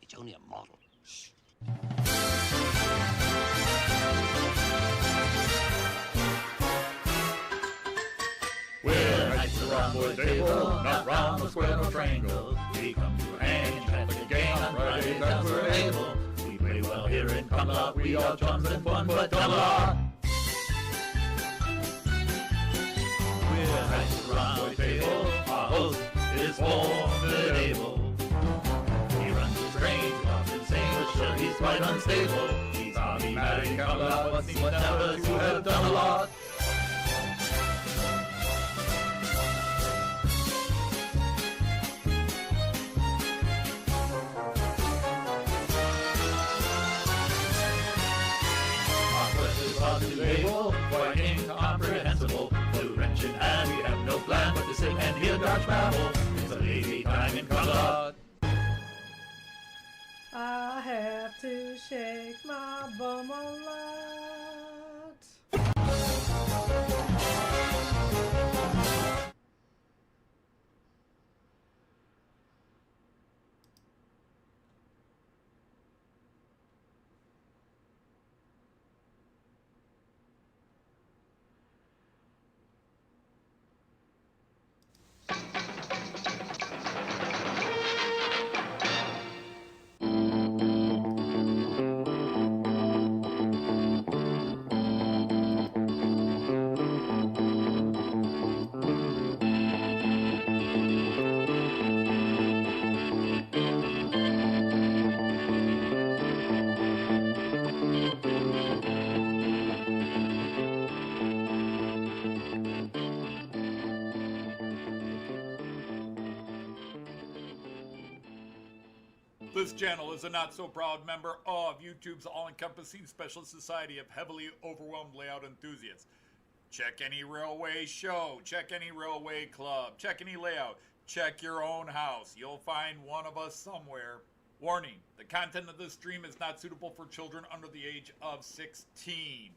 It's only a model. Shh. We're knights of the round table, not round the square or triangle. We come to hang, have a game on Fridays as we're able. We play well here in Camelot, we are chums and fun, but Camelot. We're knights of the round table, our host is formidable. He runs the strange, loves insane, but sure he's quite unstable. He's automatic in Camelot, but seems never to have done a lot. Label, quite incomprehensible. Blue wrenching and we have no plan but to sit and hear Dodge babble. It's a lazy time in Camelot. I have to shake my bum a lot. This channel is a not-so-proud member of YouTube's all-encompassing special society of heavily overwhelmed layout enthusiasts. Check any railway show, check any railway club, check any layout, check your own house. You'll find one of us somewhere. Warning, the content of this stream is not suitable for children under the age of 16.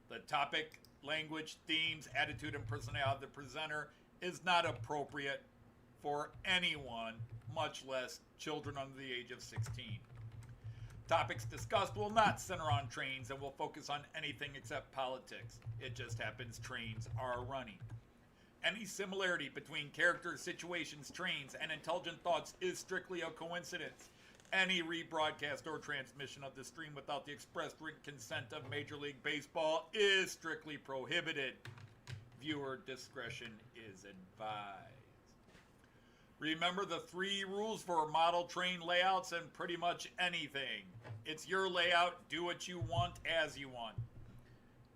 The topic, language, themes, attitude, and personality of the presenter is not appropriate for anyone, much less children under the age of 16. Topics discussed will not center on trains and will focus on anything except politics. It just happens trains are running. Any similarity between characters, situations, trains, and intelligent thoughts is strictly a coincidence. Any rebroadcast or transmission of the stream without the expressed written consent of Major League Baseball is strictly prohibited. Viewer discretion is advised. Remember the 3 rules for model train layouts and pretty much anything. It's your layout, do what you want as you want.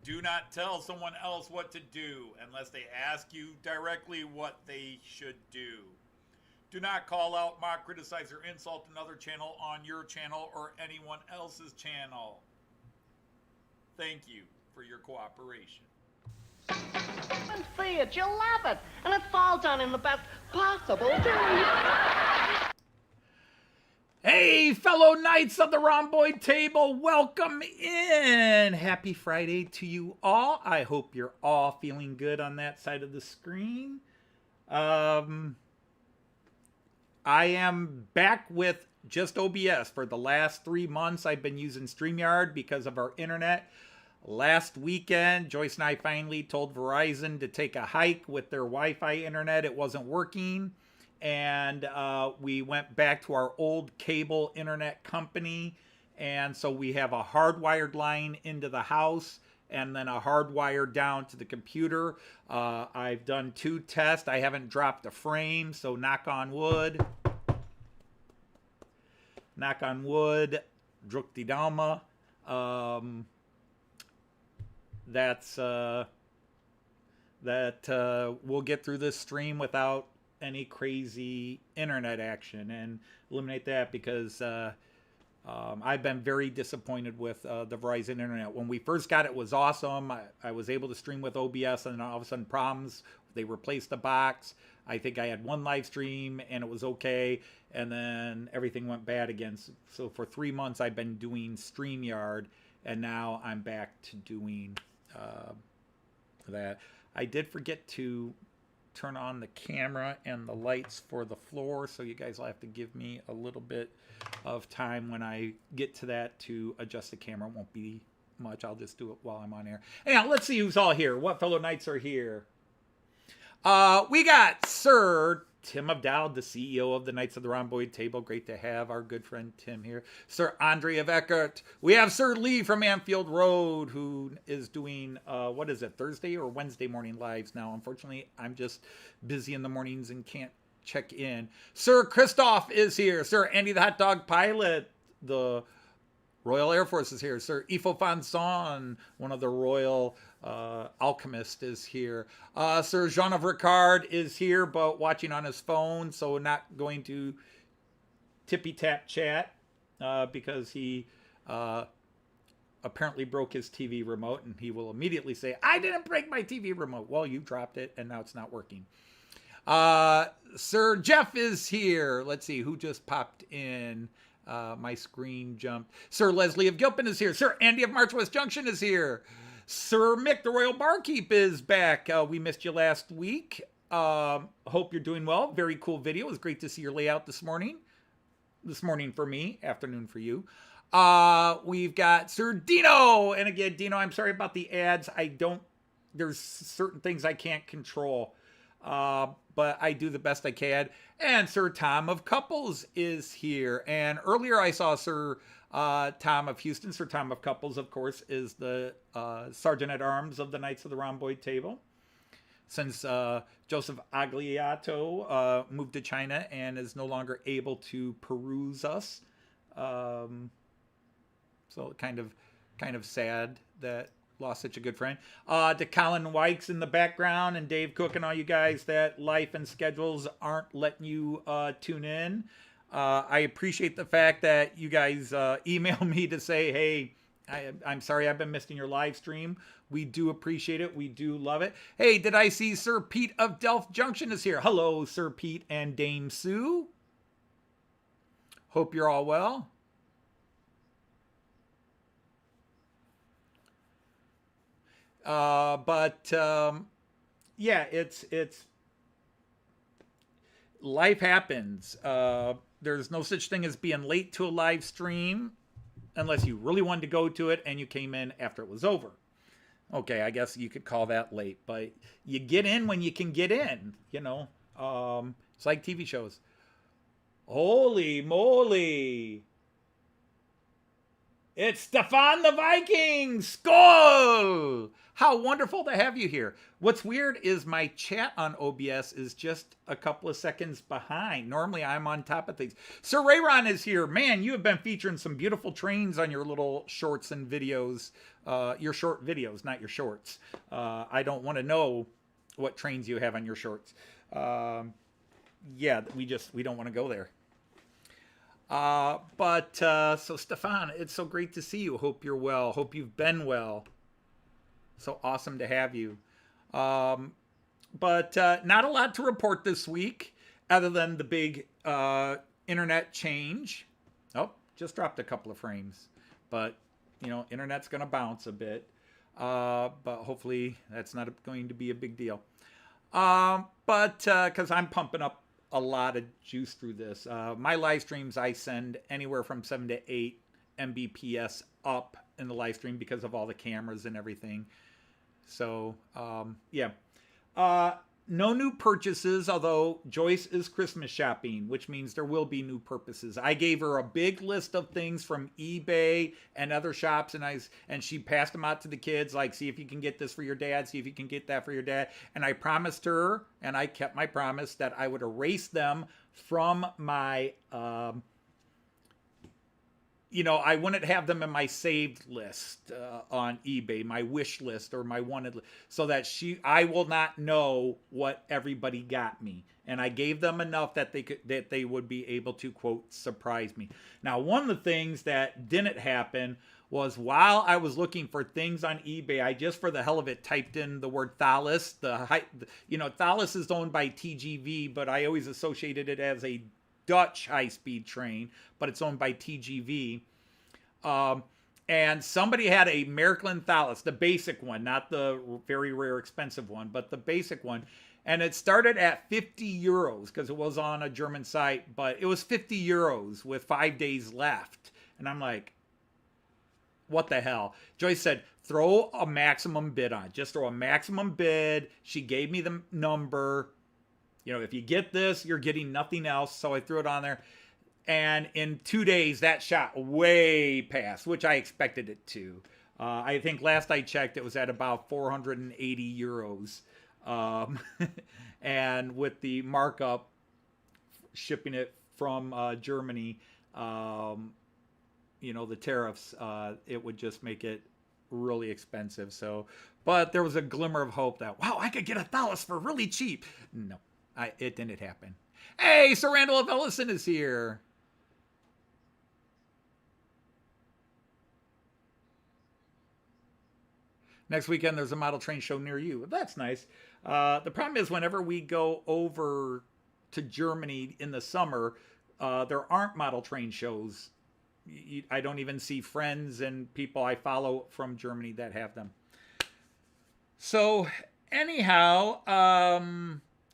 Do not tell someone else what to do unless they ask you directly what they should do. Do not call out, mock, criticize, or insult another channel on your channel or anyone else's channel. Thank you for your cooperation. And see it, you'll love it, and it's all done in the best possible way. Hey, fellow knights of the rhomboid table, welcome in. Happy Friday to you all. I hope you're all feeling good on that side of the screen. I am back with just OBS. For the last 3 months, I've been using Streamyard because of our internet. Last weekend, Joyce and I finally told Verizon to take a hike with their Wi-Fi internet. It wasn't working. And we went back to our old cable internet company. And so we have a hardwired line into the house and then a hardwire down to the computer. I've done 2 tests. I haven't dropped a frame, so knock on wood. Knock on wood. Drukti Dalma. We'll get through this stream without any crazy internet action and eliminate that, because I've been very disappointed with the Verizon internet. When we first got it, was awesome. I was able to stream with OBS, and then all of a sudden problems. They replaced the box. I think I had one live stream and it was okay, and then everything went bad again. So for 3 months I've been doing Streamyard, and now I'm back to doing that. I did forget to turn on the camera and the lights for the floor, so you guys will have to give me a little bit of time when I get to that to adjust the camera. It won't be much. I'll just do it while I'm on air. Anyhow, let's see who's all here. What fellow knights are here? We got Sir Tim of Dowd, the CEO of the Knights of the Rhomboid Table. Great to have our good friend Tim here. Sir Andre of Eckert. We have Sir Lee from Anfield Road, who is doing, what is it, Thursday or Wednesday morning lives now. Unfortunately, I'm just busy in the mornings and can't check in. Sir Christoph is here. Sir Andy the Hot Dog Pilot, the Royal Air Force, is here. Sir Ifo Fanson, one of the Royal Alchemist, is here. Sir Jean of Ricard is here, but watching on his phone, so not going to tippy tap chat because he apparently broke his TV remote, and he will immediately say, I didn't break my TV remote. Well, you dropped it and now it's not working. Sir Jeff is here. Let's see who just popped in. My screen jumped. Sir Leslie of Gilpin is here. Sir Andy of March West Junction is here. Sir Mick, the Royal Barkeep, is back. We missed you last week. Hope you're doing well. Very cool video. It was great to see your layout this morning. This morning for me, afternoon for you. We've got Sir Dino. And again, Dino, I'm sorry about the ads. There's certain things I can't control. But I do the best I can. And Sir Tom of Couples is here. And earlier I saw Sir Tom of Houston. Sir Tom of Couples, of course, is the Sergeant at Arms of the Knights of the Rhomboid Table. Since Joseph Agliato moved to China and is no longer able to peruse us. So kind of sad that lost such a good friend. To Colin Wykes in the background and Dave Cook and all you guys that life and schedules aren't letting you tune in. I appreciate the fact that you guys email me to say, hey, I'm sorry I've been missing your live stream. We do appreciate it. We do love it. Hey, did I see Sir Pete of Delft Junction is here? Hello, Sir Pete and Dame Sue. Hope you're all well. Yeah, it's life happens. There's no such thing as being late to a live stream unless you really wanted to go to it and you came in after it was over. Okay, I guess you could call that late, but you get in when you can get in, you know. It's like TV shows. Holy moly. It's Stefan the Viking! Skål! How wonderful to have you here. What's weird is my chat on OBS is just a couple of seconds behind. Normally I'm on top of things. Sir Rayron is here. Man, you have been featuring some beautiful trains on your little shorts and videos. Your short videos, not your shorts. I don't want to know what trains you have on your shorts. Yeah, we don't want to go there. So Stefan, it's so great to see you. Hope you're well. Hope you've been well. So awesome to have you. Not a lot to report this week other than the big internet change. Oh, just dropped a couple of frames. But, you know, internet's going to bounce a bit. But hopefully that's not going to be a big deal. Because I'm pumping up a lot of juice through this. My live streams, I send anywhere from 7 to 8 Mbps up in the live stream because of all the cameras and everything. So, yeah. No new purchases, although Joyce is Christmas shopping, which means there will be new purchases. I gave her a big list of things from eBay and other shops, and she passed them out to the kids, like, see if you can get this for your dad, see if you can get that for your dad. And I promised her, and I kept my promise, that I would erase them from my you know, I wouldn't have them in my saved list on eBay, my wish list or my wanted list, so that I will not know what everybody got me. And I gave them enough that they would be able to, quote, surprise me. Now, one of the things that didn't happen was while I was looking for things on eBay, I just for the hell of it typed in the word Thalys. You know, Thalys is owned by TGV, but I always associated it as a Dutch high-speed train, but it's owned by TGV. And somebody had a Märklin Thalys, the basic one, not the very rare expensive one, but the basic one. And it started at 50 euros because it was on a German site, but it was 50 euros with 5 days left. And I'm like, what the hell? Joyce said, throw a maximum bid on. Just throw a maximum bid. She gave me the number. You know, if you get this, you're getting nothing else. So I threw it on there. And in 2 days, that shot way past, which I expected it to. I think last I checked, it was at about 480 euros. And with the markup, shipping it from Germany, you know, the tariffs, it would just make it really expensive. So, but there was a glimmer of hope that, wow, I could get a Thalys for really cheap. No, it didn't happen. Hey, Sir Randall of Ellison is here. Next weekend, there's a model train show near you. That's nice. The problem is whenever we go over to Germany in the summer, there aren't model train shows. I don't even see friends and people I follow from Germany that have them. So anyhow,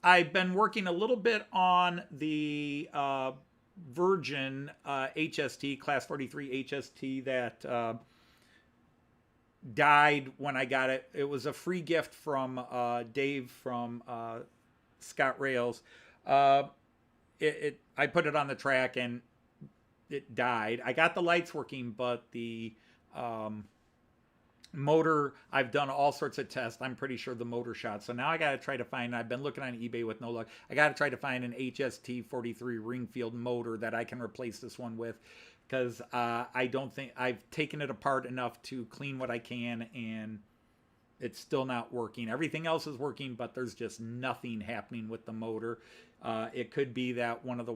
I've been working a little bit on the Virgin HST, Class 43 HST that died when I got it. It was a free gift from Dave from Scotrail. I put it on the track and it died. I got the lights working, but the motor, I've done all sorts of tests. I'm pretty sure the motor shot. So now I got to try to find, I've been looking on eBay with no luck. I got to try to find an HST 43 Ringfield motor that I can replace this one with, because I don't think I've taken it apart enough to clean what I can, and it's still not working. Everything else is working, but there's just nothing happening with the motor. It could be that one of the,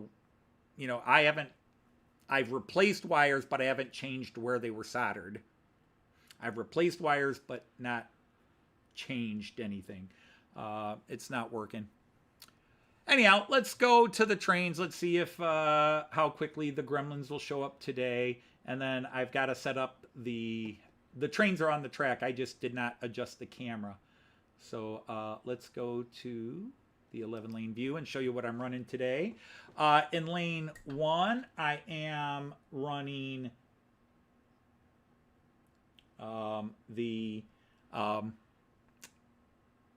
you know, I've replaced wires, but I haven't changed where they were soldered. I've replaced wires, but not changed anything. It's not working. Anyhow, let's go to the trains. Let's see if how quickly the gremlins will show up today. And then I've got to set up the trains are on the track. I just did not adjust the camera. So let's go to the 11-lane view and show you what I'm running today. In lane 1, I am running the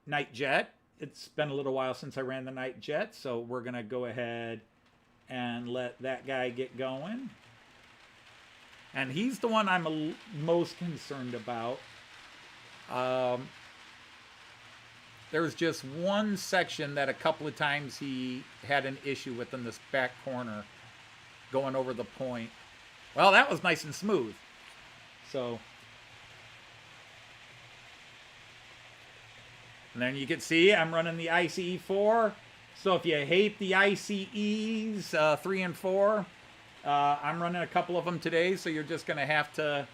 Nightjet. It's been a little while since I ran the Nightjet, so we're going to go ahead and let that guy get going. And he's the one I'm most concerned about. There's just one section that a couple of times he had an issue with in this back corner going over the point. Well, that was nice and smooth. So, and then you can see I'm running the ICE 4. So if you hate the ICEs 3 and 4, I'm running a couple of them today. So you're just going to have to,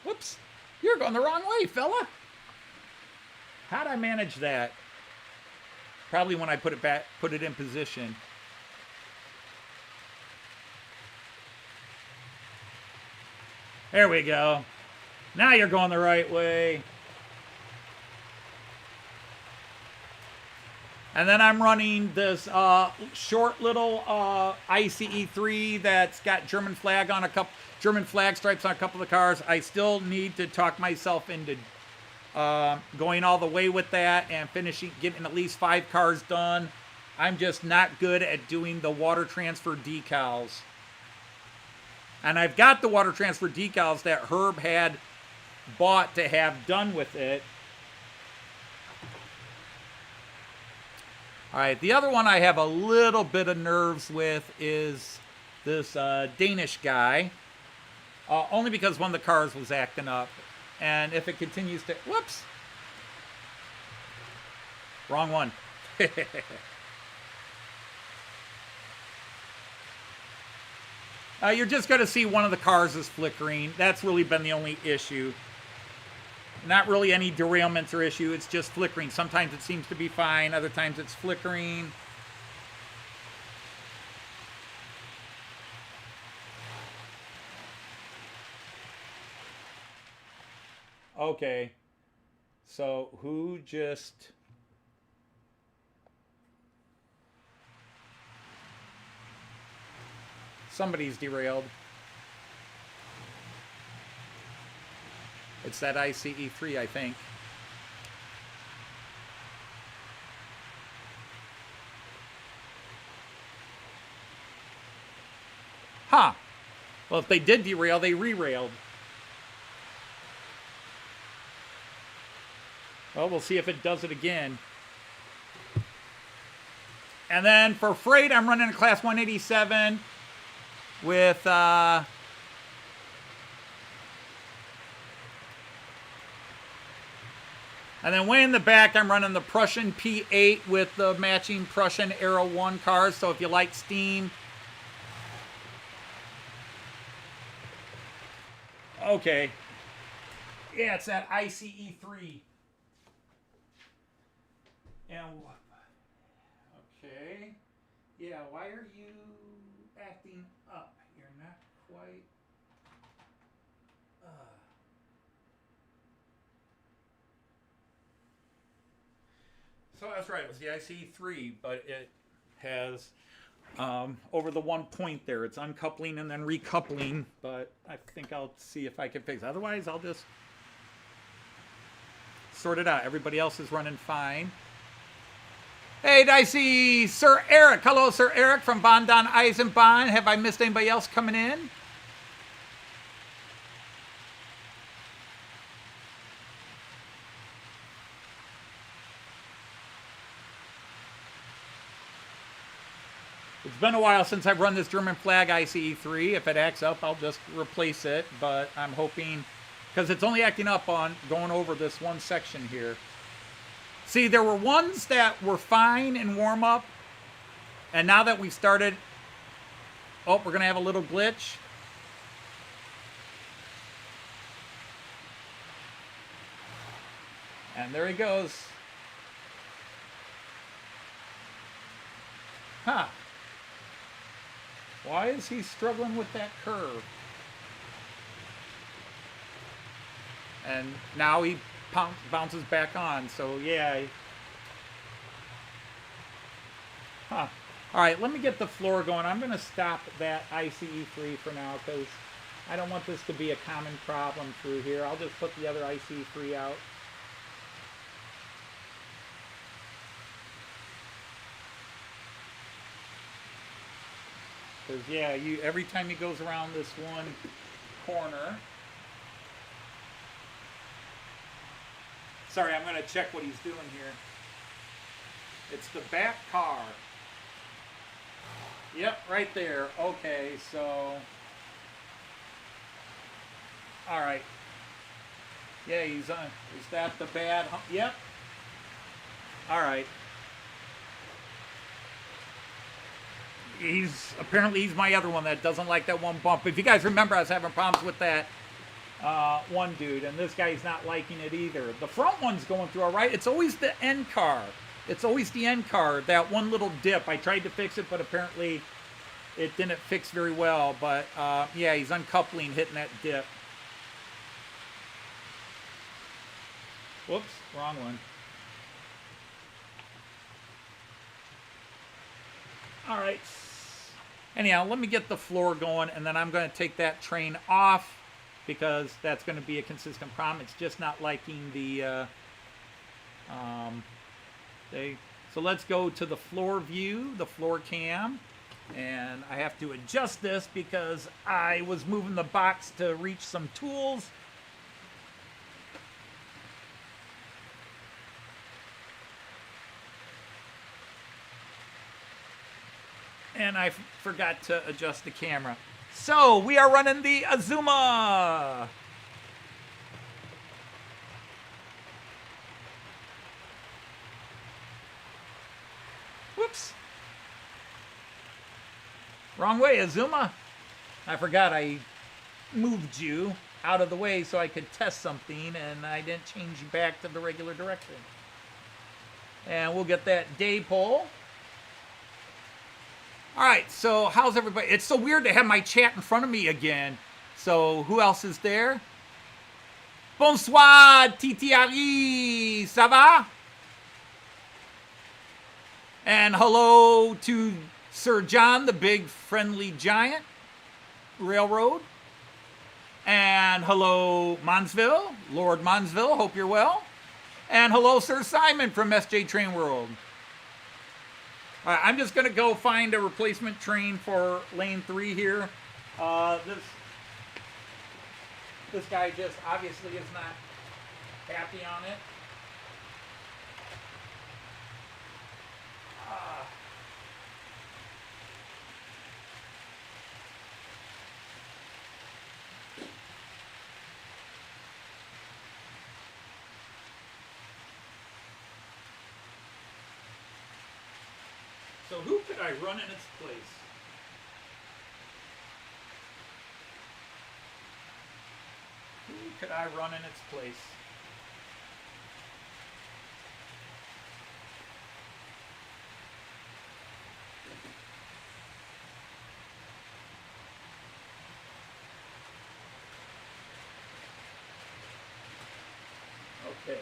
whoops, you're going the wrong way, fella. How'd I manage that? Probably when I put it in position. There we go. Now you're going the right way. And then I'm running this short little ICE 3 that's got German flag on German flag stripes on a couple of the cars. I still need to talk myself into going all the way with that and getting at least 5 cars done. I'm just not good at doing the water transfer decals. And I've got the water transfer decals that Herb had bought to have done with it. All right, the other one I have a little bit of nerves with is this Danish guy. Only because one of the cars was acting up. And if it continues to... Whoops! Wrong one. You're just going to see one of the cars is flickering. That's really been the only issue. Not really any derailments or issue. It's just flickering. Sometimes it seems to be fine. Other times it's flickering. Okay. So who just... Somebody's derailed. It's that ICE3, I think. Huh. Well, if they did derail, they re-railed. Well, we'll see if it does it again. And then for freight, I'm running a Class 187 with... and then way in the back, I'm running the Prussian P8 with the matching Prussian Era I cars. So if you like steam. Okay. Yeah, it's that ICE3. And okay. Yeah, why are you acting up? You're not quite... So that's right, it was the ICE3, but it has, over the one point there, it's uncoupling and then recoupling, but I think I'll see if I can fix it. Otherwise, I'll just sort it out. Everybody else is running fine. Hey, I see Sir Eric. Hello, Sir Eric from Bondan Eisenbahn. Have I missed anybody else coming in? It's been a while since I've run this German flag ICE3. If it acts up, I'll just replace it. But I'm hoping, because it's only acting up on going over this one section here. See, there were ones that were fine in warm-up. And now that we've started... Oh, we're going to have a little glitch. And there he goes. Huh. Why is he struggling with that curve? And now he bounces back on. So, yeah. Huh. All right, let me get the floor going. I'm going to stop that ICE3 for now because I don't want this to be a common problem through here. I'll just put the other ICE3 out. Because, yeah, every time he goes around this one corner... Sorry, I'm going to check what he's doing here. It's the back car. Yep, right there. Okay, so... All right. Yeah, he's on... Is that the bad... Yep. All right. Apparently he's my other one that doesn't like that one bump. If you guys remember, I was having problems with that one dude, and this guy's not liking it either. The front one's going through all right. It's always the end car. It's always the end car. That one little dip. I tried to fix it, but apparently it didn't fix very well. But yeah, he's uncoupling, hitting that dip. Whoops, wrong one. All right. Anyhow, let me get the floor going, and then I'm going to take that train off because that's going to be a consistent problem. It's just not liking the... So let's go to the floor view, the floor cam, and I have to adjust this because I was moving the box to reach some tools. And I forgot to adjust the camera. So we are running the Azuma. Whoops. Wrong way, Azuma. I forgot I moved you out of the way so I could test something, and I didn't change you back to the regular direction. And we'll get that Dapol. All right, so how's everybody? It's so weird to have my chat in front of me again. So who else is there? Bonsoir, Titiari, ça va? And hello to Sir John, the big friendly giant railroad. And hello, Monsville, Lord Monsville, hope you're well. And hello, Sir Simon from SJ Train World. All right, I'm just going to go find a replacement train for lane 3 here. This guy just obviously is not happy on it. So who could I run in its place? Who could I run in its place? Okay.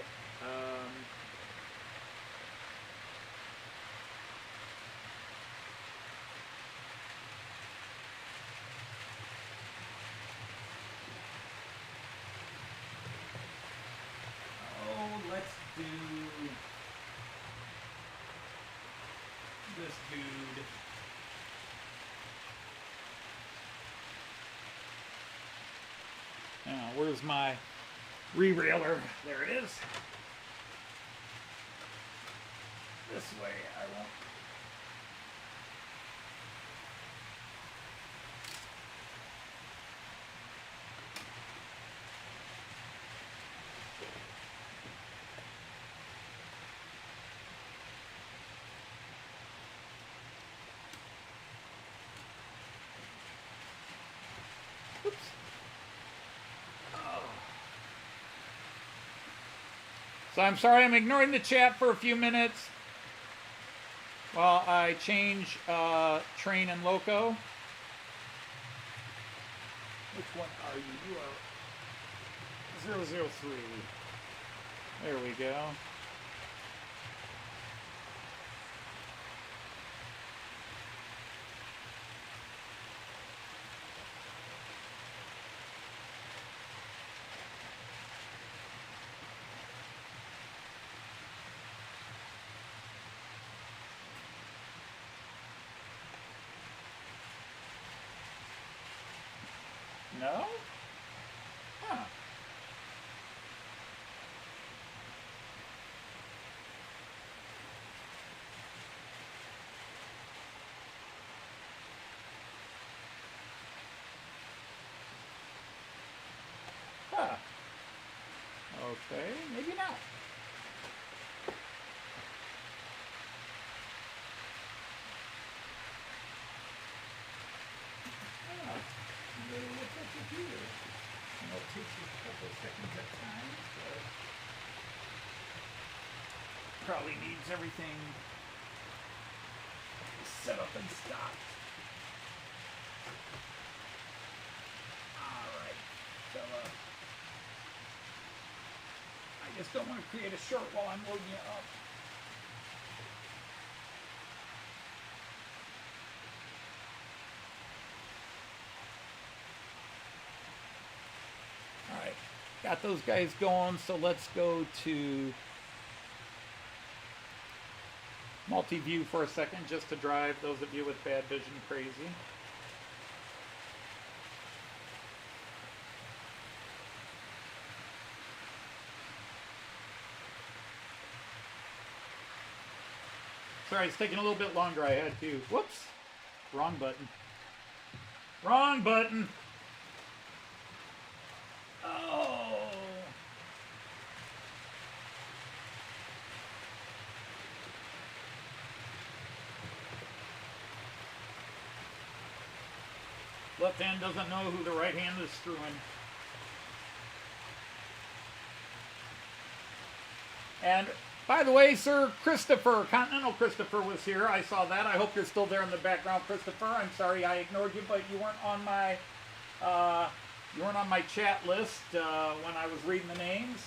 Let's do this dude. Now, where's my re-railer? There it is. This way, I won't. Oops. Oh. So I'm sorry, I'm ignoring the chat for a few minutes while I change train and Loco. Which one are you? You are 003. There we go. No? Huh. Huh. Okay, maybe not. It'll take you a couple of seconds at times, but probably needs everything set up and stopped. Alright, so I just don't want to create a short while I'm loading it up. Alright, got those guys going, so let's go to multi-view for a second, just to drive those of you with bad vision crazy. Sorry, it's taking a little bit longer. I had to, whoops, wrong button. Wrong button. Oh. Left hand doesn't know who the right hand is screwing. And by the way, Sir Christopher, Continental Christopher was here. I saw that. I hope you're still there in the background, Christopher. I'm sorry I ignored you, but you weren't on my chat list when I was reading the names.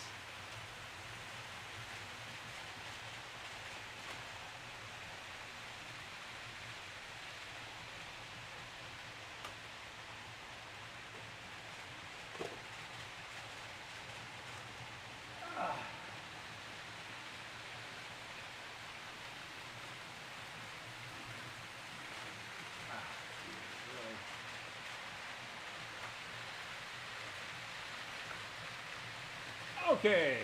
Okay,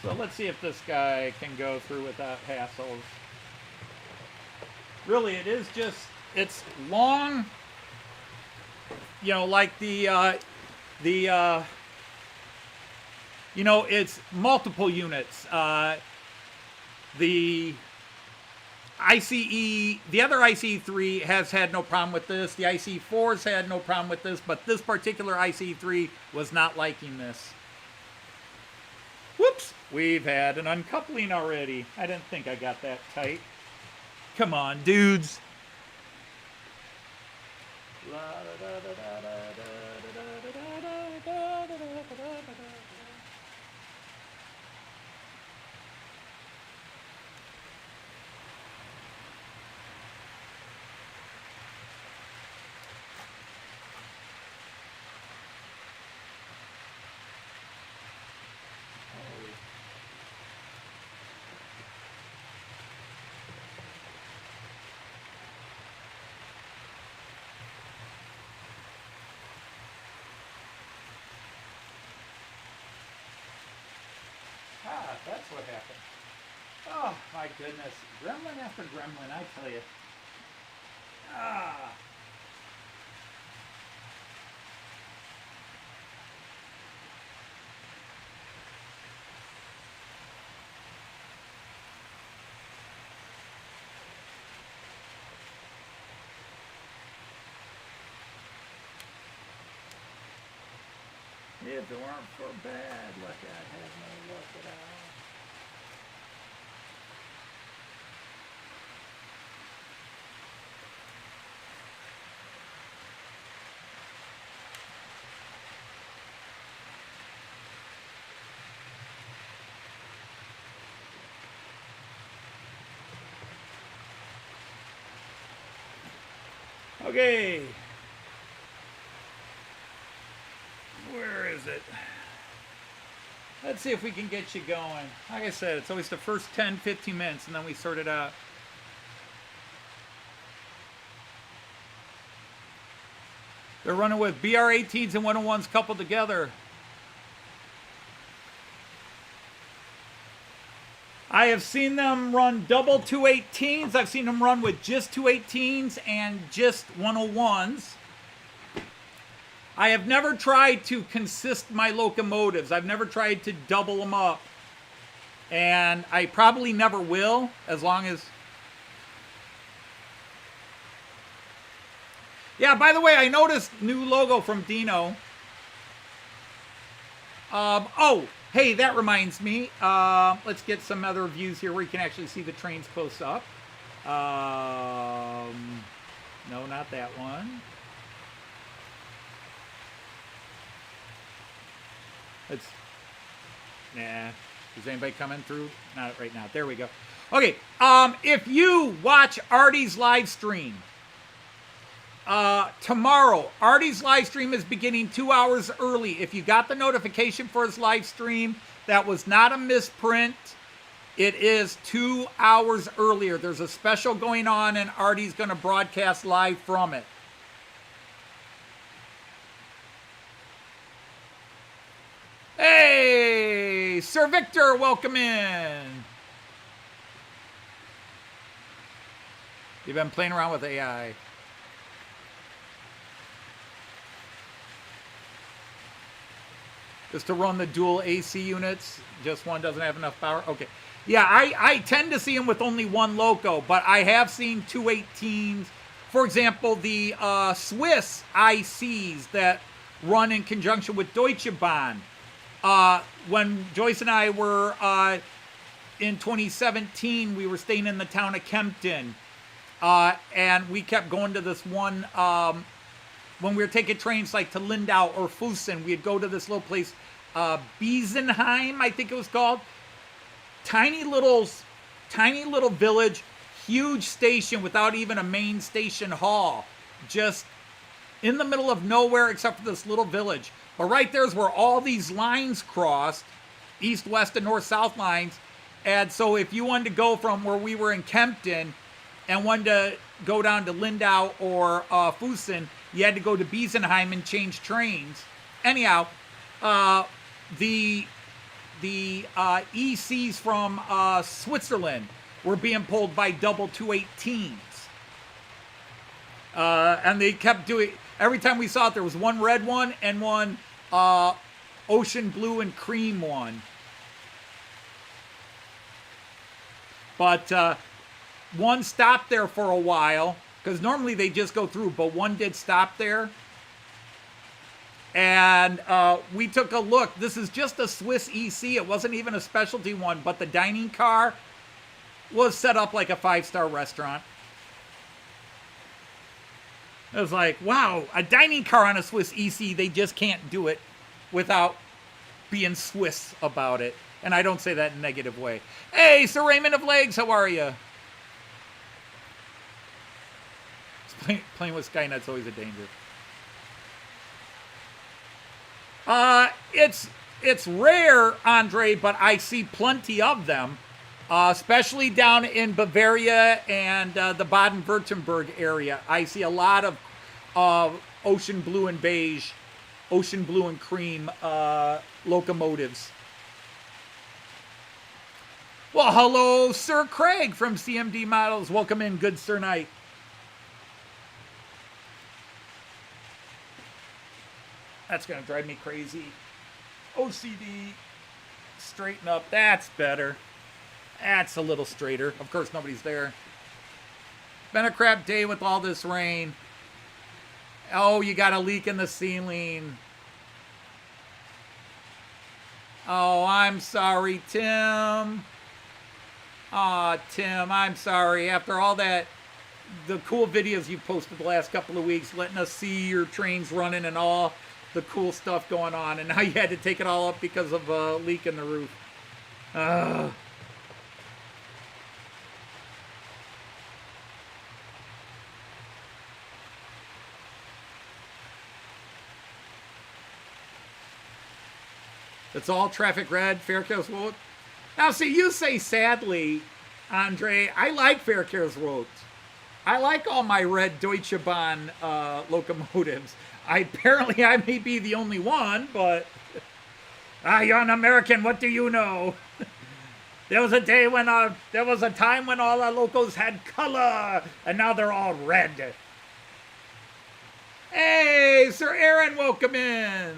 so let's see if this guy can go through without hassles. Really, it is just, it's long, you know, like it's multiple units. The ICE, the other ICE3 has had no problem with this. The ICE4's had no problem with this, but this particular ICE3 was not liking this. Whoops, we've had an uncoupling already. I didn't think I got that tight. Come on, dudes. That's what happened. Oh, my goodness. Gremlin after gremlin, I tell you. Ah. If it weren't for bad luck, I'd have no luck at all. Okay. Where is it? Let's see if we can get you going. Like I said, it's always the first 10, 15 minutes, and then we sort it out. They're running with BR18s and 101s coupled together. I have seen them run double 218s. I've seen them run with just 218s and just 101s. I have never tried to consist my locomotives. I've never tried to double them up. And I probably never will, as long as... Yeah, by the way, I noticed new logo from Dino. Oh, hey, that reminds me. Let's get some other views here where you can actually see the trains close up. No, not that one. Let's, nah, is anybody coming through? Not right now. There we go. Okay, if you watch Artie's live stream, tomorrow, Artie's live stream is beginning 2 hours early. If you got the notification for his live stream, that was not a misprint. It is 2 hours earlier. There's a special going on, and Artie's going to broadcast live from it. Hey, Sir Victor, welcome in. You've been playing around with AI. is to run the dual AC units. Just one doesn't have enough power. Okay. Yeah, I tend to see them with only one Loco, but I have seen 218s. For example, the Swiss ICs that run in conjunction with Deutsche Bahn. When Joyce and I were in 2017, we were staying in the town of Kempten, and we kept going to this one, when we were taking trains like to Lindau or Fussen, we'd go to this little place, Biesenheim, I think it was called. Tiny little village, huge station without even a main station hall. Just in the middle of nowhere except for this little village. But right there's where all these lines crossed, east, west, and north, south lines. And so if you wanted to go from where we were in Kempten and wanted to go down to Lindau or Fussen, you had to go to Biesenheim and change trains. Anyhow, the ECs from Switzerland were being pulled by double 218s. And they kept doing, every time we saw it, there was one red one and one ocean blue and cream one. But one stopped there for a while, because normally they just go through, but one did stop there. And we took a look. This is just a Swiss EC. It wasn't even a specialty one, but the dining car was set up like a 5-star restaurant. It was like, wow, a dining car on a Swiss EC, they just can't do it without being Swiss about it. And I don't say that in a negative way. Hey, Sir Raymond of Legs, how are you? Playing with Skynet's always a danger. It's rare, Andre, but I see plenty of them, especially down in Bavaria and the Baden-Württemberg area. I see a lot of ocean blue and beige, ocean blue and cream locomotives. Well, hello, Sir Craig from CMD Models. Welcome in, good Sir Knight. That's going to drive me crazy. OCD. Straighten up. That's better. That's a little straighter. Of course, nobody's there. Been a crap day with all this rain. Oh, you got a leak in the ceiling. Oh, I'm sorry, Tim. Aw, Tim, I'm sorry. After all that, the cool videos you've posted the last couple of weeks, letting us see your trains running and all the cool stuff going on, and now you had to take it all up because of a leak in the roof. It's all traffic red, Verkehrsrot. Now, see, you say sadly, Andre, I like Verkehrsrot. I like all my red Deutsche Bahn locomotives. Apparently, I may be the only one, but... you're an American, what do you know? There was a time when all our locos had color, and now they're all red. Hey, Sir Aaron, welcome in.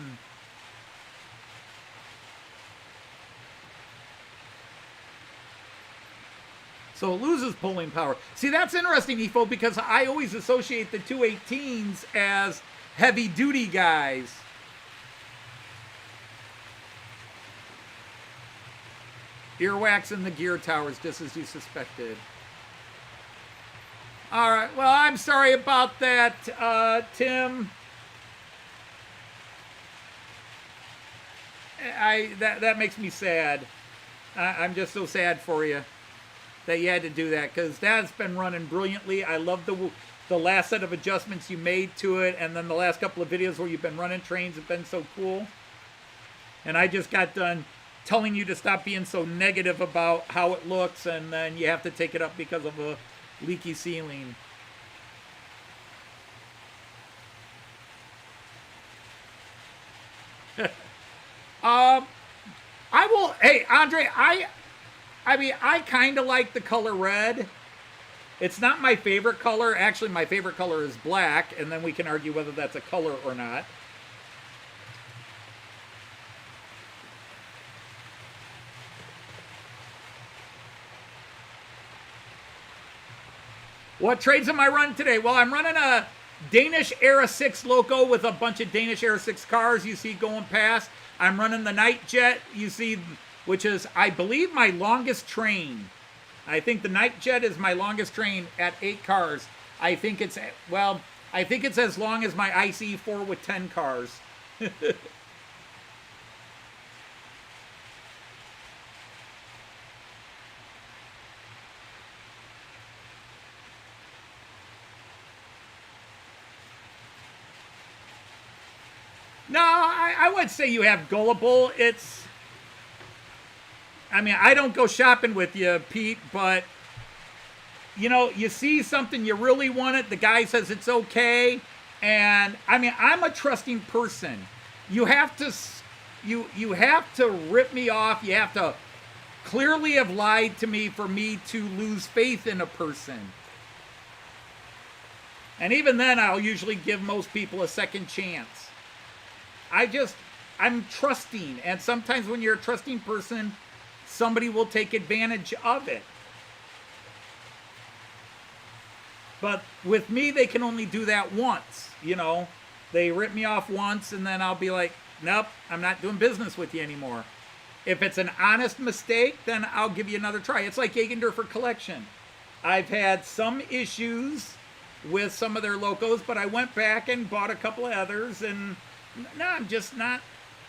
So it loses pulling power. See, that's interesting, Efo, because I always associate the 218s as heavy-duty guys. Earwax in the gear towers, just as you suspected. All right, well, I'm sorry about that, Tim. That makes me sad. I'm just so sad for you that you had to do that, because that's been running brilliantly. I love the last set of adjustments you made to it, and then the last couple of videos where you've been running trains have been so cool. And I just got done telling you to stop being so negative about how it looks, and then you have to take it up because of a leaky ceiling. Hey, Andre, I mean, I kind of like the color red. It's not my favorite color. Actually, my favorite color is black, and then we can argue whether that's a color or not. What trades am I running today? Well, I'm running a Danish Era 6 Loco with a bunch of Danish Era 6 cars you see going past. I'm running the Nightjet, you see, which is, I believe, my longest train. I think the Nightjet is my longest train at 8 cars. I think it's, well, I think it's as long as my ICE4 with 10 cars. No, I would say you have gullible. It's, I mean, I don't go shopping with you, Pete, but, you know, you see something, you really want it, the guy says it's okay, and, I mean, I'm a trusting person. You have to, you have to rip me off, you have to clearly have lied to me for me to lose faith in a person. And even then, I'll usually give most people a second chance. I'm trusting, and sometimes when you're a trusting person, somebody will take advantage of it. But with me, they can only do that once, you know. They rip me off once, and then I'll be like, nope, I'm not doing business with you anymore. If it's an honest mistake, then I'll give you another try. It's like Gegendorfer Collection. I've had some issues with some of their Locos, but I went back and bought a couple of others, and no, I'm just not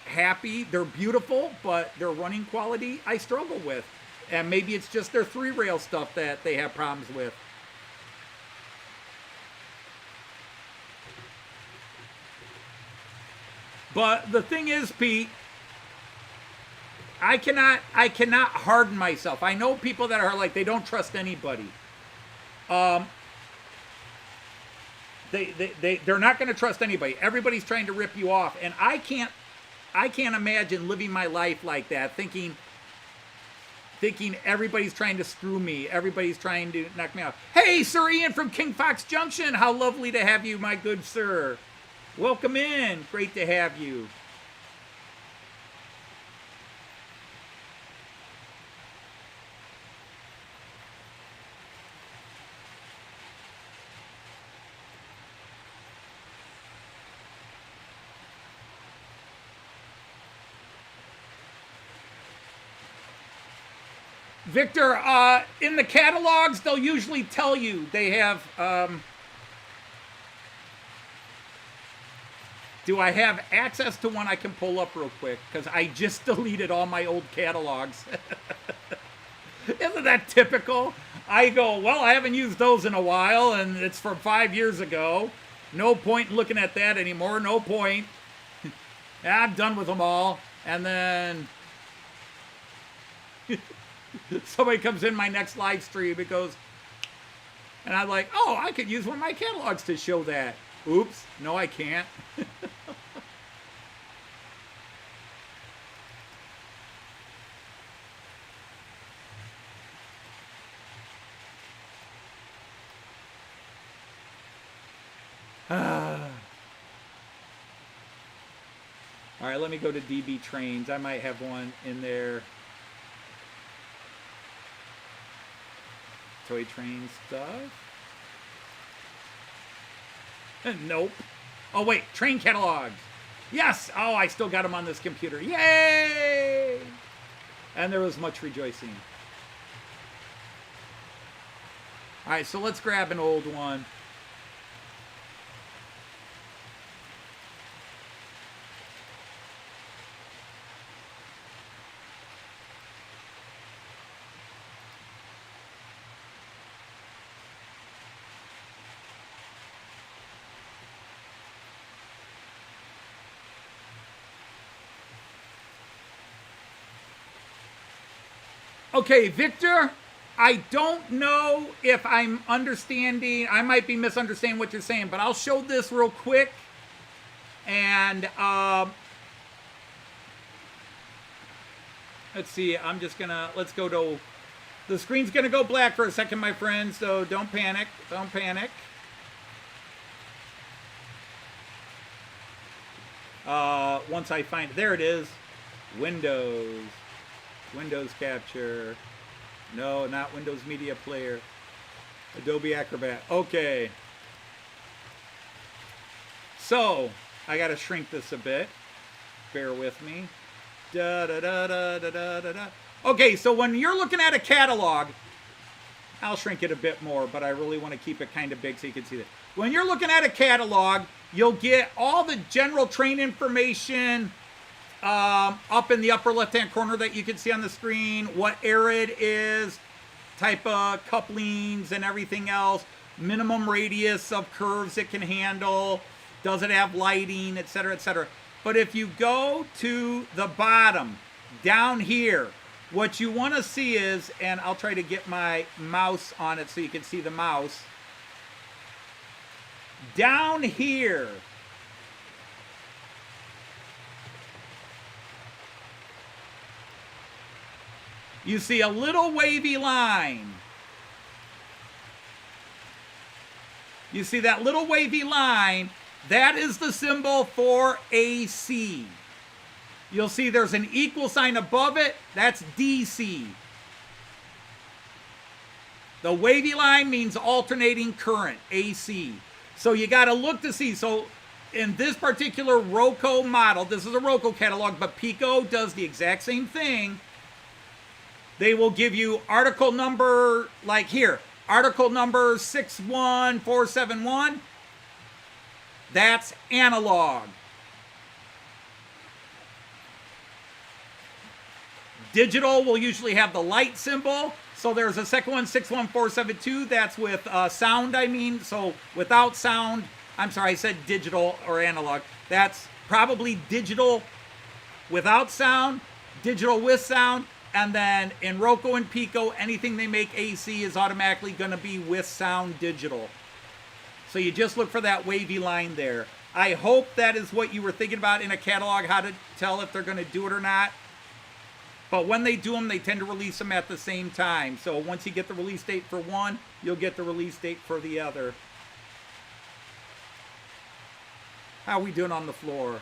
happy. They're beautiful, but their running quality I struggle with. And maybe it's just their 3-rail stuff that they have problems with. But the thing is, Pete, I cannot harden myself. I know people that are like, they don't trust anybody. They're not going to trust anybody. Everybody's trying to rip you off, and I can't imagine living my life like that, thinking everybody's trying to screw me, everybody's trying to knock me off. Hey, Sir Ian from King Fox Junction, how lovely to have you, my good sir. Welcome in. Great to have you. Victor, in the catalogs, they'll usually tell you they have, do I have access to one I can pull up real quick? Because I just deleted all my old catalogs. Isn't that typical? I go, well, I haven't used those in a while, and it's from 5 years ago. No point in looking at that anymore. No point. I'm done with them all. And then somebody comes in my next live stream, it goes, and I'm like, oh, I could use one of my catalogs to show that. Oops, no, I can't. All right, let me go to DB Trains. I might have one in there. Toy train stuff. Nope. Oh, wait. Train catalogs. Yes. Oh, I still got them on this computer. Yay! And there was much rejoicing. All right, so let's grab an old one. Okay, Victor, I don't know if I'm understanding. I might be misunderstanding what you're saying, but I'll show this real quick. And let's see. I'm just going to, let's go to, the screen's going to go black for a second, my friends, so don't panic. Don't panic. Once I find, there it is. Windows Capture. No, not Windows Media Player. Adobe Acrobat. Okay. So, I got to shrink this a bit. Bear with me. Okay, so when you're looking at a catalog, I'll shrink it a bit more, but I really want to keep it kind of big so you can see it. When you're looking at a catalog, you'll get all the general train information up in the upper left-hand corner that you can see on the screen, what era it is, type of couplings and everything else, minimum radius of curves it can handle, does it have lighting, etc., etc. But if you go to the bottom, down here, what you want to see is, and I'll try to get my mouse on it so you can see the mouse. Down here, you see a little wavy line. You see that little wavy line? That is the symbol for AC. You'll see there's an equal sign above it. That's DC. The wavy line means alternating current, AC. So you got to look to see. So in this particular Roco model, this is a Roco catalog, but Piko does the exact same thing. They will give you article number, like here, article number 61471. That's analog. Digital will usually have the light symbol. So there's a second one, 61472. That's with sound, I mean. So without sound, I'm sorry, I said digital or analog. That's probably digital without sound, digital with sound. And then in Roco and Piko, anything they make AC is automatically going to be with sound digital. So you just look for that wavy line there. I hope that is what you were thinking about in a catalog, how to tell if they're going to do it or not. But when they do them, they tend to release them at the same time. So once you get the release date for one, you'll get the release date for the other. How are we doing on the floor?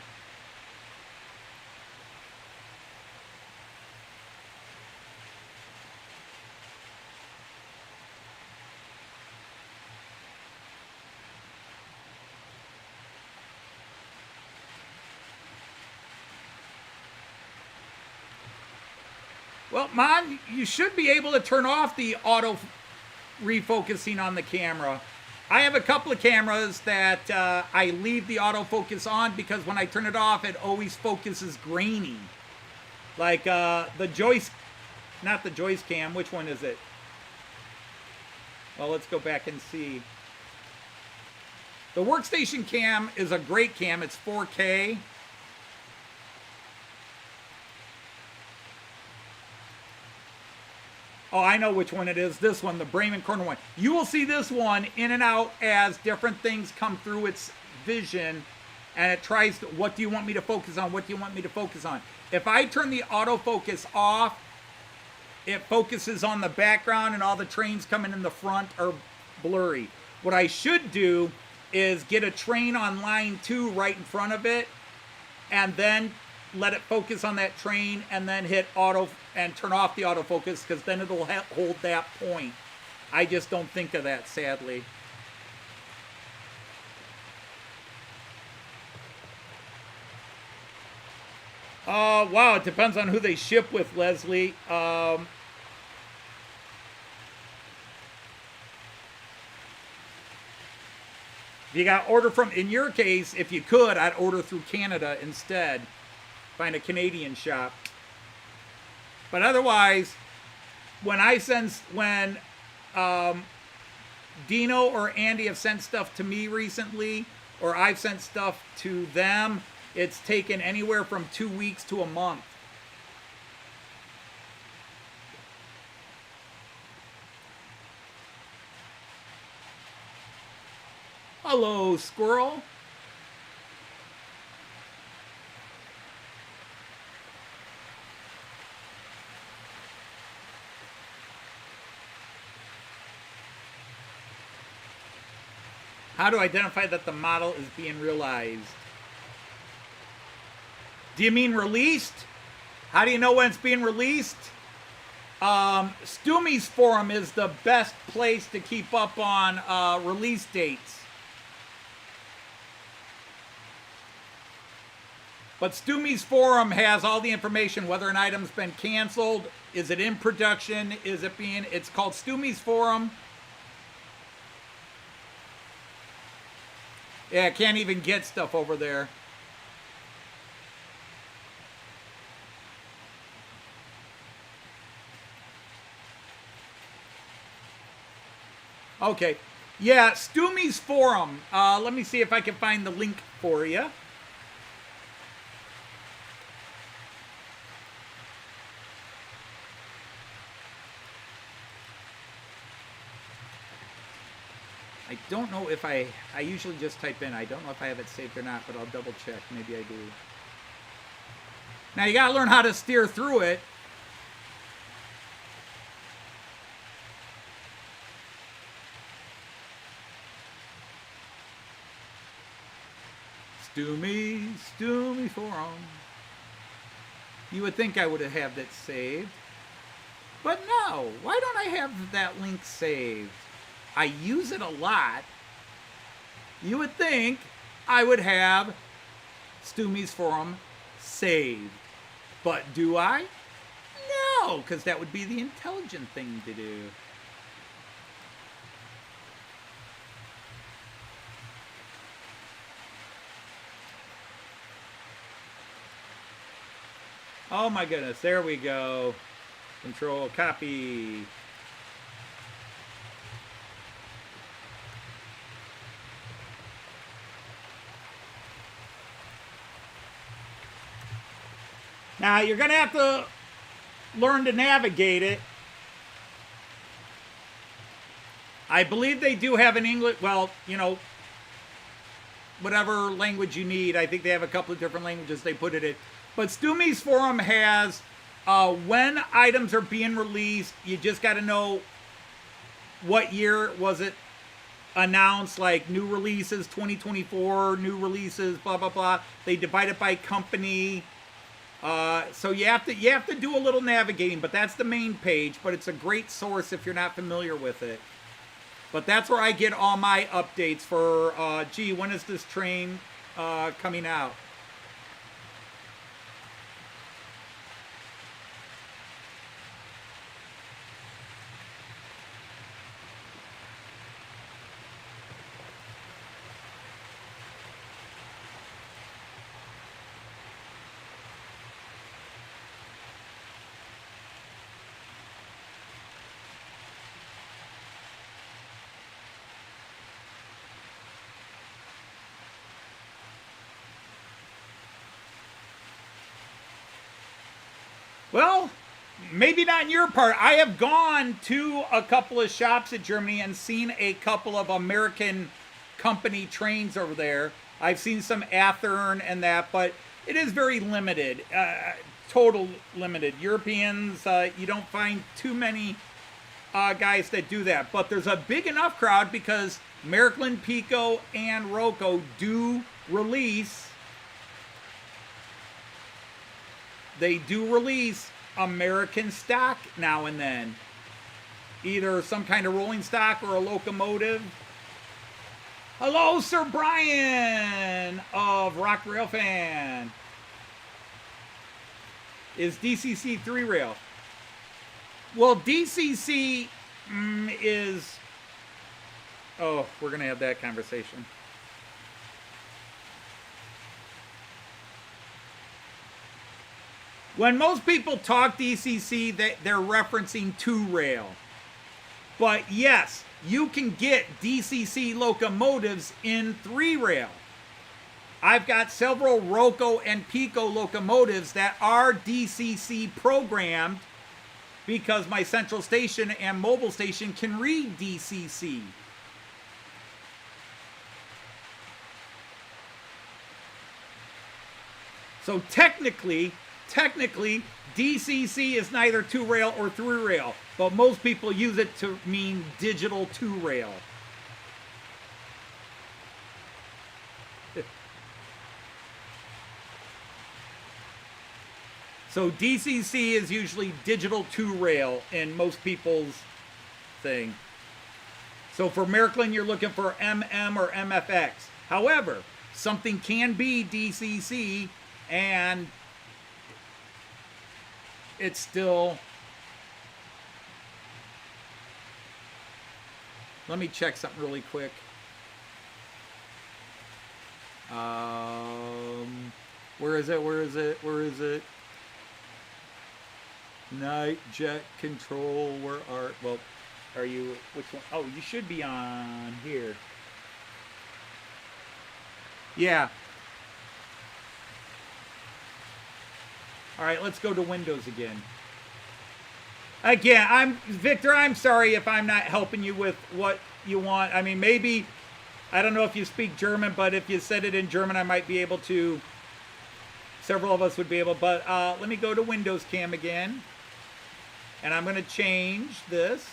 Well, Mon, you should be able to turn off the auto refocusing on the camera. I have a couple of cameras that I leave the autofocus on because when I turn it off, it always focuses grainy. Like the Joyce, not the Joyce cam, which one is it? Well, let's go back and see. The workstation cam is a great cam. It's 4K. Oh, I know which one it is. This one, the Bremen corner one. You will see this one in and out as different things come through its vision, and it tries to, what do you want me to focus on? What do you want me to focus on? If I turn the autofocus off, it focuses on the background, and all the trains coming in the front are blurry. What I should do is get a train on line 2 right in front of it, and then let it focus on that train, and then hit auto and turn off the autofocus, because then it'll hold that point. I just don't think of that, sadly. Wow, it depends on who they ship with, Leslie. If you got order from, in your case, if you could, I'd order through Canada instead. Find a Canadian shop. But otherwise, when Dino or Andy have sent stuff to me recently, or I've sent stuff to them, it's taken anywhere from 2 weeks to a month. Hello, squirrel. How to identify that the model is being realized? Do you mean released? How do you know when it's being released? Stumy's forum is the best place to keep up on release dates. But Stumy's forum has all the information, whether an item's been canceled, is it in production, it's called Stumy's forum. Yeah, can't even get stuff over there. Okay. Yeah, Stumy's forum. Let me see if I can find the link for you. I don't know if I usually just type in, I don't know if I have it saved or not, but I'll double check. Maybe I do. Now you gotta learn how to steer through it. Stumy forum. You would think I would have that saved. But no, why don't I have that link saved? I use it a lot. You would think I would have Stumy's forum saved. But do I? No, because that would be the intelligent thing to do. Oh my goodness, there we go. Control, copy. Now, you're going to have to learn to navigate it. I believe they do have an English, well, you know, whatever language you need. I think they have a couple of different languages they put it in. But Stumy's forum has when items are being released, you just got to know what year was it announced, like new releases, 2024, new releases, blah, blah, blah. They divide it by company. So you have to do a little navigating, but that's the main page. But it's a great source if you're not familiar with it. But that's where I get all my updates for, gee, when is this train coming out? Well, maybe not in your part. I have gone to a couple of shops in Germany and seen a couple of American company trains over there. I've seen some Athearn and that, but it is very limited, total limited. Europeans, you don't find too many guys that do that. But there's a big enough crowd because Märklin, Piko, and Roco do release. They do release American stock now and then. Either some kind of rolling stock or a locomotive. Hello, Sir Brian of Rock Rail Fan. Is DCC 3-rail? Well, DCC is... Oh, we're going to have that conversation. When most people talk DCC, they're referencing 2-rail. But yes, you can get DCC locomotives in 3-rail. I've got several Roco and Piko locomotives that are DCC programmed because my central station and mobile station can read DCC. So technically, DCC is neither 2-rail or 3-rail, but most people use it to mean digital 2-rail. So DCC is usually digital 2-rail in most people's thing. So for Märklin, you're looking for MM or MFX. However, something can be DCC and it's still... Let me check something really quick. Where is it? Where is it? Where is it? Nightjet control. Where are... Well, are you... Which one? Oh, you should be on here. Yeah. All right, let's go to Windows again. Again, Victor, I'm sorry if I'm not helping you with what you want. I mean, maybe, I don't know if you speak German, but if you said it in German, I might be able to. Several of us would be able, but let me go to Windows Cam again. And I'm going to change this.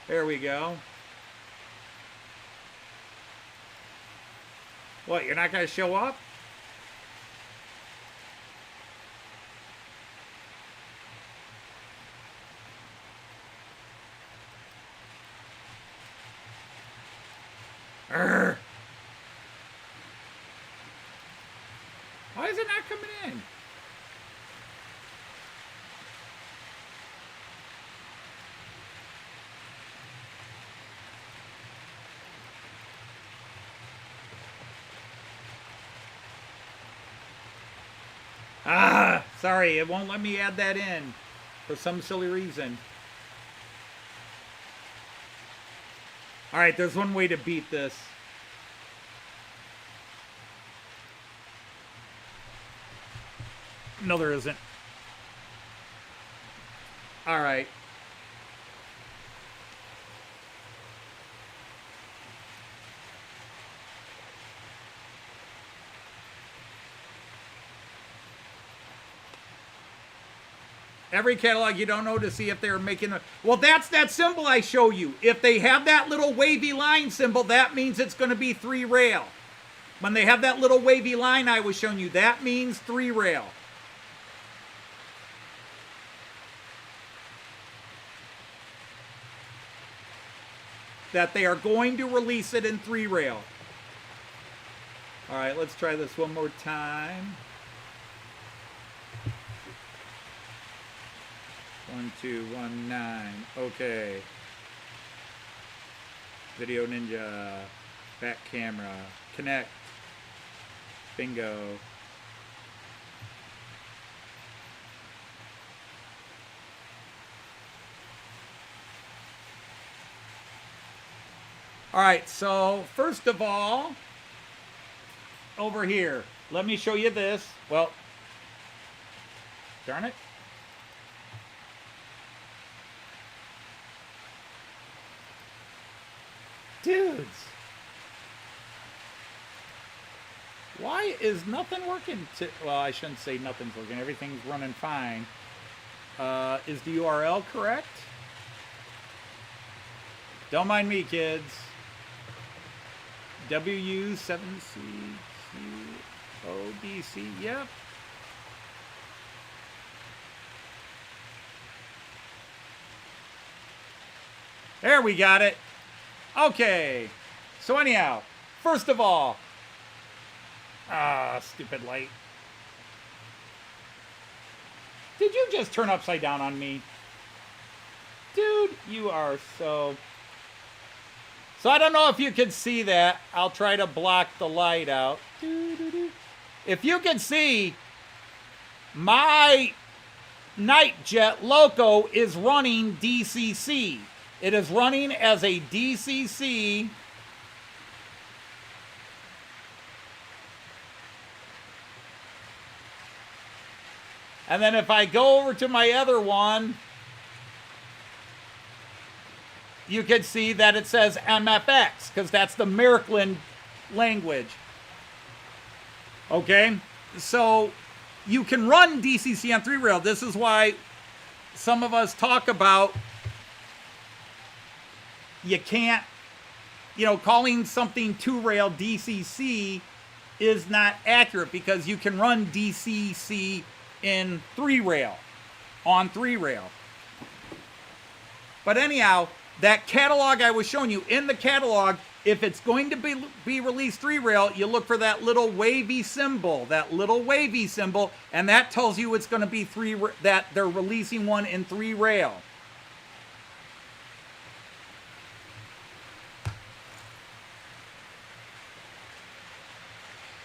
There we go. What, you're not going to show up? Urgh. Why is it not coming in? Sorry, it won't let me add that in for some silly reason. All right, there's one way to beat this. No, there isn't. All right. Every catalog you don't know to see if they're making a... Well, that's that symbol I show you. If they have that little wavy line symbol, that means it's going to be 3-rail. When they have that little wavy line I was showing you, that means 3-rail. That they are going to release it in 3-rail. All right, let's try this one more time. 1219. Okay. Video Ninja. Back camera. Connect. Bingo. All right, so first of all, over here, let me show you this. Well, darn it. Dudes, why is nothing working? Well, I shouldn't say nothing's working. Everything's running fine. Is the URL correct? Don't mind me, kids. WU7CQODC. Yep. There, we got it. Okay, so anyhow, first of all, stupid light. Did you just turn upside down on me? Dude, you are so... So I don't know if you can see that. I'll try to block the light out. If you can see, my Nightjet Loco is running DCC. It is running as a DCC. And then if I go over to my other one, you can see that it says MFX, because that's the Märklin language. Okay? So you can run DCC on 3-rail. This is why some of us talk about you can't, calling something 2-rail DCC is not accurate because you can run DCC in 3-rail, on 3-rail. But anyhow, that catalog I was showing you, in the catalog, if it's going to be released 3-rail, you look for that little wavy symbol, and that tells you it's going to be that they're releasing one in 3-rail.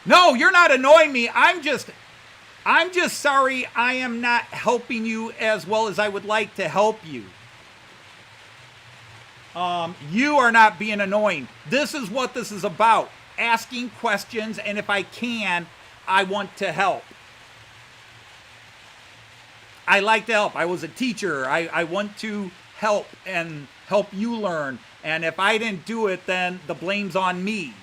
No, you're not annoying me. I'm just sorry I am not helping you as well as I would like to help you. You are not being annoying. This is what this is about. Asking questions, and if I can, I want to help. I like to help. I was a teacher. I want to help and help you learn. And if I didn't do it, then the blame's on me.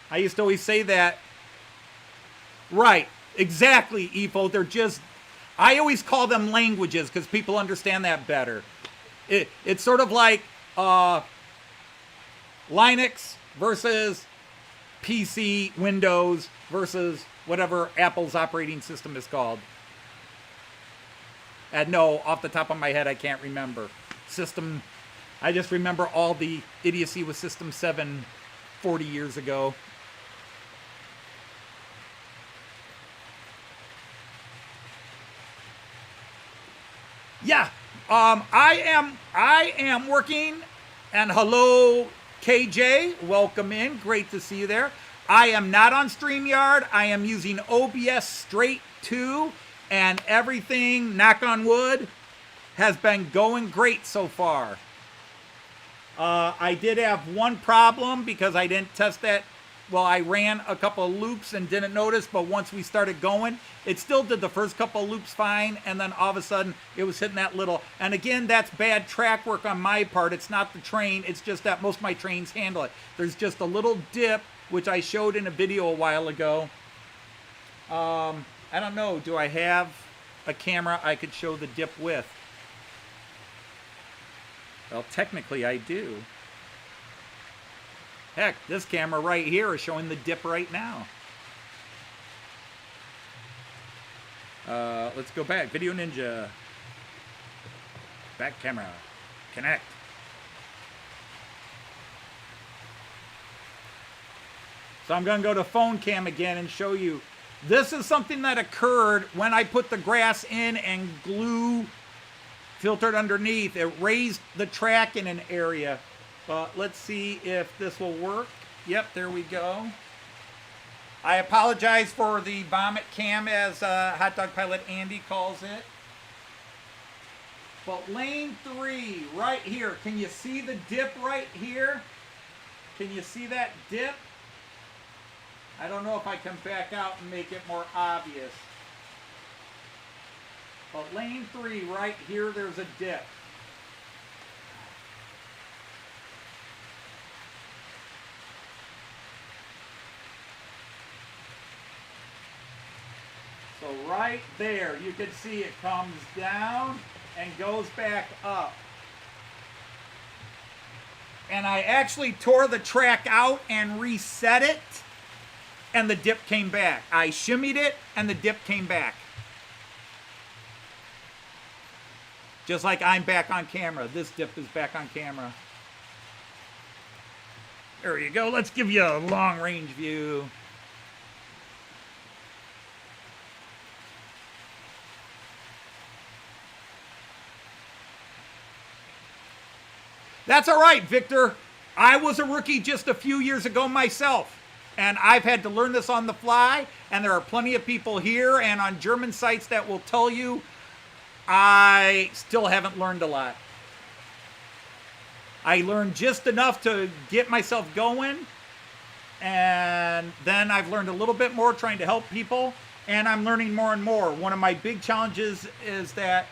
I used to always say that. Right, exactly, Efo. They're just, I always call them languages because people understand that better. It's sort of like Linux versus PC, Windows versus whatever Apple's operating system is called. And no, off the top of my head, I can't remember. I just remember all the idiocy with System 7 40 years ago. Yeah, I am working, and hello, KJ, welcome in, great to see you there. I am not on Streamyard. I am using OBS Straight 2, and everything, knock on wood, has been going great so far. I did have one problem because I didn't test that. Well, I ran a couple of loops and didn't notice, but once we started going, it still did the first couple of loops fine, and then all of a sudden, it was hitting that little, and again, that's bad track work on my part. It's not the train, it's just that most of my trains handle it. There's just a little dip, which I showed in a video a while ago. I don't know, do I have a camera I could show the dip with? Well, technically I do. Heck, this camera right here is showing the dip right now. Let's go back. Video Ninja. Back camera. Connect. So I'm going to go to phone cam again and show you. This is something that occurred when I put the grass in and glue filtered underneath. It raised the track in an area. But let's see if this will work. Yep, there we go. I apologize for the vomit cam, as Hot Dog Pilot Andy calls it. But lane 3, right here. Can you see the dip right here? Can you see that dip? I don't know if I can back out and make it more obvious. But lane 3, right here, there's a dip. So right there, you can see it comes down and goes back up. And I actually tore the track out and reset it, and the dip came back. I shimmied it, and the dip came back. Just like I'm back on camera. This dip is back on camera. There you go. Let's give you a long-range view. That's all right, Victor. I was a rookie just a few years ago myself, and I've had to learn this on the fly, and there are plenty of people here and on German sites that will tell you I still haven't learned a lot. I learned just enough to get myself going, and then I've learned a little bit more trying to help people, and I'm learning more and more. One of my big challenges is that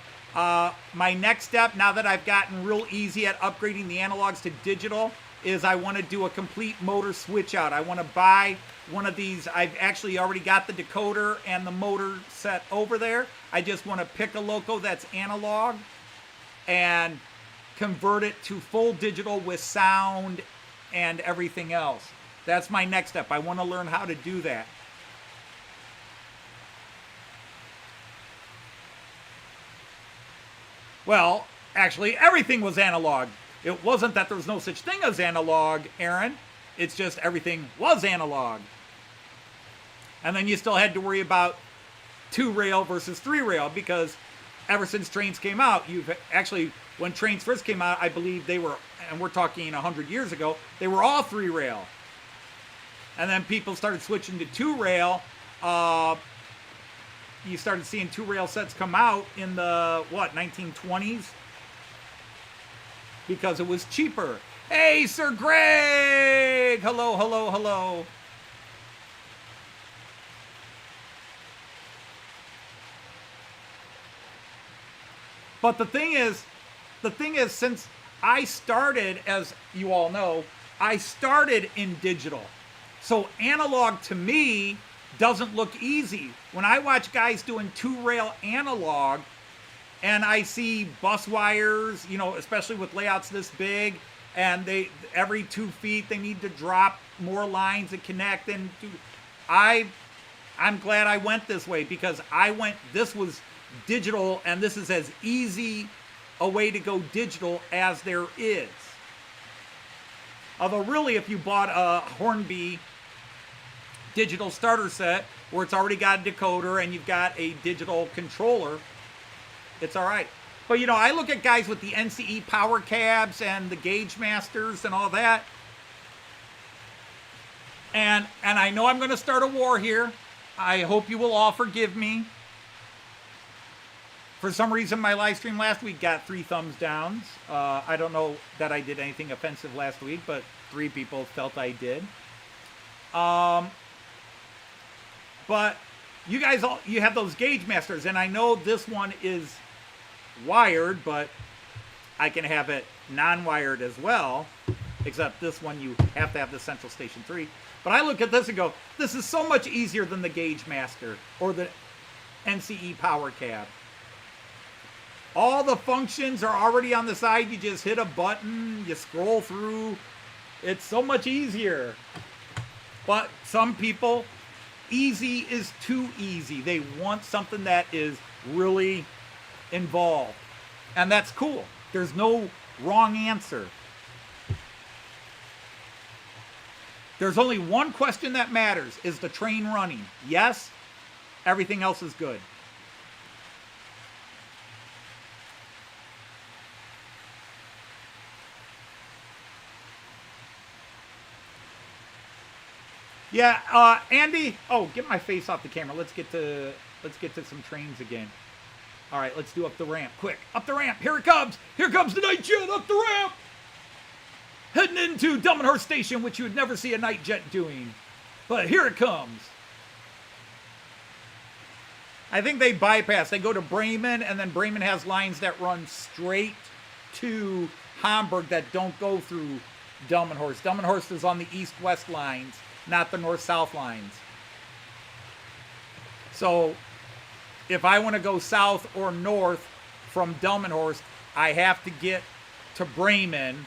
my next step, now that I've gotten real easy at upgrading the analogs to digital, is I want to do a complete motor switch out. I want to buy one of these. I've actually already got the decoder and the motor set over there. I just want to pick a Loco that's analog and convert it to full digital with sound and everything else. That's my next step. I want to learn how to do that. Well, actually, everything was analog. It wasn't that there was no such thing as analog, Aaron. It's just everything was analog. And then you still had to worry about 2-rail versus 3-rail, because ever since trains came out, when trains first came out, I believe they were, and we're talking 100 years ago, they were all 3-rail. And then people started switching to 2-rail. You started seeing 2-rail sets come out in the, 1920s? Because it was cheaper. Hey, Sir Greg! Hello, hello, hello. But the thing is, since I started, as you all know, I started in digital. So analog to me doesn't look easy. When I watch guys doing 2-rail analog, and I see bus wires, especially with layouts this big, and every 2 feet they need to drop more lines and connect. And I'm glad I went this way, because this was digital, and this is as easy a way to go digital as there is. Although really, if you bought a Hornby digital starter set where it's already got a decoder and you've got a digital controller, it's all right. But I look at guys with the NCE power cabs and the gauge masters and all that, and I know I'm going to start a war here. I hope you will all forgive me. For some reason, my live stream last week got 3 thumbs downs. I don't know that I did anything offensive last week, but 3 people felt I did. But you guys, you have those gauge masters, and I know this one is wired, but I can have it non-wired as well, except this one you have to have the Central Station 3. But I look at this and go, this is so much easier than the gauge master or the NCE power cab. All the functions are already on the side. You just hit a button, you scroll through. It's so much easier. But some people, easy is too easy. They want something that is really involved. And that's cool. There's no wrong answer. There's only one question that matters. Is the train running? Yes. Everything else is good. Yeah, Andy. Oh, get my face off the camera. Let's get to some trains again. All right, let's do up the ramp. Quick, up the ramp. Here it comes. Here comes the Nightjet up the ramp. Heading into Delmenhorst Station, which you would never see a Nightjet doing. But here it comes. I think they bypass. They go to Bremen, and then Bremen has lines that run straight to Hamburg that don't go through Delmenhorst. Delmenhorst is on the east-west lines, not the north-south lines. So if I want to go south or north from Delmenhorst, I have to get to Bremen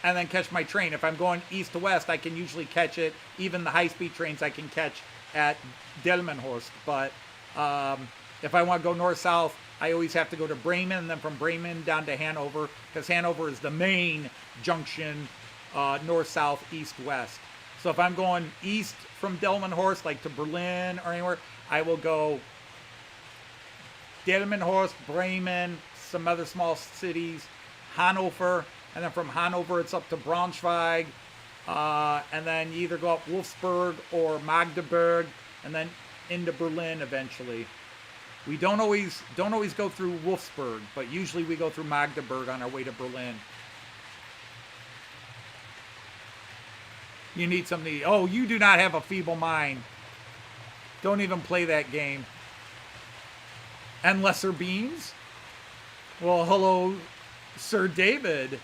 and then catch my train. If I'm going east to west, I can usually catch it. Even the high-speed trains I can catch at Delmenhorst. But if I want to go north-south, I always have to go to Bremen, and then from Bremen down to Hanover, because Hanover is the main junction, north-south, east-west. So if I'm going east from Delmenhorst, like to Berlin or anywhere, I will go Delmenhorst, Bremen, some other small cities, Hanover, and then from Hanover it's up to Braunschweig, and then you either go up Wolfsburg or Magdeburg, and then into Berlin eventually. We don't always go through Wolfsburg, but usually we go through Magdeburg on our way to Berlin. You need something to eat. Oh, you do not have a feeble mind. Don't even play that game. And lesser beans? Well, hello, Sir David.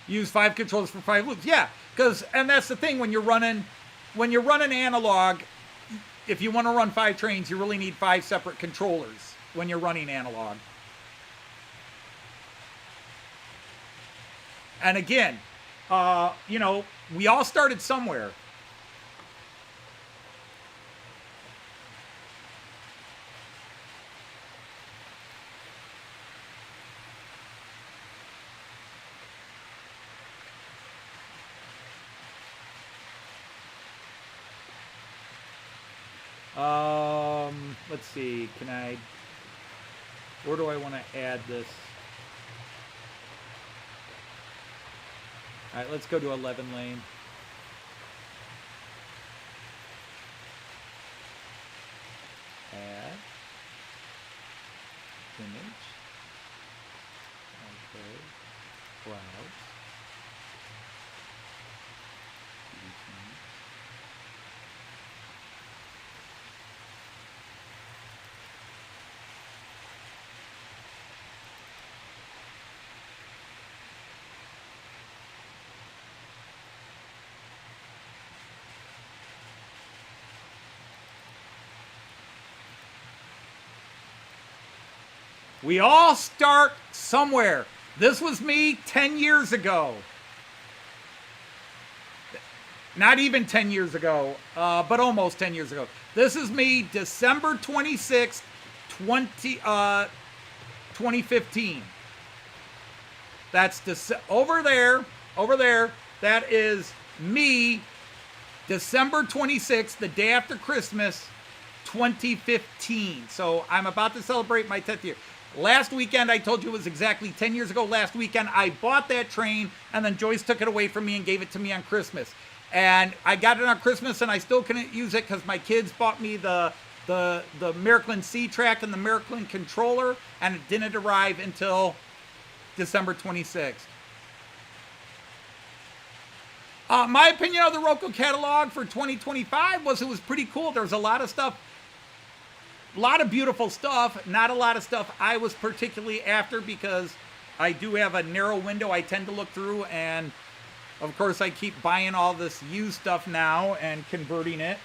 Use 5 controllers for 5 loops. Yeah, and that's the thing when you're running when you run an analog, if you want to run 5 trains, you really need 5 separate controllers when you're running analog. And again, you know, we all started somewhere. Let's see, where do I want to add this? All right, let's go to 11 lane. Add. Image. Okay. Browse. We all start somewhere. This was me 10 years ago. Not even 10 years ago, but almost 10 years ago. This is me December 26th, 2015. That's over there. That is me December 26th, the day after Christmas, 2015. So I'm about to celebrate my 10th year. Last weekend, I told you it was exactly 10 years ago. Last weekend, I bought that train, and then Joyce took it away from me and gave it to me on Christmas. And I got it on Christmas, and I still couldn't use it because my kids bought me the Märklin C-Track and the Märklin controller, and it didn't arrive until December 26th. My opinion of the Roco catalog for 2025 was it was pretty cool. There was a lot of stuff. A lot of beautiful stuff, not a lot of stuff I was particularly after because I do have a narrow window I tend to look through, and of course I keep buying all this used stuff now and converting it.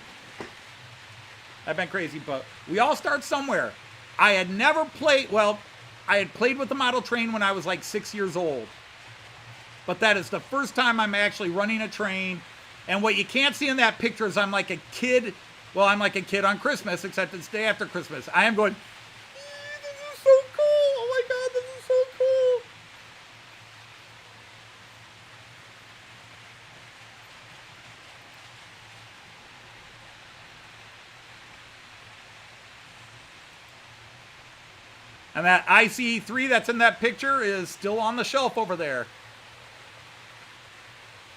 I've been crazy, but we all start somewhere. I had never played, well, I had played with the model train when I was like 6 years old, but that is the first time I'm actually running a train, and what you can't see in that picture is I'm like a kid. Well, I'm like a kid on Christmas, except it's day after Christmas. I am going, this is so cool. Oh my God, this is so cool. And that ICE3 that's in that picture is still on the shelf over there.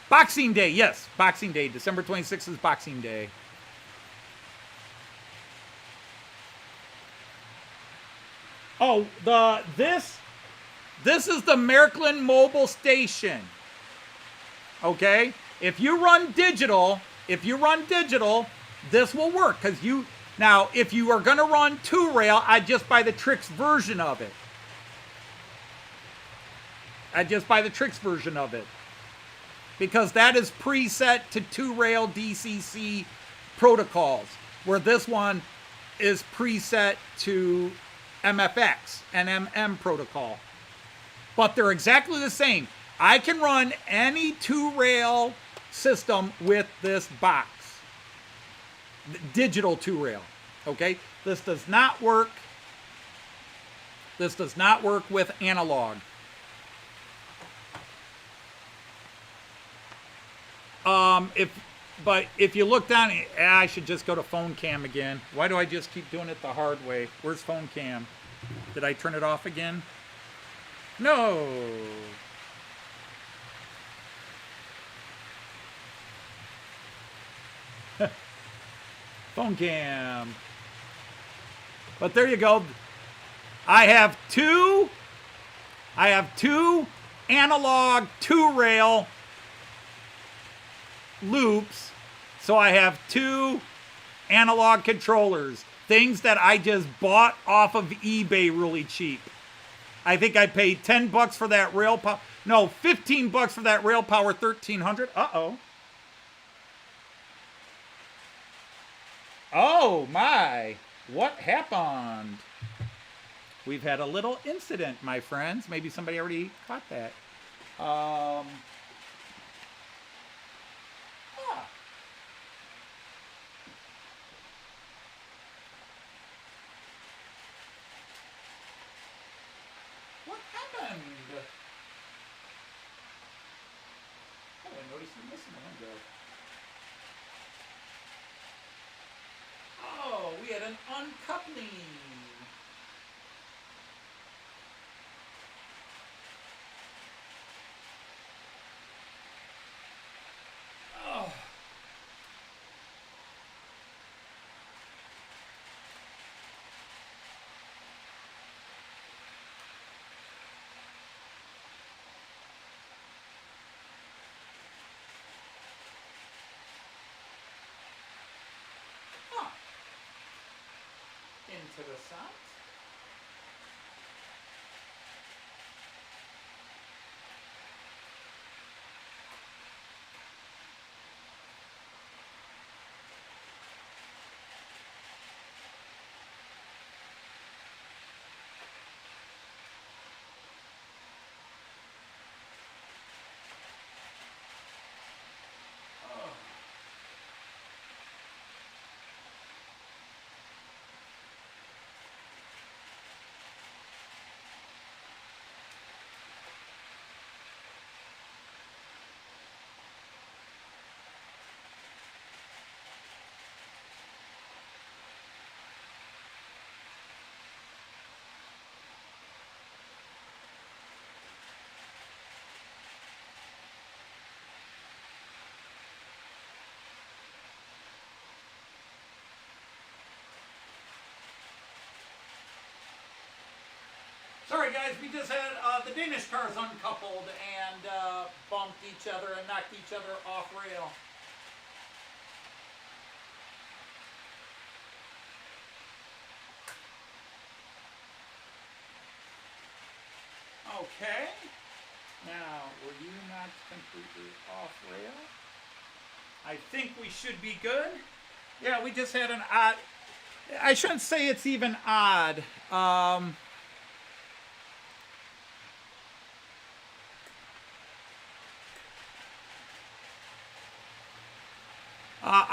Boxing Day, yes, Boxing Day. December 26th is Boxing Day. Oh, this is the Märklin mobile station. Okay? If you run digital, this will work because now if you are going to run 2-rail, I'd just buy the Trix version of it. Because that is preset to 2-rail DCC protocols, where this one is preset to MFX and MM protocol. But they're exactly the same. I can run any 2-rail system with this box. Digital 2-rail. Okay? This does not work with analog. If you look down, I should just go to phone cam again. Why do I just keep doing it the hard way? Where's phone cam? Did I turn it off again? No. Phone cam. But there you go. I have two analog 2-rail loops. So I have 2 analog controllers, things that I just bought off of eBay really cheap. I think I paid $10 for that rail power. No, $15 for that rail power 1300. Uh-oh. Oh my! What happened? We've had a little incident, my friends. Maybe somebody already caught that. Ah. What happened? Oh, I noticed you missing a window. Oh, we had an uncoupling. Oh. Huh. Interessant. Sorry guys, we just had the Danish cars uncoupled and bumped each other and knocked each other off rail. Okay. Now, were you not completely off rail? I think we should be good. Yeah, we just had an odd... I shouldn't say it's even odd.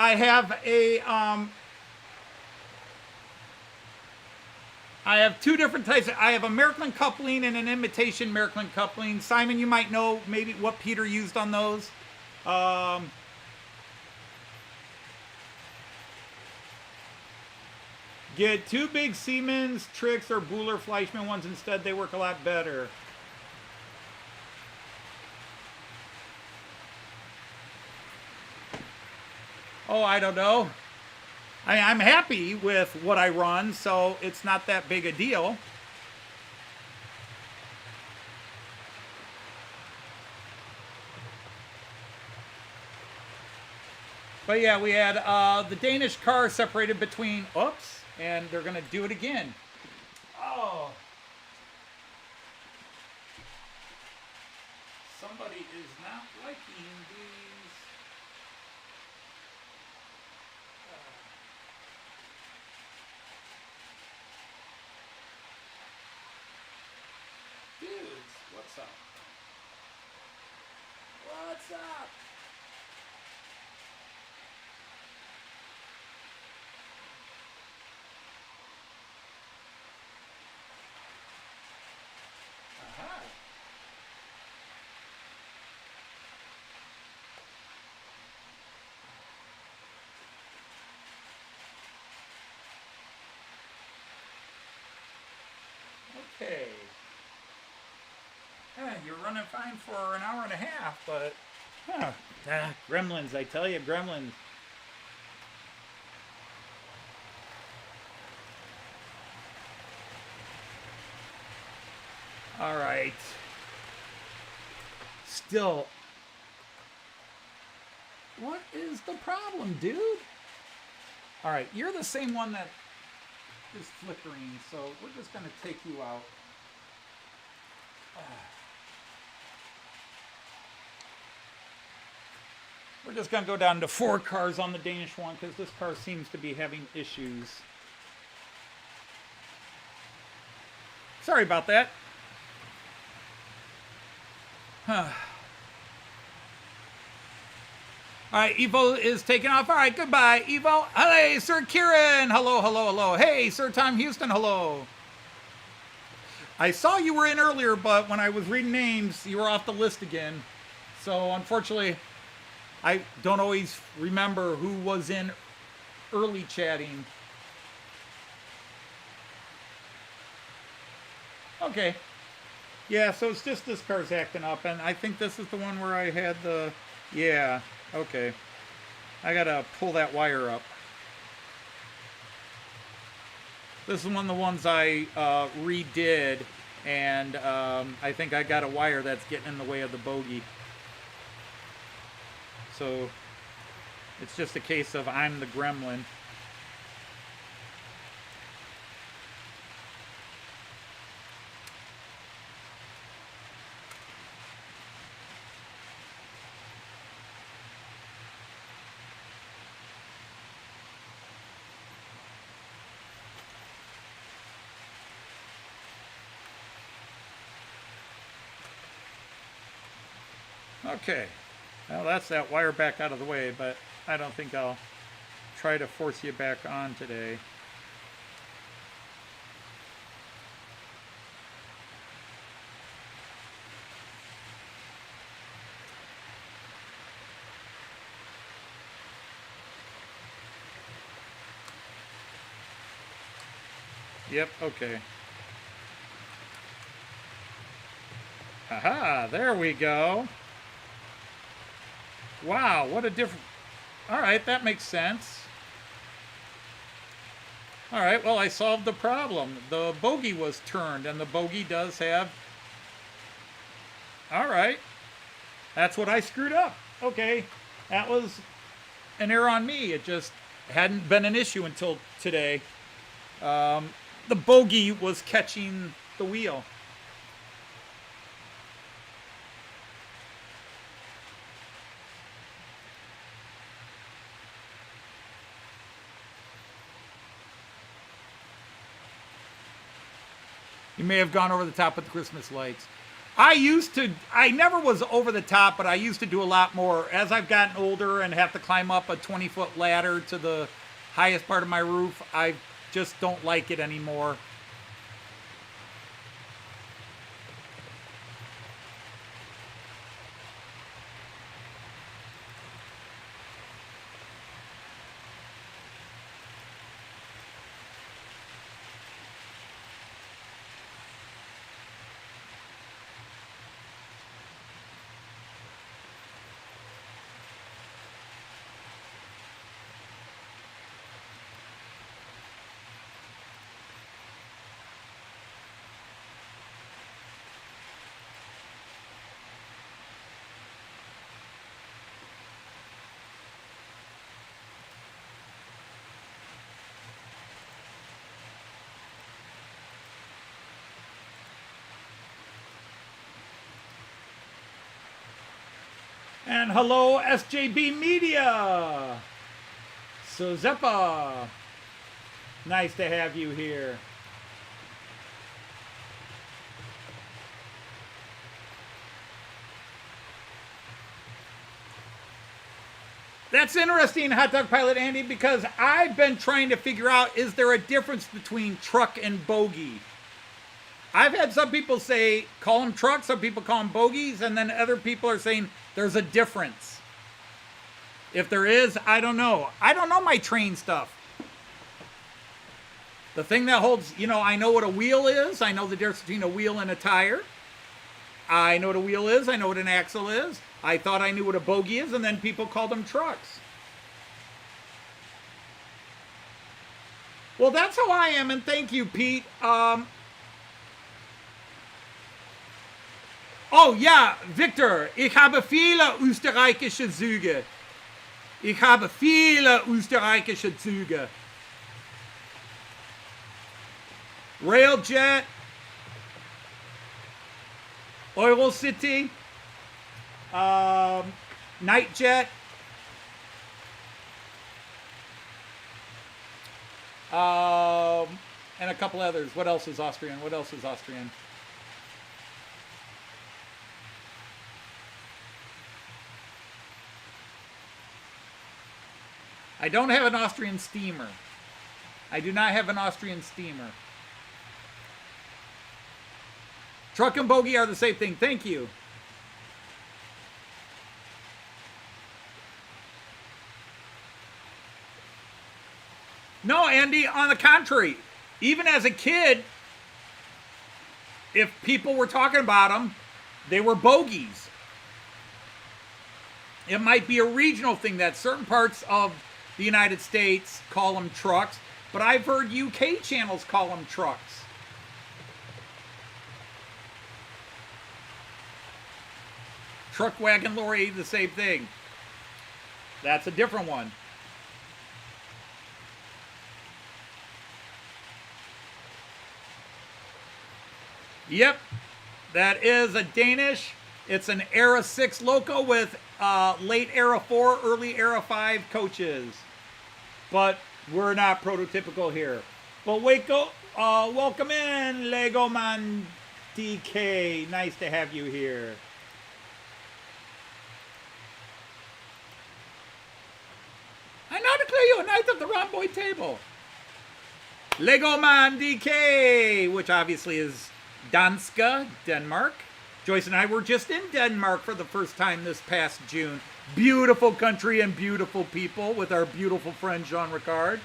I have a, I have two different types. I have a Märklin coupling and an imitation Märklin coupling. Simon, you might know maybe what Peter used on those. Get two big Siemens, Trix, or Buhler Fleischmann ones instead. They work a lot better. Oh, I don't know. I'm happy with what I run, so it's not that big a deal. But yeah, we had the Danish car separated between, oops, and they're going to do it again. Oh. Somebody is not liking these. Dudes, what's up? What's up? Aha. Okay. Yeah, you're running fine for an hour and a half, but gremlins, I tell you, gremlins. All right. Still, what is the problem, dude? All right, you're the same one that is flickering, so we're just going to take you out. We're just going to go down to 4 cars on the Danish one because this car seems to be having issues. Sorry about that. All right, Evo is taking off. All right, goodbye, Evo. Hey, Sir Kieran. Hello, hello, hello. Hey, Sir Tom Houston. Hello. I saw you were in earlier, but when I was reading names, you were off the list again. So, unfortunately, I don't always remember who was in early chatting. Okay. Yeah, so it's just this car's acting up, and I think this is the one where I had the... Yeah, okay. I gotta pull that wire up. This is one of the ones I redid, and I think I got a wire that's getting in the way of the bogey. So it's just a case of I'm the gremlin. Okay, well that's that wire back out of the way, but I don't think I'll try to force you back on today. Yep, okay. Haha, there we go. Wow, what a different... All right, that makes sense. All right, well, I solved the problem. The bogey was turned, and the bogey does have... All right. That's what I screwed up. Okay, that was an error on me. It just hadn't been an issue until today. The bogey was catching the wheel. You may have gone over the top with the Christmas lights. I never was over the top, but I used to do a lot more. As I've gotten older and have to climb up a 20-foot ladder to the highest part of my roof, I just don't like it anymore. And hello, SJB Media. So Zeppa, nice to have you here. That's interesting, Hot Dog Pilot Andy, because I've been trying to figure out, is there a difference between truck and bogey? I've had some people say, call them trucks, some people call them bogies, and then other people are saying there's a difference. If there is, I don't know. I don't know my train stuff. The thing that holds, I know what a wheel is. I know the difference between a wheel and a tire. I know what a wheel is. I know what an axle is. I thought I knew what a bogey is, and then people called them trucks. Well, that's how I am, and thank you, Pete. Oh ja, Victor, ich habe viele österreichische Züge. Ich habe viele österreichische Züge. Railjet, Eurocity, Nightjet, And a couple others. What else is Austrian? What else is Austrian? I don't have an Austrian steamer. I do not have an Austrian steamer. Truck and bogey are the same thing. Thank you. No, Andy, on the contrary. Even as a kid, if people were talking about them, they were bogeys. It might be a regional thing that certain parts of the United States call them trucks, but I've heard UK channels call them trucks. Truck, wagon, lorry, the same thing. That's a different one. Yep, that is a Danish. It's an Era 6 Loco with late Era 4, early Era 5 coaches. But we're not prototypical here. But welcome in, Lego Man DK. Nice to have you here. I now declare you a knight of the rhomboid table. Lego Man DK, which obviously is Danska, Denmark. Joyce and I were just in Denmark for the first time this past June. Beautiful country and beautiful people with our beautiful friend Jean Ricard.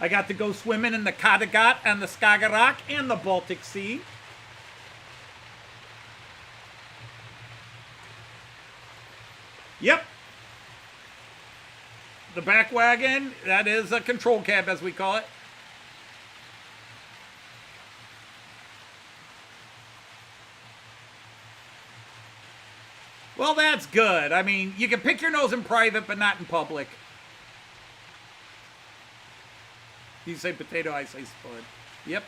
I got to go swimming in the Kattegat and the Skagerrak and the Baltic Sea. Yep. The back wagon, that is a control cab as we call it. Well, that's good. I mean, you can pick your nose in private, but not in public. You say potato, I say spud. Yep.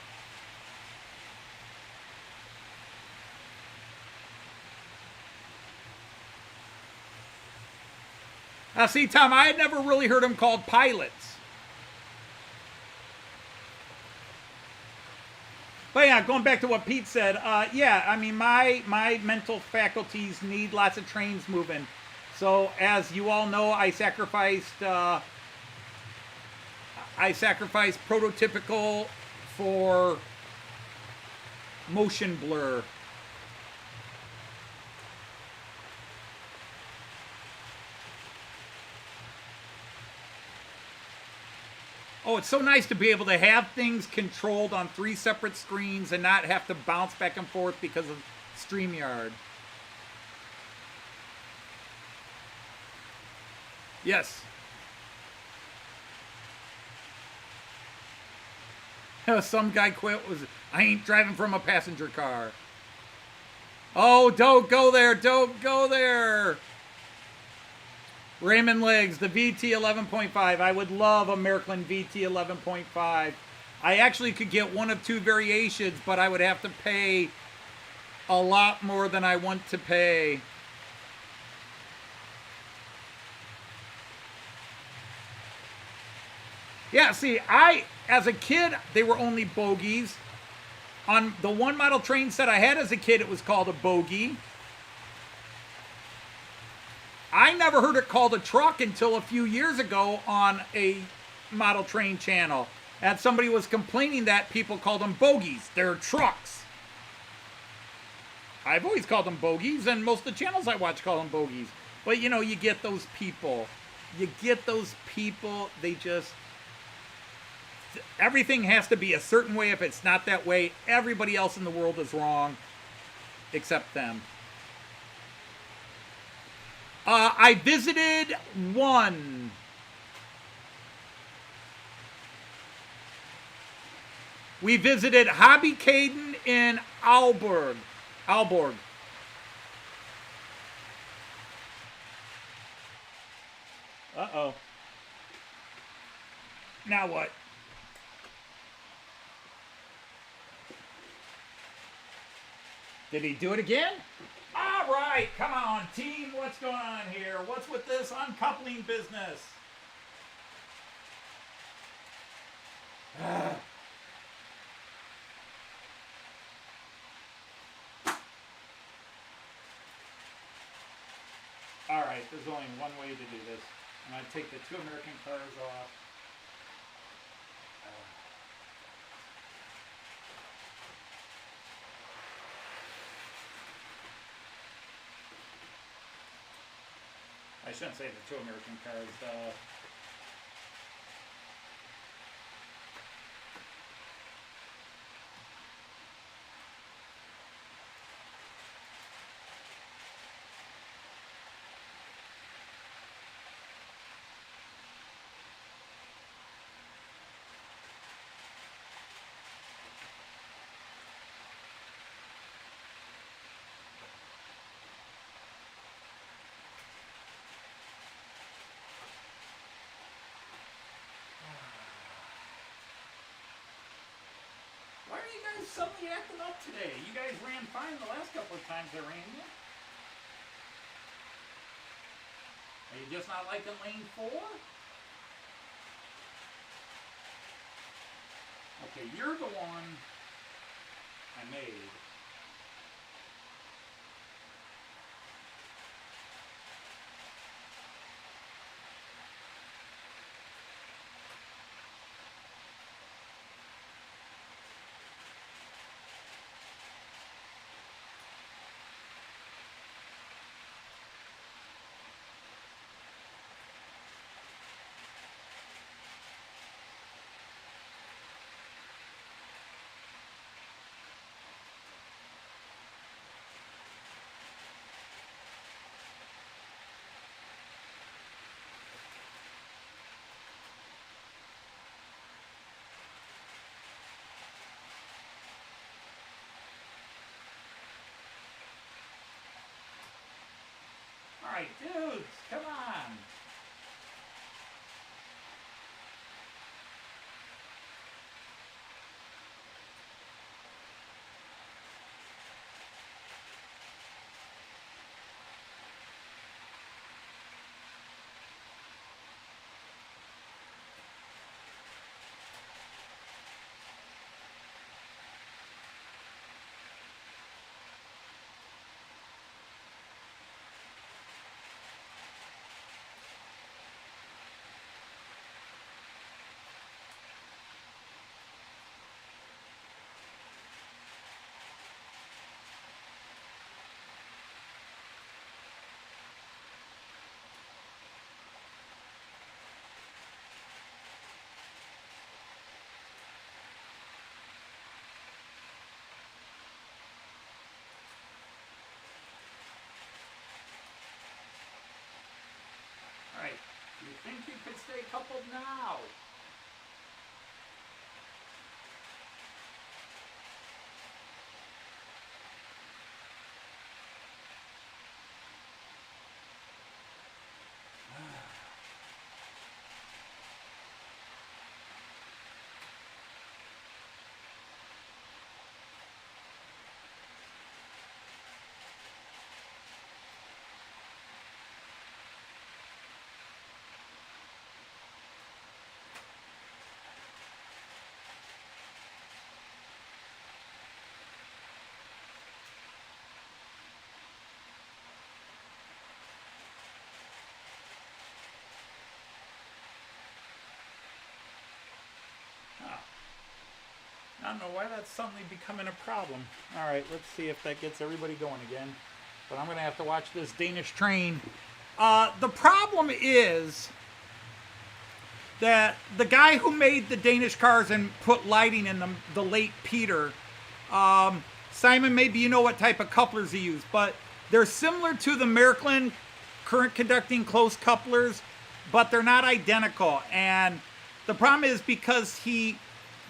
See, Tom, I had never really heard them called pilots. But yeah, going back to what Pete said, yeah, I mean, my mental faculties need lots of trains moving. So as you all know, I sacrificed prototypical for motion blur. Oh, it's so nice to be able to have things controlled on 3 separate screens and not have to bounce back and forth because of Streamyard. Yes. Some guy quit I ain't driving from a passenger car. Oh, don't go there. Don't go there. Raymond Legs, the VT 11.5. I would love a Märklin VT 11.5. I actually could get one of 2 variations, but I would have to pay a lot more than I want to pay. Yeah, see, as a kid, they were only bogies. On the one model train set I had as a kid, it was called a bogie. I never heard it called a truck until a few years ago on a model train channel. And somebody was complaining that people called them bogies. They're trucks. I've always called them bogies, and most of the channels I watch call them bogies. But, you know, you get those people. You get those people, they just... Everything has to be a certain way. If it's not that way, everybody else in the world is wrong, except them. I visited one. We visited Hobby Caden in Aalborg. Uh-oh. Now what? Did he do it again? All right, come on, team. What's going on here? What's with this uncoupling business? Alright, there's only one way to do this. I'm going to take the 2 American cars off. I shouldn't say the 2 American cars. Why are you guys suddenly acting up today? You guys ran fine the last couple of times I ran you. Are you just not liking lane 4? Okay, you're the one I made. Alright, dudes, come on. Alright, you think you could stay coupled now? I don't know why that's suddenly becoming a problem. Alright, let's see if that gets everybody going again. But I'm going to have to watch this Danish train. The problem is that the guy who made the Danish cars and put lighting in them, the late Peter, Simon, maybe you know what type of couplers he used, but they're similar to the Märklin current conducting close couplers, but they're not identical. And the problem is because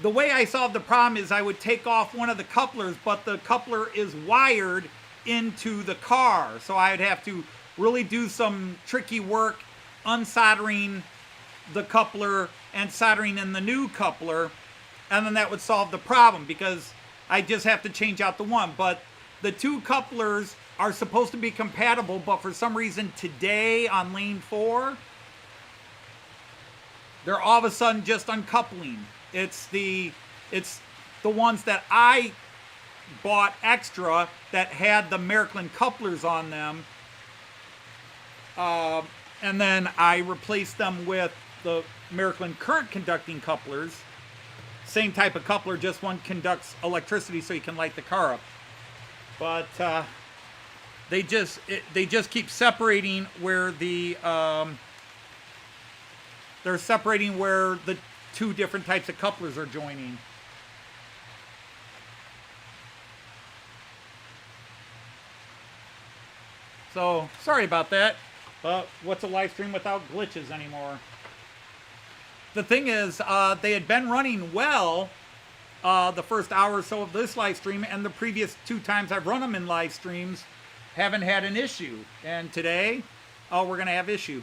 the way I solved the problem is I would take off one of the couplers, but the coupler is wired into the car. So I'd have to really do some tricky work unsoldering the coupler and soldering in the new coupler. And then that would solve the problem because I just have to change out the one. But the two couplers are supposed to be compatible, but for some reason today on lane 4, they're all of a sudden just uncoupling. It's the ones that I bought extra that had the Märklin couplers on them. And then I replaced them with the Märklin current conducting couplers. Same type of coupler, just one conducts electricity so you can light the car up. But they just keep separating where the they're separating where the two different types of couplers are joining. So sorry about that. But what's a live stream without glitches anymore? The thing is, they had been running well the first hour or so of this live stream, and the previous 2 times I've run them in live streams haven't had an issue. And today, oh, we're going to have issue.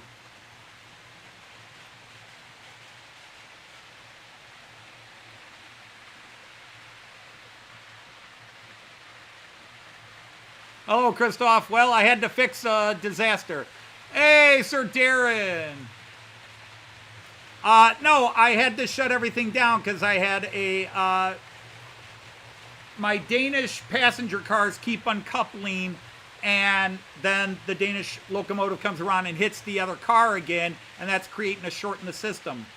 Hello, Christoph. Well, I had to fix a disaster. Hey, Sir Darren. No, I had to shut everything down because I had a, my Danish passenger cars keep uncoupling, and then the Danish locomotive comes around and hits the other car again, and that's creating a short in the system.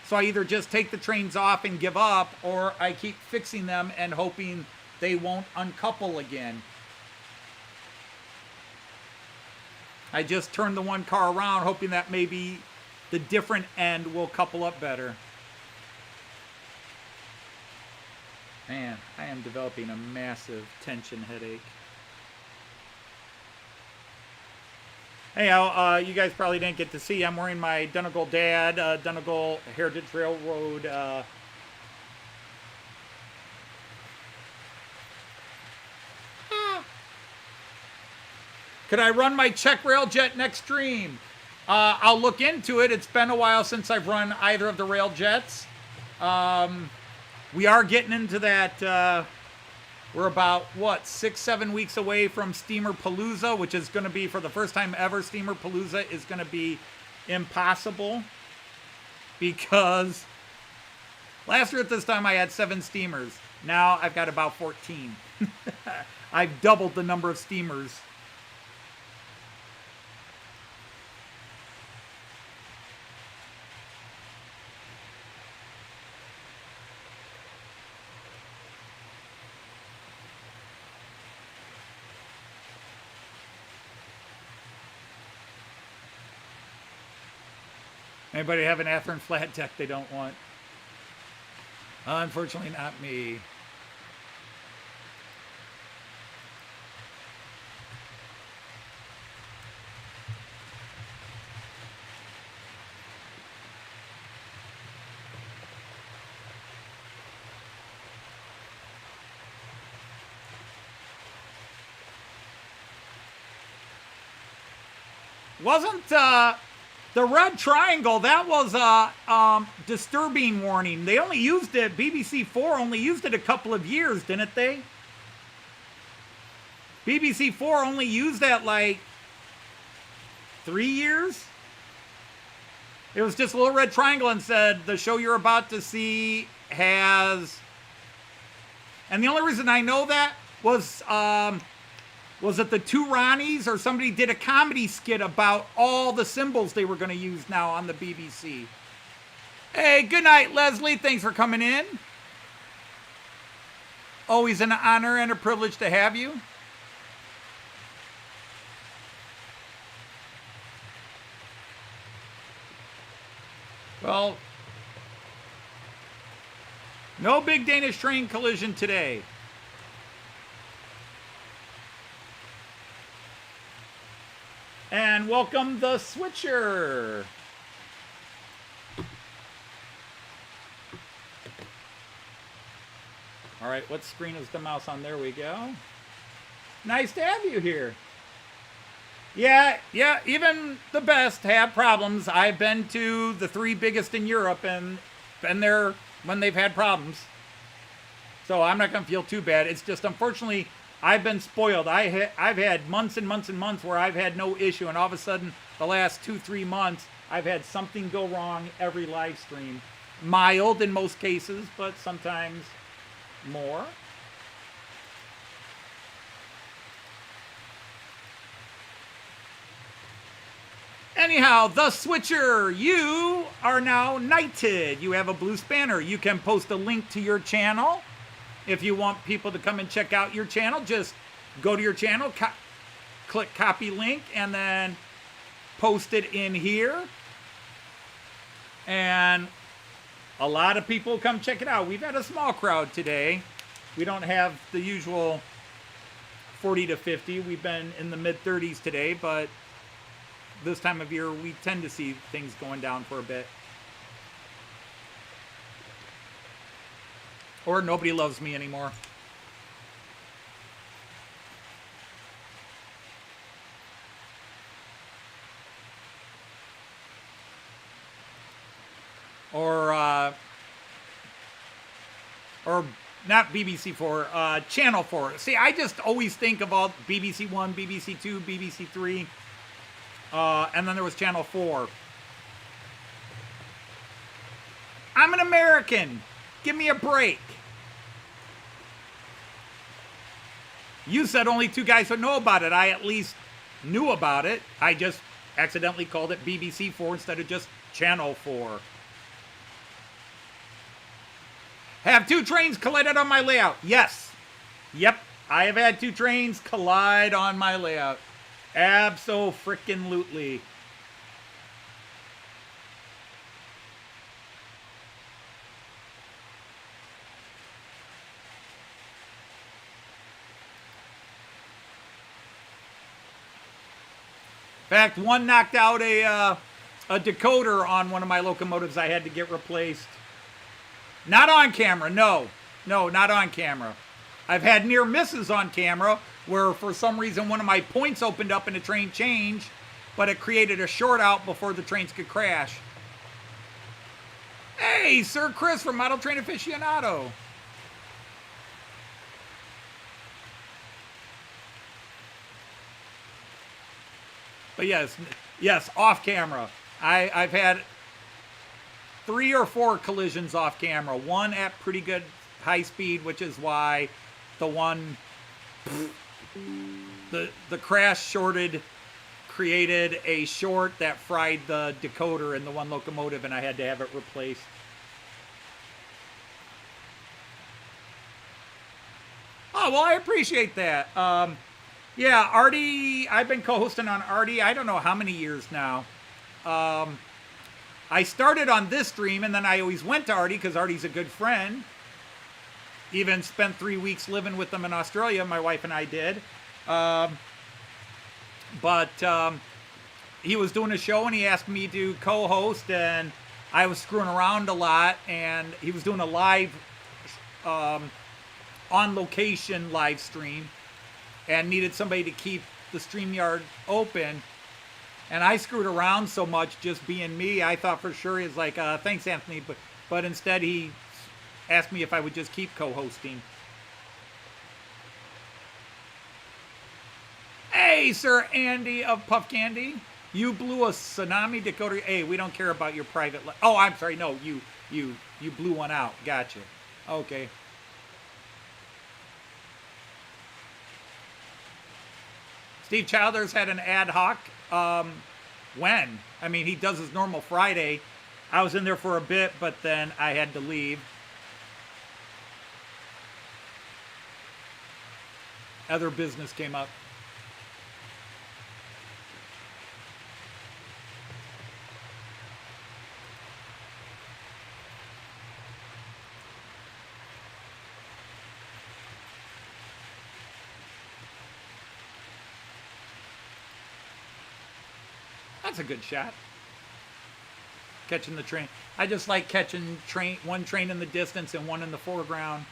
So I either just take the trains off and give up, or I keep fixing them and hoping they won't uncouple again. I just turned the one car around, hoping that maybe the different end will couple up better. Man, I am developing a massive tension headache. Anyhow, you guys probably didn't get to see, I'm wearing my Donegal Dad, Donegal Heritage Railroad Could I run my Czech Railjet next stream? I'll look into it. It's been a while since I've run either of the Railjets. We are getting into that. We're about, what, 6-7 weeks away from Steamer Palooza, which is going to be, for the first time ever, Steamer Palooza is going to be impossible. Because last year at this time I had 7 steamers. Now I've got about 14. I've doubled the number of steamers. Anybody have an Athearn flat deck they don't want? Unfortunately, not me. Wasn't the red triangle, that was a disturbing warning. They only used it, BBC 4 only used it a couple of years, didn't they? BBC 4 only used that like 3 years? It was just a little red triangle and said, the show you're about to see has... And the only reason I know that was that the 2 Ronnies or somebody did a comedy skit about all the symbols they were going to use now on the BBC. Hey, good night, Leslie. Thanks for coming in. Always an honor and a privilege to have you. Well, no big Danish train collision today. And welcome the Switcher. All right, what screen is the mouse on? There we go. Nice to have you here. Yeah, even the best have problems. I've been to the 3 biggest in Europe and been there when they've had problems. So I'm not going to feel too bad. It's just, unfortunately, I've been spoiled. I've had months and months and months where I've had no issue, and all of a sudden, the last 2-3 months, I've had something go wrong every live stream. mild in most cases, but sometimes more. Anyhow, the Switcher, you are now knighted. You have a blue spanner. You can post a link to your channel. If you want people to come and check out your channel, just go to your channel, click copy link, and then post it in here. And a lot of people come check it out. We've had a small crowd today. We don't have the usual 40 to 50. We've been in the mid-30s today, but this time of year, we tend to see things going down for a bit. Or nobody loves me anymore. Or not BBC4, Channel 4. See, I just always think of all BBC 1, BBC 2, BBC 3. And then there was Channel 4. I'm an American. Give me a break. You said only 2 guys would know about it. I at least knew about it. I just accidentally called it BBC 4 instead of just Channel 4. Have 2 trains collided on my layout? Yes. Yep. I have had 2 trains collide on my layout. Abso-frickin-lutely. In fact, one knocked out a decoder on one of my locomotives I had to get replaced. Not on camera, no. No, not on camera. I've had near misses on camera where for some reason one of my points opened up and the train changed, but it created a short out before the trains could crash. Hey, Sir Chris from Model Train Aficionado. But yes, off camera. I've had 3 or 4 collisions off camera. One at pretty good high speed, which is why the one, the crash shorted, created a short that fried the decoder in the one locomotive, and I had to have it replaced. Oh, well, I appreciate that. Yeah, Artie, I've been co-hosting on Artie, I don't know how many years now. I started on this stream, and then I always went to Artie because Artie's a good friend. Even spent 3 weeks living with them in Australia, my wife and I did. But he was doing a show, and he asked me to co-host, and I was screwing around a lot, and he was doing a live, on-location live stream, and needed somebody to keep the Streamyard open. And I screwed around so much just being me. I thought for sure he was like, thanks, Anthony. But instead he asked me if I would just keep co-hosting. Hey, Sir Andy of Puff Candy. You blew a tsunami decoder. Hey, we don't care about your private... Oh, I'm sorry. No, you blew one out. Gotcha. Okay. Steve Childers had an ad hoc. When? I mean, he does his normal Friday. I was in there for a bit, but then I had to leave. Other business came up. That's a good shot. Catching the train. I just like catching one train in the distance and one in the foreground.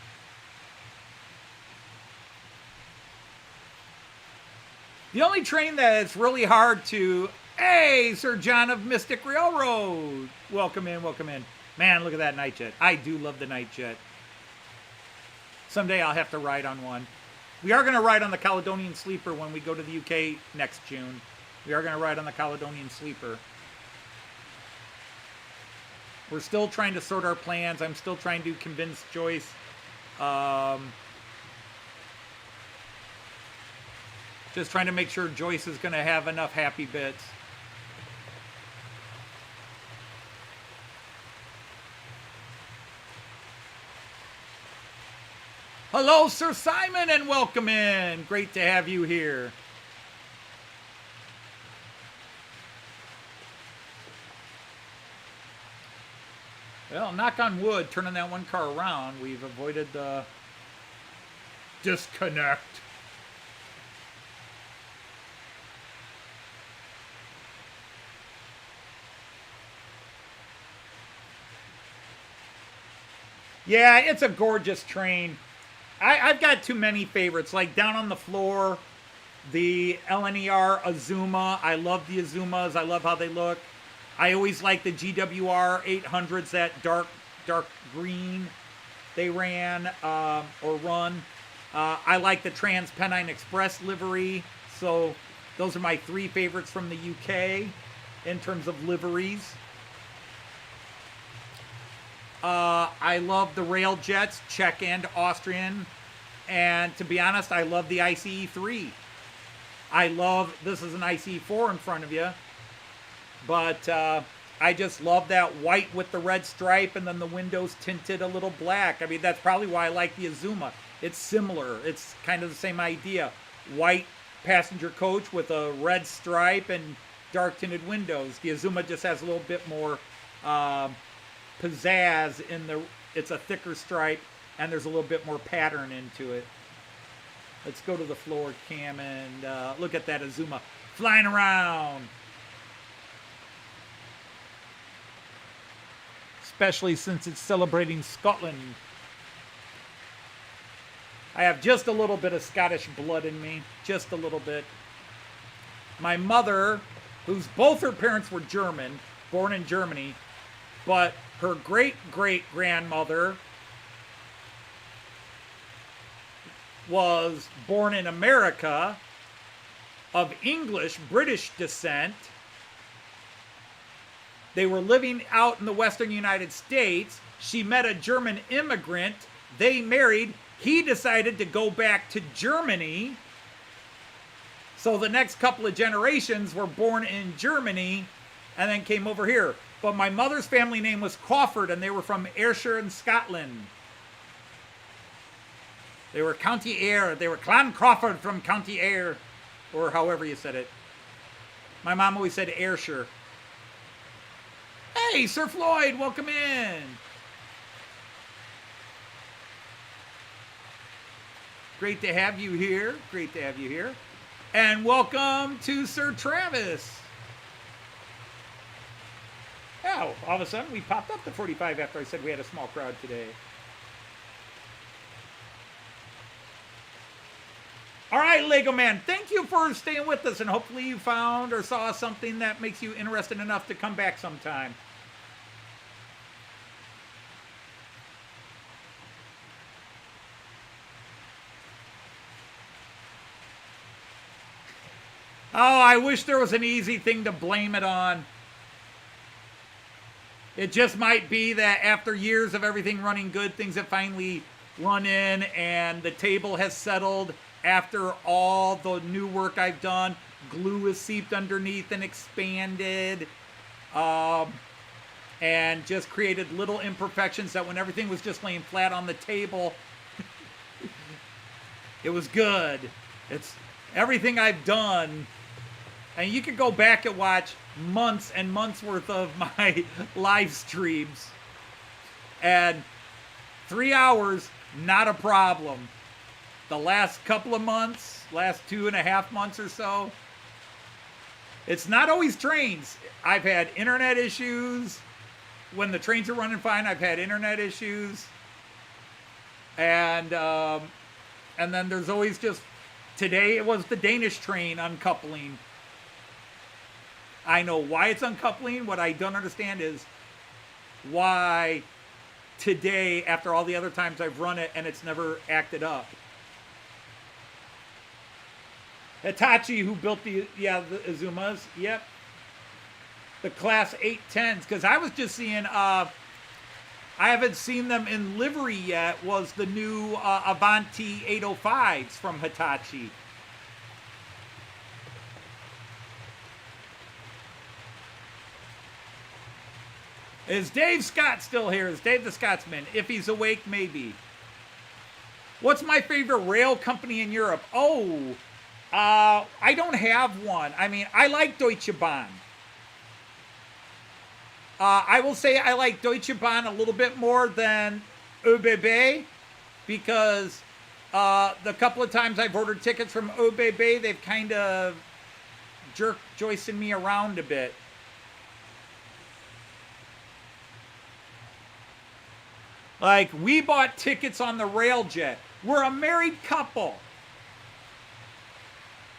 The only train that it's really hard to... Hey, Sir John of Mystic Railroad. Welcome in, welcome in. Man, look at that Nightjet. I do love the Nightjet. Someday I'll have to ride on one. We are going to ride on the Caledonian Sleeper when we go to the UK next June. We are going to ride on the Caledonian Sleeper. We're still trying to sort our plans. I'm still trying to convince Joyce. Just trying to make sure Joyce is going to have enough happy bits. Hello, Sir Simon, and welcome in. Great to have you here. Well, knock on wood, turning that one car around, we've avoided the disconnect. Yeah, it's a gorgeous train. I've got too many favorites. Like down on the floor, the LNER Azuma. I love the Azumas. I love how they look. I always like the GWR 800s, that dark green they ran or run. I like the Transpennine Express livery. So those are my three favorites from the UK in terms of liveries. I love the rail jets, Czech and Austrian. And to be honest, I love the ICE 3. This is an ICE 4 in front of you. But I just love that white with the red stripe and then the windows tinted a little black. I mean, that's probably why I like the Azuma. It's similar. It's kind of the same idea. White passenger coach with a red stripe and dark tinted windows. The Azuma just has a little bit more pizzazz in it's a thicker stripe and there's a little bit more pattern into it. Let's go to the floor cam and look at that Azuma flying around. Especially since it's celebrating Scotland. I have just a little bit of Scottish blood in me. Just a little bit. My mother, both her parents were German, born in Germany, but her great-great-grandmother was born in America, of English-British descent. They were living out in the western United States. She met a German immigrant. They married. He decided to go back to Germany. So the next couple of generations were born in Germany and then came over here. But my mother's family name was Crawford, and they were from Ayrshire in Scotland. They were County Ayr. They were Clan Crawford from County Ayr, or however you said it. My mom always said Ayrshire. Hey, Sir Floyd, welcome in. Great to have you here. Great to have you here. And welcome to Sir Travis. Oh, all of a sudden we popped up to 45 after I said we had a small crowd today. All right, Lego Man, thank you for staying with us, and hopefully you found or saw something that makes you interested enough to come back sometime. Oh, I wish there was an easy thing to blame it on. It just might be that after years of everything running good, things have finally run in and the table has settled. After all the new work I've done, glue is seeped underneath and expanded, and just created little imperfections that when everything was just laying flat on the table, it was good. It's everything I've done. And you could go back and watch months and months worth of my live streams. And 3 hours, not a problem. The last couple of months, last 2.5 months or so, it's not always trains. I've had internet issues. When the trains are running fine, I've had internet issues. And then there's always just, today it was the Danish train uncoupling. I know why it's uncoupling. What I don't understand is why today, after all the other times I've run it and it's never acted up. Hitachi, who built the Azumas, yep. The Class 810s, because I was just seeing I haven't seen them in livery yet was the new Avanti 805s from Hitachi. Is Dave Scott still here? Is Dave the Scotsman? If he's awake, maybe. What's my favorite rail company in Europe? Oh, I don't have one. I mean, I like Deutsche Bahn. I will say I like Deutsche Bahn a little bit more than ÖBB because the couple of times I've ordered tickets from ÖBB, they've kind of jerked Joyce and me around a bit. Like, we bought tickets on the Railjet. We're a married couple.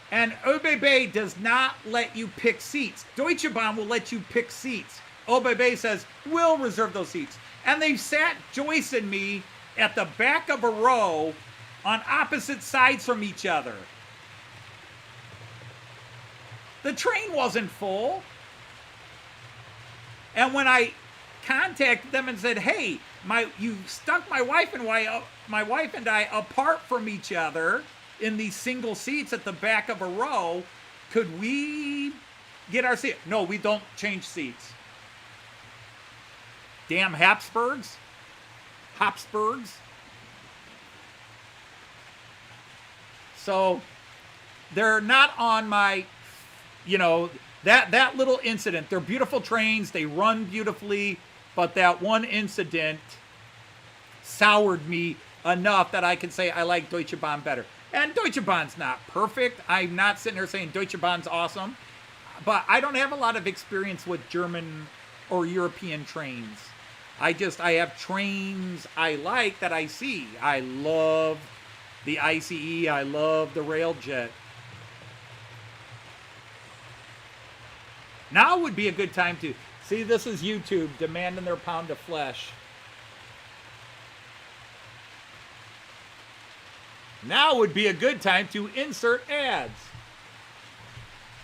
And ÖBB does not let you pick seats. Deutsche Bahn will let you pick seats. ÖBB says, we'll reserve those seats. And they sat Joyce and me at the back of a row on opposite sides from each other. The train wasn't full. And when I contacted them and said, hey, you stuck my wife and I apart from each other in these single seats at the back of a row. Could we get our seat? No, we don't change seats. Damn Habsburgs. So they're not on my, that little incident. They're beautiful trains. They run beautifully. But that one incident soured me enough that I can say I like Deutsche Bahn better. And Deutsche Bahn's not perfect. I'm not sitting there saying Deutsche Bahn's awesome. But I don't have a lot of experience with German or European trains. I have trains I like that I see. I love the ICE. I love the Railjet. Now would be a good time to... See, this is YouTube demanding their pound of flesh. Now would be a good time to insert ads.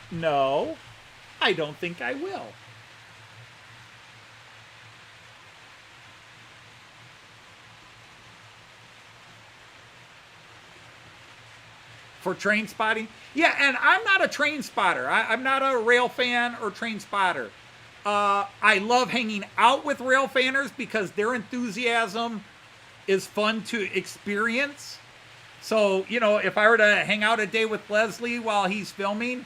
No, I don't think I will. For train spotting? Yeah, and I'm not a train spotter. I'm not a rail fan or train spotter. I love hanging out with rail fanners because their enthusiasm is fun to experience. So, if I were to hang out a day with Leslie while he's filming,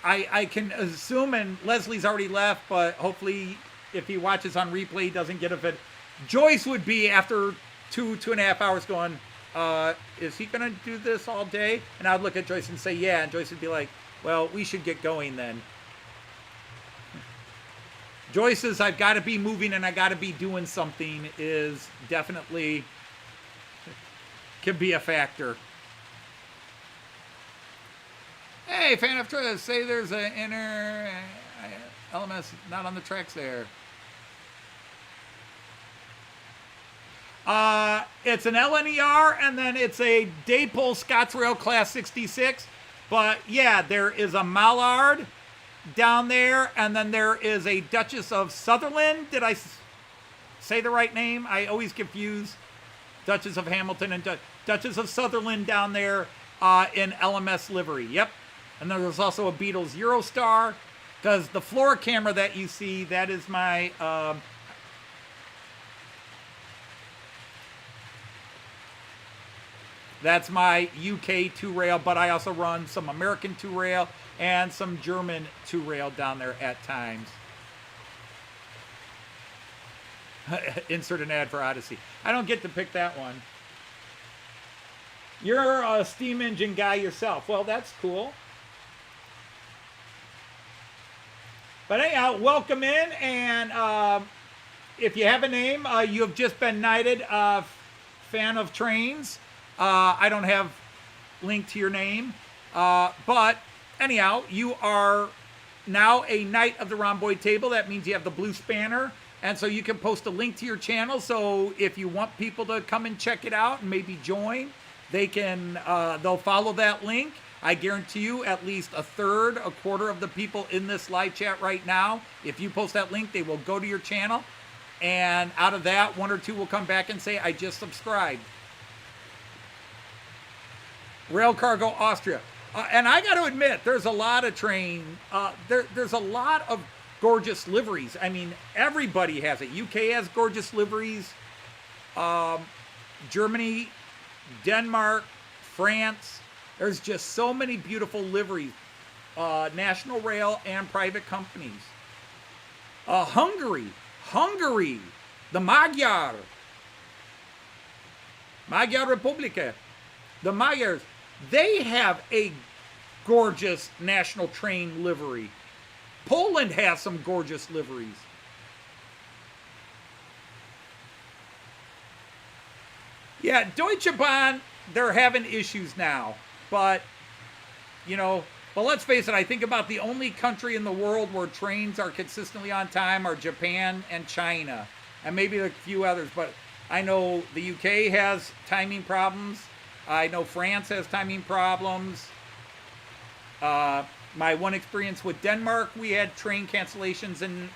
I can assume, and Leslie's already left, but hopefully if he watches on replay, he doesn't get offended. Joyce would be, after 2.5 hours, going, is he going to do this all day? And I'd look at Joyce and say, yeah. And Joyce would be like, well, we should get going then. Joyce's I've got to be moving and I got to be doing something is definitely can be a factor. Hey, fan of Troy, say there's an inner LMS not on the tracks there. It's an LNER and then it's a Dapol Scotrail Class 66. But yeah, there is a Mallard down there, and then there is a Duchess of Sutherland. Did I say the right name? I always confuse Duchess of Hamilton and Duchess of Sutherland down there in LMS livery. Yep. And then there's also a Beatles Eurostar, because the Flora camera that you see, that is my that's my UK 2-rail, but I also run some American 2-rail and some German 2-rail down there at times. Insert an ad for Odyssey. I don't get to pick that one. You're a steam engine guy yourself. Well, that's cool. But anyhow, welcome in, and if you have a name, you have just been knighted fan of trains. I don't have link to your name, but anyhow, you are now a knight of the Rhomboid table. That means you have the blue spanner, and so you can post a link to your channel. So if you want people to come and check it out and maybe join, they can. They'll follow that link. I guarantee you, at least a quarter of the people in this live chat right now, if you post that link, they will go to your channel. And out of that, 1 or 2 will come back and say, I just subscribed. Rail Cargo Austria. And I got to admit, there's a lot of there's a lot of gorgeous liveries. I mean, everybody has it. UK has gorgeous liveries. Germany, Denmark, France. There's just so many beautiful liveries. National Rail and private companies. Hungary, the Magyar Republika, the Magyars, they have a gorgeous national train livery. Poland has some gorgeous liveries. Yeah, Deutsche Bahn, they're having issues now, but, you know, but let's face it, I think about the only country in the world where trains are consistently on time are Japan and China, and maybe a few others, but I know the UK has timing problems. I know France has timing problems. My one experience with Denmark, we had train cancellations and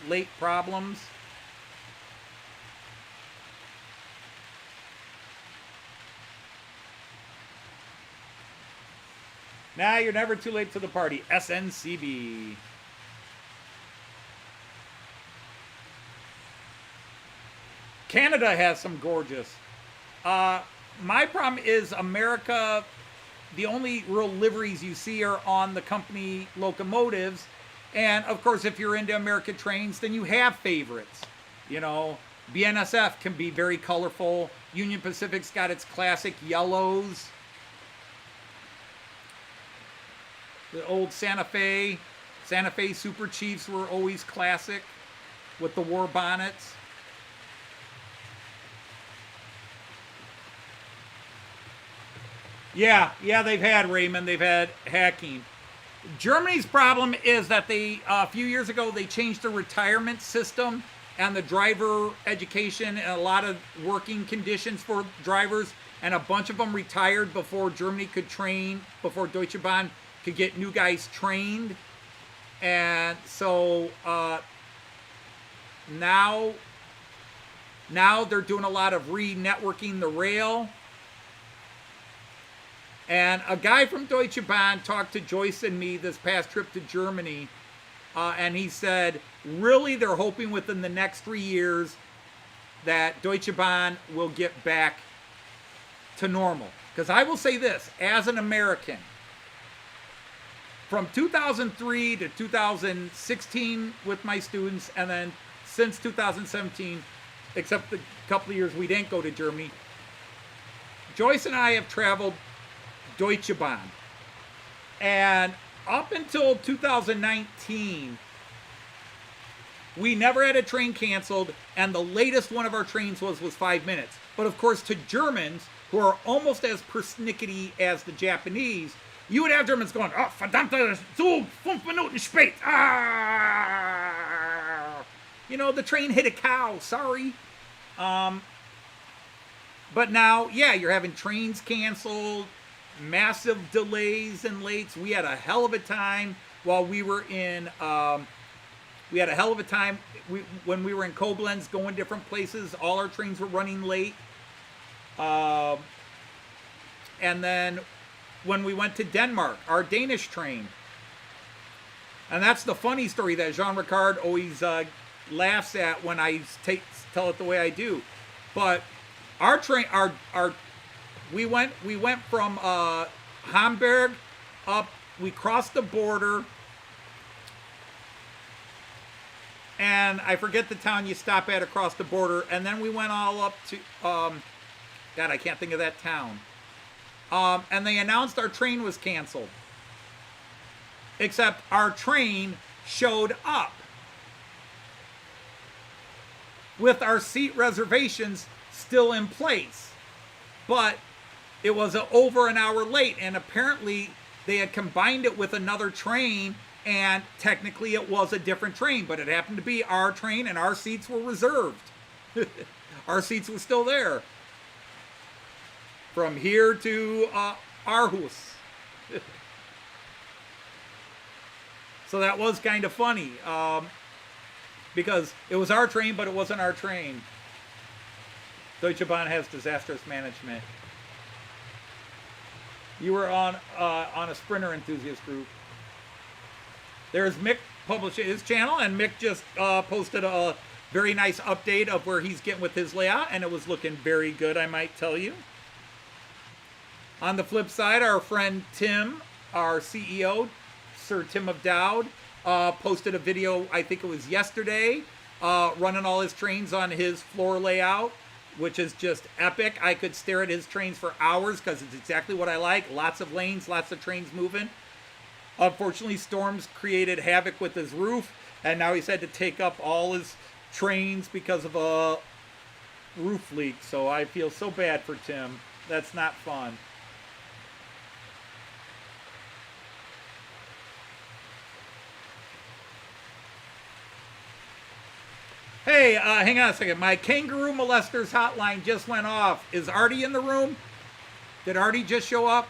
late problems. Nah, you're never too late to the party. SNCB. Canada has some gorgeous. My problem is America, the only real liveries you see are on the company locomotives. And, of course, if you're into American trains, then you have favorites. You know, BNSF can be very colorful. Union Pacific's got its classic yellows. The old Santa Fe Super Chiefs were always classic with the war bonnets. Yeah, they've had Raymond, they've had hacking. Germany's problem is that they, a few years ago, they changed the retirement system and the driver education and a lot of working conditions for drivers, and a bunch of them retired before Germany could train, before Deutsche Bahn could get new guys trained. And so now they're doing a lot of re-networking the rail. And a guy from Deutsche Bahn talked to Joyce and me this past trip to Germany, and he said, really, they're hoping within the next 3 years that Deutsche Bahn will get back to normal. Because I will say this, as an American, from 2003 to 2016 with my students, and then since 2017, except the couple of years we didn't go to Germany, Joyce and I have traveled Deutsche Bahn. And up until 2019, we never had a train canceled, and the latest one of our trains was 5 minutes. But of course, to Germans, who are almost as persnickety as the Japanese, you would have Germans going, oh, verdammter Zug, 5 Minuten spät. Ah! You know, the train hit a cow, sorry. But now, yeah, you're having trains canceled, massive delays and lates. We had a hell of a time while we were in, when we were in Koblenz, going different places. All our trains were running late. And then when we went to Denmark, our Danish train. And that's the funny story that Jean Ricard always laughs at when I tell it the way I do. But our train, we went from Hamburg up, we crossed the border, and I forget the town you stop at across the border, and then we went all up to, God, I can't think of that town. And they announced our train was canceled. Except our train showed up with our seat reservations still in place. But it was over an hour late, and apparently they had combined it with another train, and technically it was a different train, but it happened to be our train, and our seats were reserved. Our seats were still there. From here to Aarhus. So that was kind of funny. because it was our train, but it wasn't our train. Deutsche Bahn has disastrous management. You were on a Sprinter enthusiast group. There's Mick publishing his channel, and Mick just posted a very nice update of where he's getting with his layout, and it was looking very good, I might tell you. On the flip side, our friend Tim, our CEO, Sir Tim of Dowd, posted a video, I think it was yesterday, running all his trains on his floor layout, which is just epic. I could stare at his trains for hours because it's exactly what I like. Lots of lanes, lots of trains moving. Unfortunately, storms created havoc with his roof, and now he's had to take up all his trains because of a roof leak. So I feel so bad for Tim. That's not fun. Hey, hang on a second. My kangaroo molesters hotline just went off. Is Artie in the room? Did Artie just show up?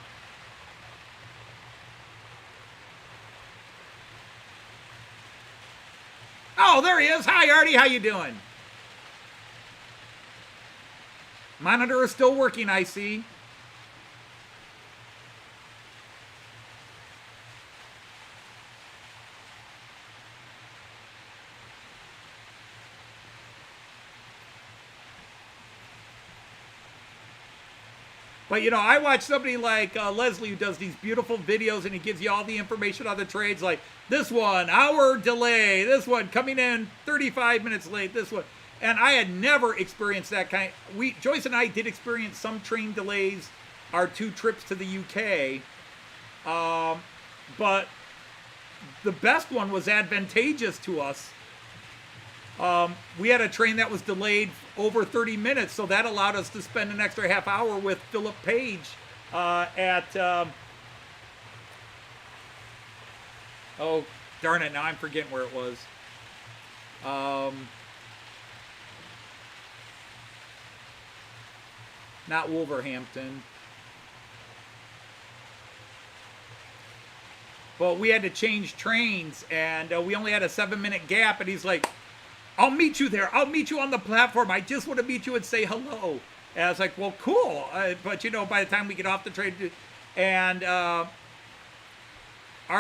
Oh, there he is. Hi, Artie. How you doing? Monitor is still working, I see. But, you know, I watch somebody like Leslie who does these beautiful videos and he gives you all the information on the trades, like this one, hour delay, this one coming in 35 minutes late, this one. And I had never experienced that kind. Joyce and I did experience some train delays our 2 trips to the UK. But the best one was advantageous to us. We had a train that was delayed over 30 minutes, so that allowed us to spend an extra half hour with Philip Page at, oh, darn it, now I'm forgetting where it was. Not Wolverhampton. But we had to change trains, and we only had a 7-minute gap, and he's like, I'll meet you there. I'll meet you on the platform. I just want to meet you and say hello. And I was like, well, cool. But, you know, by the time we get off the train, and our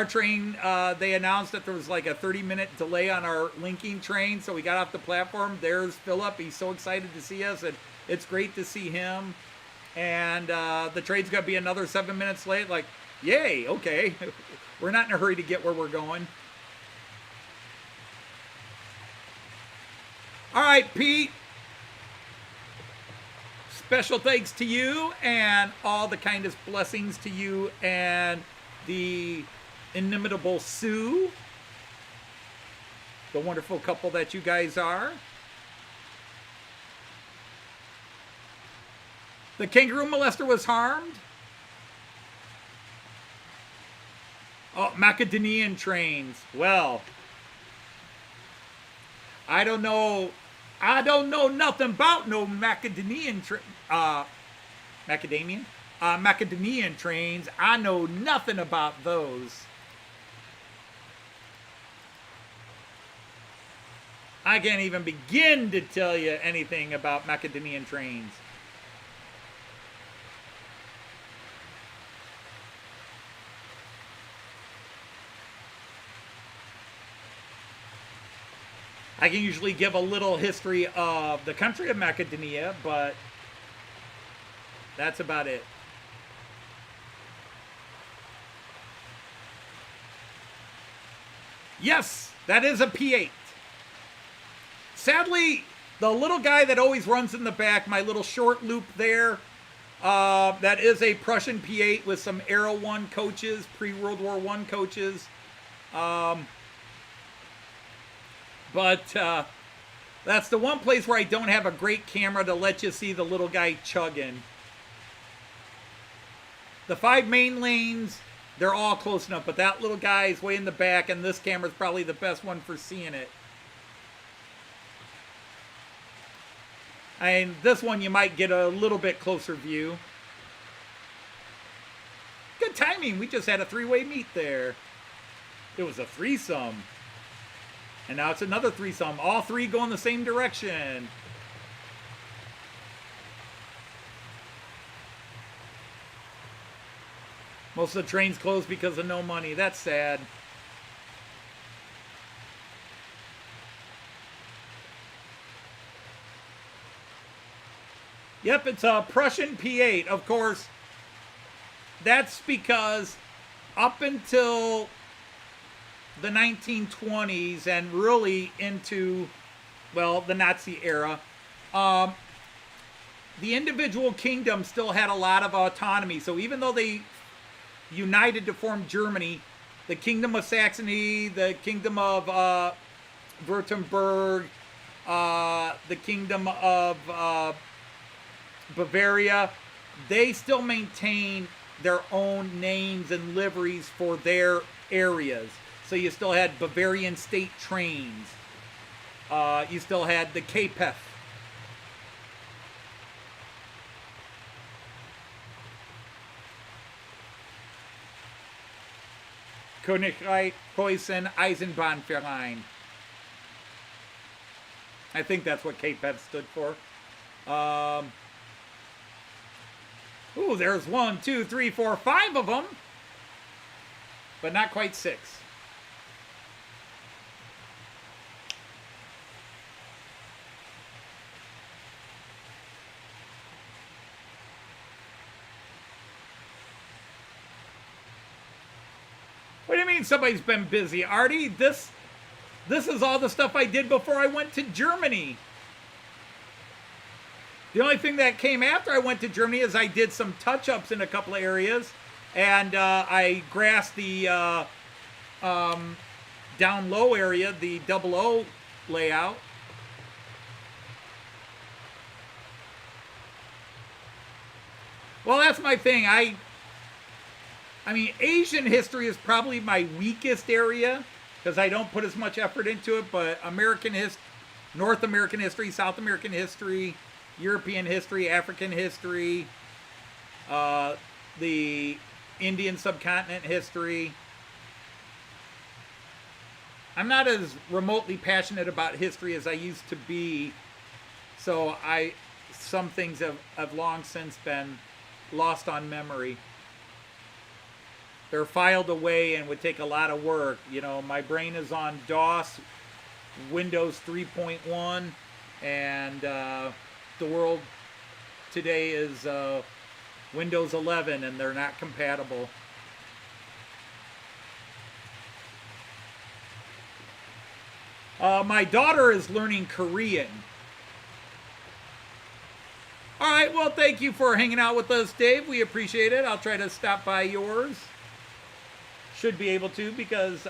train, they announced that there was like a 30-minute delay on our linking train. So we got off the platform. There's Philip. He's so excited to see us, and it's great to see him. And the train's going to be another 7 minutes late. Like, yay, okay. We're not in a hurry to get where we're going. All right, Pete. Special thanks to you and all the kindest blessings to you and the inimitable Sue, the wonderful couple that you guys are. The kangaroo molester was harmed. Oh, Macedonian trains. Well, I don't know nothing about no Macedonian trains. I know nothing about those. I can't even begin to tell you anything about Macedonian trains. I can usually give a little history of the country of Macedonia, but that's about it. Yes, that is a P8. Sadly, the little guy that always runs in the back, my little short loop there, that is a Prussian P8 with some Era 1 coaches, pre-World War I coaches. But that's the one place where I don't have a great camera to let you see the little guy chugging. The 5 main lanes, they're all close enough, but that little guy is way in the back, and this camera is probably the best one for seeing it. And this one you might get a little bit closer view. Good timing. We just had a 3-way meet there. It was a threesome. And now it's another threesome. All three go in the same direction. Most of the trains closed because of no money. That's sad. Yep, it's a Prussian P8. Of course, that's because up until the 1920s and really into, well, the Nazi era, the individual kingdoms still had a lot of autonomy. So even though they united to form Germany, the Kingdom of Saxony, the Kingdom of Württemberg, the Kingdom of Bavaria, they still maintain their own names and liveries for their areas. So you still had Bavarian state trains. You still had the KPEV. Königreich Preußen Eisenbahnverein. I think that's what KPEV stood for. Ooh, there's 1, 2, 3, 4, 5 of them. But not quite 6. What do you mean somebody's been busy, Artie? This is all the stuff I did before I went to Germany. The only thing that came after I went to Germany is I did some touch-ups in a couple of areas, and I grassed the down low area, the 00 layout. Well, that's my thing. I mean, Asian history is probably my weakest area because I don't put as much effort into it, but North American history, South American history, European history, African history, the Indian subcontinent history. I'm not as remotely passionate about history as I used to be, so some things have long since been lost on memory. They're filed away and would take a lot of work. You know, my brain is on DOS, Windows 3.1, and the world today is Windows 11, and they're not compatible. My daughter is learning Korean. All right, well, thank you for hanging out with us, Dave. We appreciate it. I'll try to stop by yours. Should be able to, because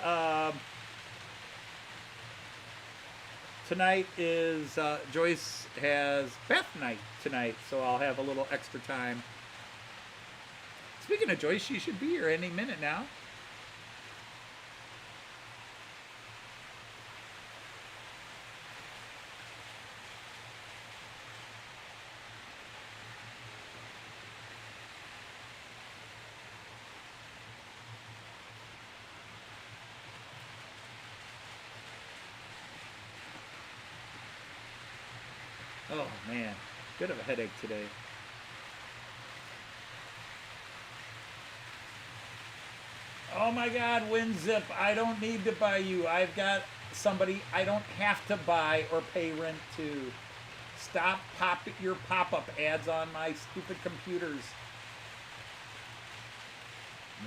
tonight is Joyce has bath night tonight, so I'll have a little extra time. Speaking of Joyce, she should be here any minute now. Oh man, bit of a headache today. Oh my God, WinZip, I don't need to buy you. I've got somebody I don't have to buy or pay rent to. Stop your pop-up ads on my stupid computers.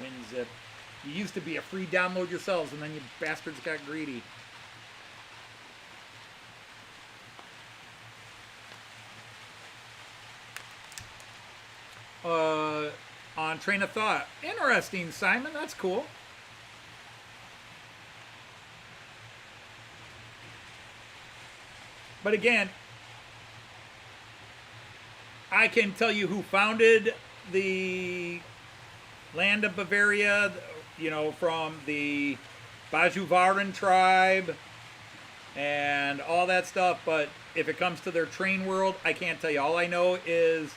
WinZip. You used to be a free download yourselves, and then you bastards got greedy. On train of thought. Interesting, Simon. That's cool. But again, I can tell you who founded the land of Bavaria, you know, from the Bajuwaran tribe and all that stuff. But if it comes to their train world, I can't tell you. All I know is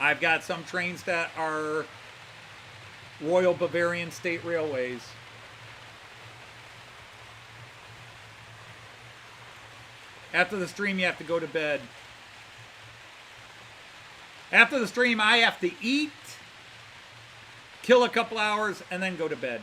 I've got some trains that are Royal Bavarian State Railways. After the stream, you have to go to bed. After the stream, I have to eat, kill a couple hours, and then go to bed.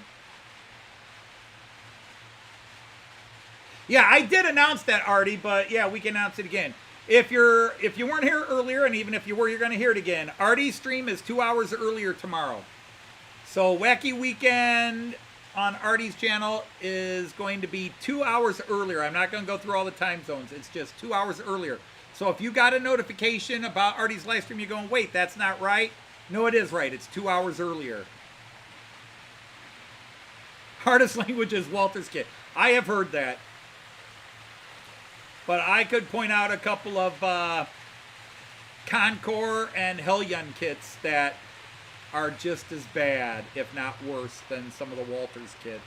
Yeah, I did announce that, Artie, but yeah, we can announce it again. If you weren't here earlier, and even if you were, you're going to hear it again. Artie's stream is 2 hours earlier tomorrow. So Wacky Weekend on Artie's channel is going to be 2 hours earlier. I'm not going to go through all the time zones. It's just 2 hours earlier. So if you got a notification about Artie's live stream, you're going, wait, that's not right. No, it is right. It's 2 hours earlier. Hardest language is Walter's kit. I have heard that. But I could point out a couple of Concord and Hellion kits that are just as bad, if not worse, than some of the Walters kits.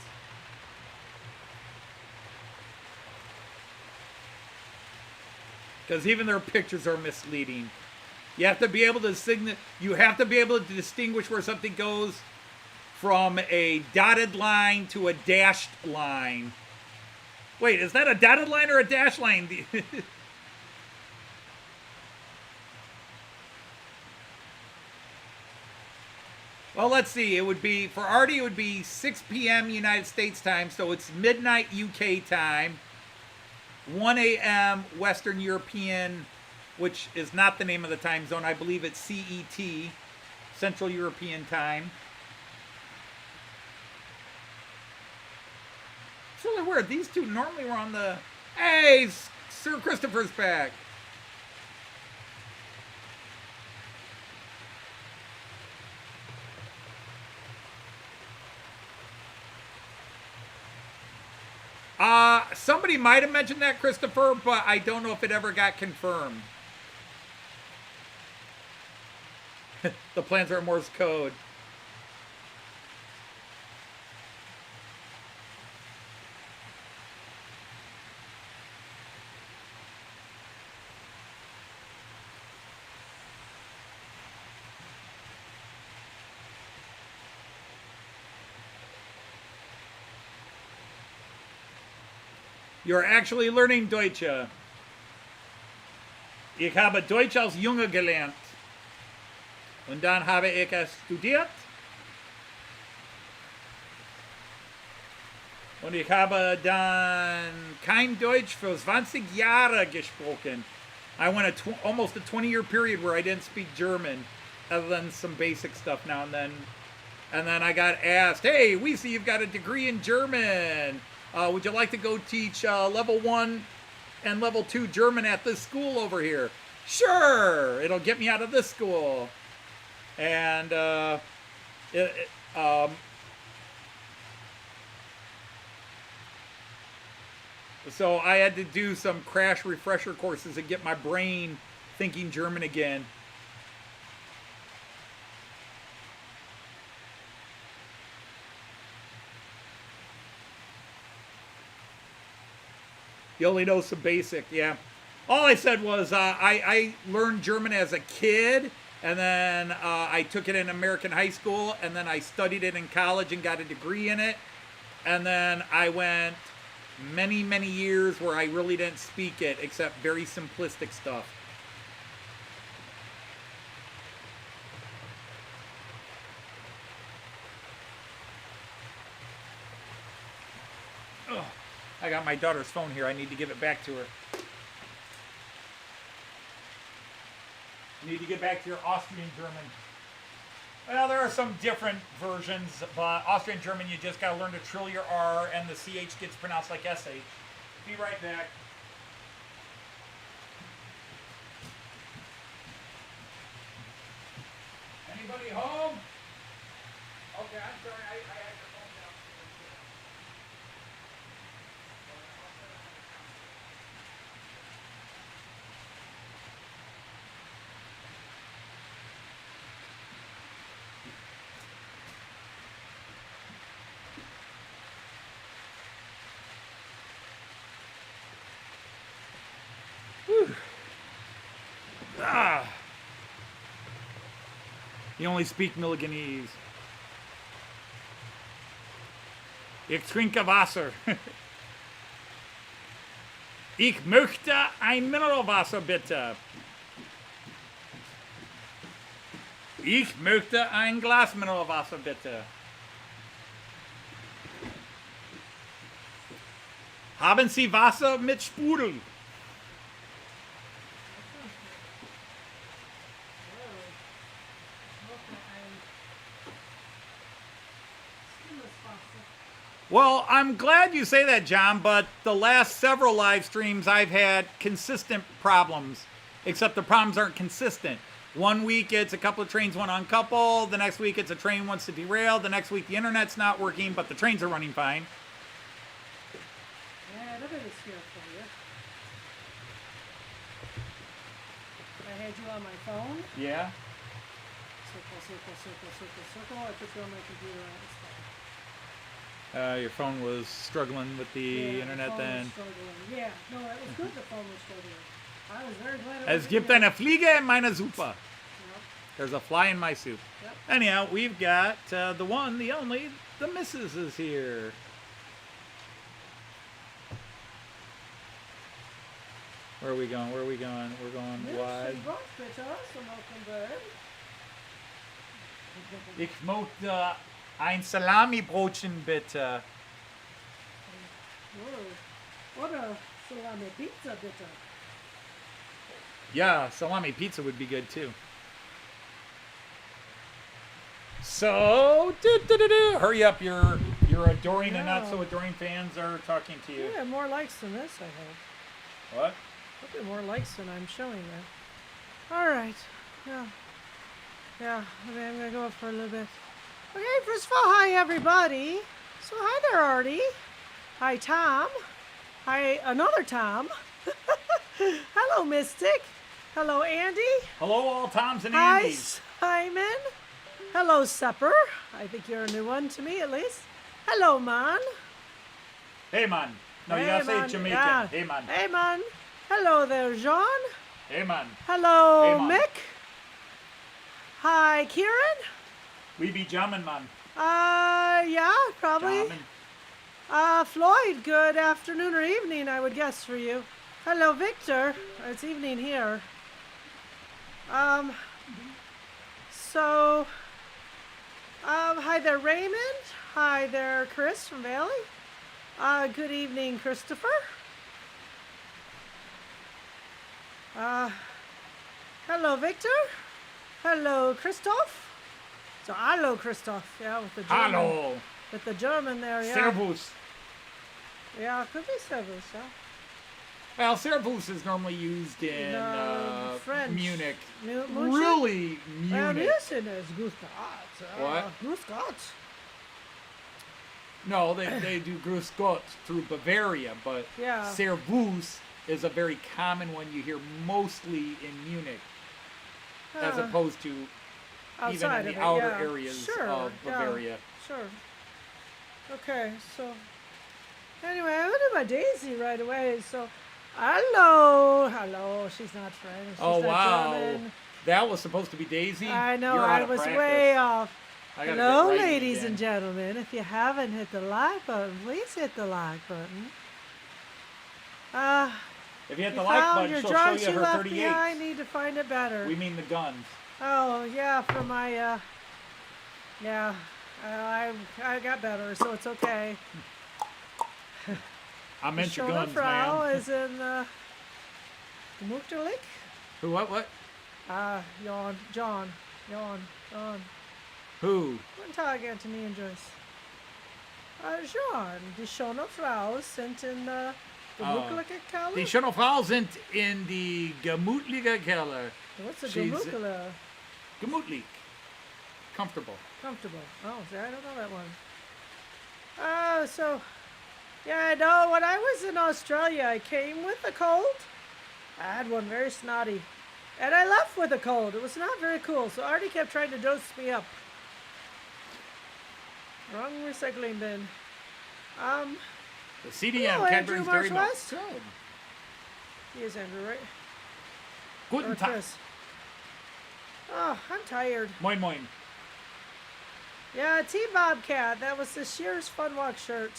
Because even their pictures are misleading. You have to be able to distinguish where something goes from a dotted line to a dashed line. Wait, is that a dotted line or a dashed line? Well, let's see. It would be, for Artie, it would be 6 p.m. United States time, so it's midnight UK time. 1 a.m. Western European, which is not the name of the time zone. I believe it's CET, Central European Time. It's really weird. These two normally were on the... Hey, Sir Christopher's back. Somebody might have mentioned that, Christopher, but I don't know if it ever got confirmed. The plans are Morse code. You're actually learning Deutsche. Ich habe Deutsch als Junge gelernt. Und dann habe ich es studiert. Und ich habe dann kein Deutsch für 20 Jahre gesprochen. I went almost a 20-year period where I didn't speak German, other than some basic stuff now and then. And then I got asked, hey, we see you've got a degree in German. Would you like to go teach level 1 and level 2 German at this school over here? Sure, it'll get me out of this school. And so I had to do some crash refresher courses and get my brain thinking German again. You only know some basic, yeah. All I said was I learned German as a kid, and then I took it in American high school, and then I studied it in college and got a degree in it. And then I went many, many years where I really didn't speak it, except very simplistic stuff. Ugh. I got my daughter's phone here. I need to give it back to her. You need to get back to your Austrian German. Well, there are some different versions, but Austrian German, you just got to learn to trill your R, and the CH gets pronounced like SH. Be right back. Anybody home? Okay, I'm sorry. I had your phone downstairs. You only speak Milliganese. Ich trinke Wasser. Ich möchte ein Mineralwasser, bitte. Ich möchte ein Glas Mineralwasser, bitte. Haben Sie Wasser mit Sprudel? Well, I'm glad you say that, John, but the last several live streams I've had consistent problems, except the problems aren't consistent. One week it's a couple of trains went uncoupled, the next week it's a train wants to derail, the next week the internet's not working, but the trains are running fine. Yeah, look at this here for you. I had you on my phone. Yeah? Circle. I put you on my computer and it's fine. Your phone was struggling with the internet then. Yeah, no, it was good the phone was struggling. I was very glad. Es gibt eine Fliege in meiner Suppe. Yep. There's a fly in my soup. Yep. Anyhow, we've got the one, the only, the missus is here. Where are we going? We're going wide. Ich möchte ein Salami-Brotchen, bitte. What a salami pizza, bitte. Yeah, salami pizza would be good too. So, hurry up! Your adoring and not so adoring fans are talking to you. Yeah, more likes than this, I hope. What? Hopefully more likes than I'm showing there. All right. Yeah. I mean, I'm gonna go up for a little bit. Okay, first of all, hi everybody. So hi there, Artie. Hi, Tom. Hi, another Tom. Hello, Mystic. Hello, Andy. Hello, all Toms and Hi, Andys. Simon. Hello, Supper. I think you're a new one to me, at least. Hello, Man. Hey, man. No, you gotta say Jamaican. Yeah. Hey, man. Hey, Man. Hello there, Jean. Hey, man. Hello, Hey, man. Mick. Hi, Kieran. We be jamming, man. Yeah, probably. Jamming. Floyd, good afternoon or evening, I would guess for you. Hello, Victor. It's evening here. Hi there, Raymond. Hi there, Chris from Valley. Good evening, Christopher. Hello, Victor. Hello, Christoph. So, hello, Christoph. Yeah, with the German. Hallo. With the German there, yeah. Servus. Yeah, could be servus, yeah. Well, servus is normally used in French. Munich. Munich? Really, Well, Munich. listen, it's Grüß Gott. What? Grüß Gott. No, they do Grüß Gott through Bavaria, but Yeah. servus is a very common one you hear mostly in Munich, as opposed to even Outside in of the it, outer yeah. areas Sure, of yeah. Bavaria. Sure. Okay, so anyway, I'm gonna do my Daisy right away. So, hello. She's not French. She's Oh, not wow. German. That was supposed to be Daisy? I know. You're out I of was practice. way off. I gotta Hello, get writing ladies again. and gentlemen. If you haven't hit the like button, please hit the like button. If you hit the You like found button, your she'll show drugs you you her left 38. behind. Need to find it better. We mean the guns. Oh yeah, for my yeah, I got better, so it's okay. I meant your Schöne guns, Frau man. is in Gemütlich. Who, what? John. Who? Guten Tag, Anthony and Joyce. John, die schöne Frau sind in Gemütliche Keller. Die schöne Frau sind in die gemütliche Keller. What's a She's- Gemütliche? Gemütlich. Comfortable. Comfortable. Oh, see, I don't know that one. Yeah, no, when I was in Australia, I came with a cold. I had one very snotty. And I left with a cold. It was not very cool. So Artie kept trying to dose me up. Wrong recycling bin. The CDM, Hello, Cadbury's Andrew Dairy Milk. Marchwest. Good. He is Andrew, right? Guten Or Tag. Chris. Oh, I'm tired. Moin moin. Yeah, Team Bobcat. That was this year's Fun Walk shirt.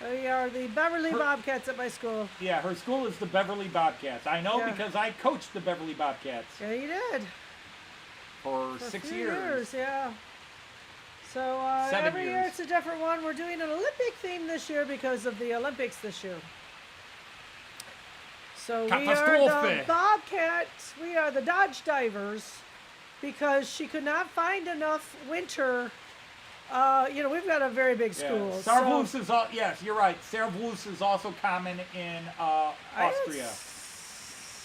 We are the Beverly Bobcats at my school. Yeah, her school is the Beverly Bobcats. I know because I coached the Beverly Bobcats. Yeah, you did. For 6 years. Yeah. So 7 every year years. it's a different one. We're doing an Olympic theme this year because of the Olympics this year. So we are the Bobcats. We are the Dodge Divers because she could not find enough winter. We've got a very big school. Servus is all, yes, you're right. Servus is also common in Austria.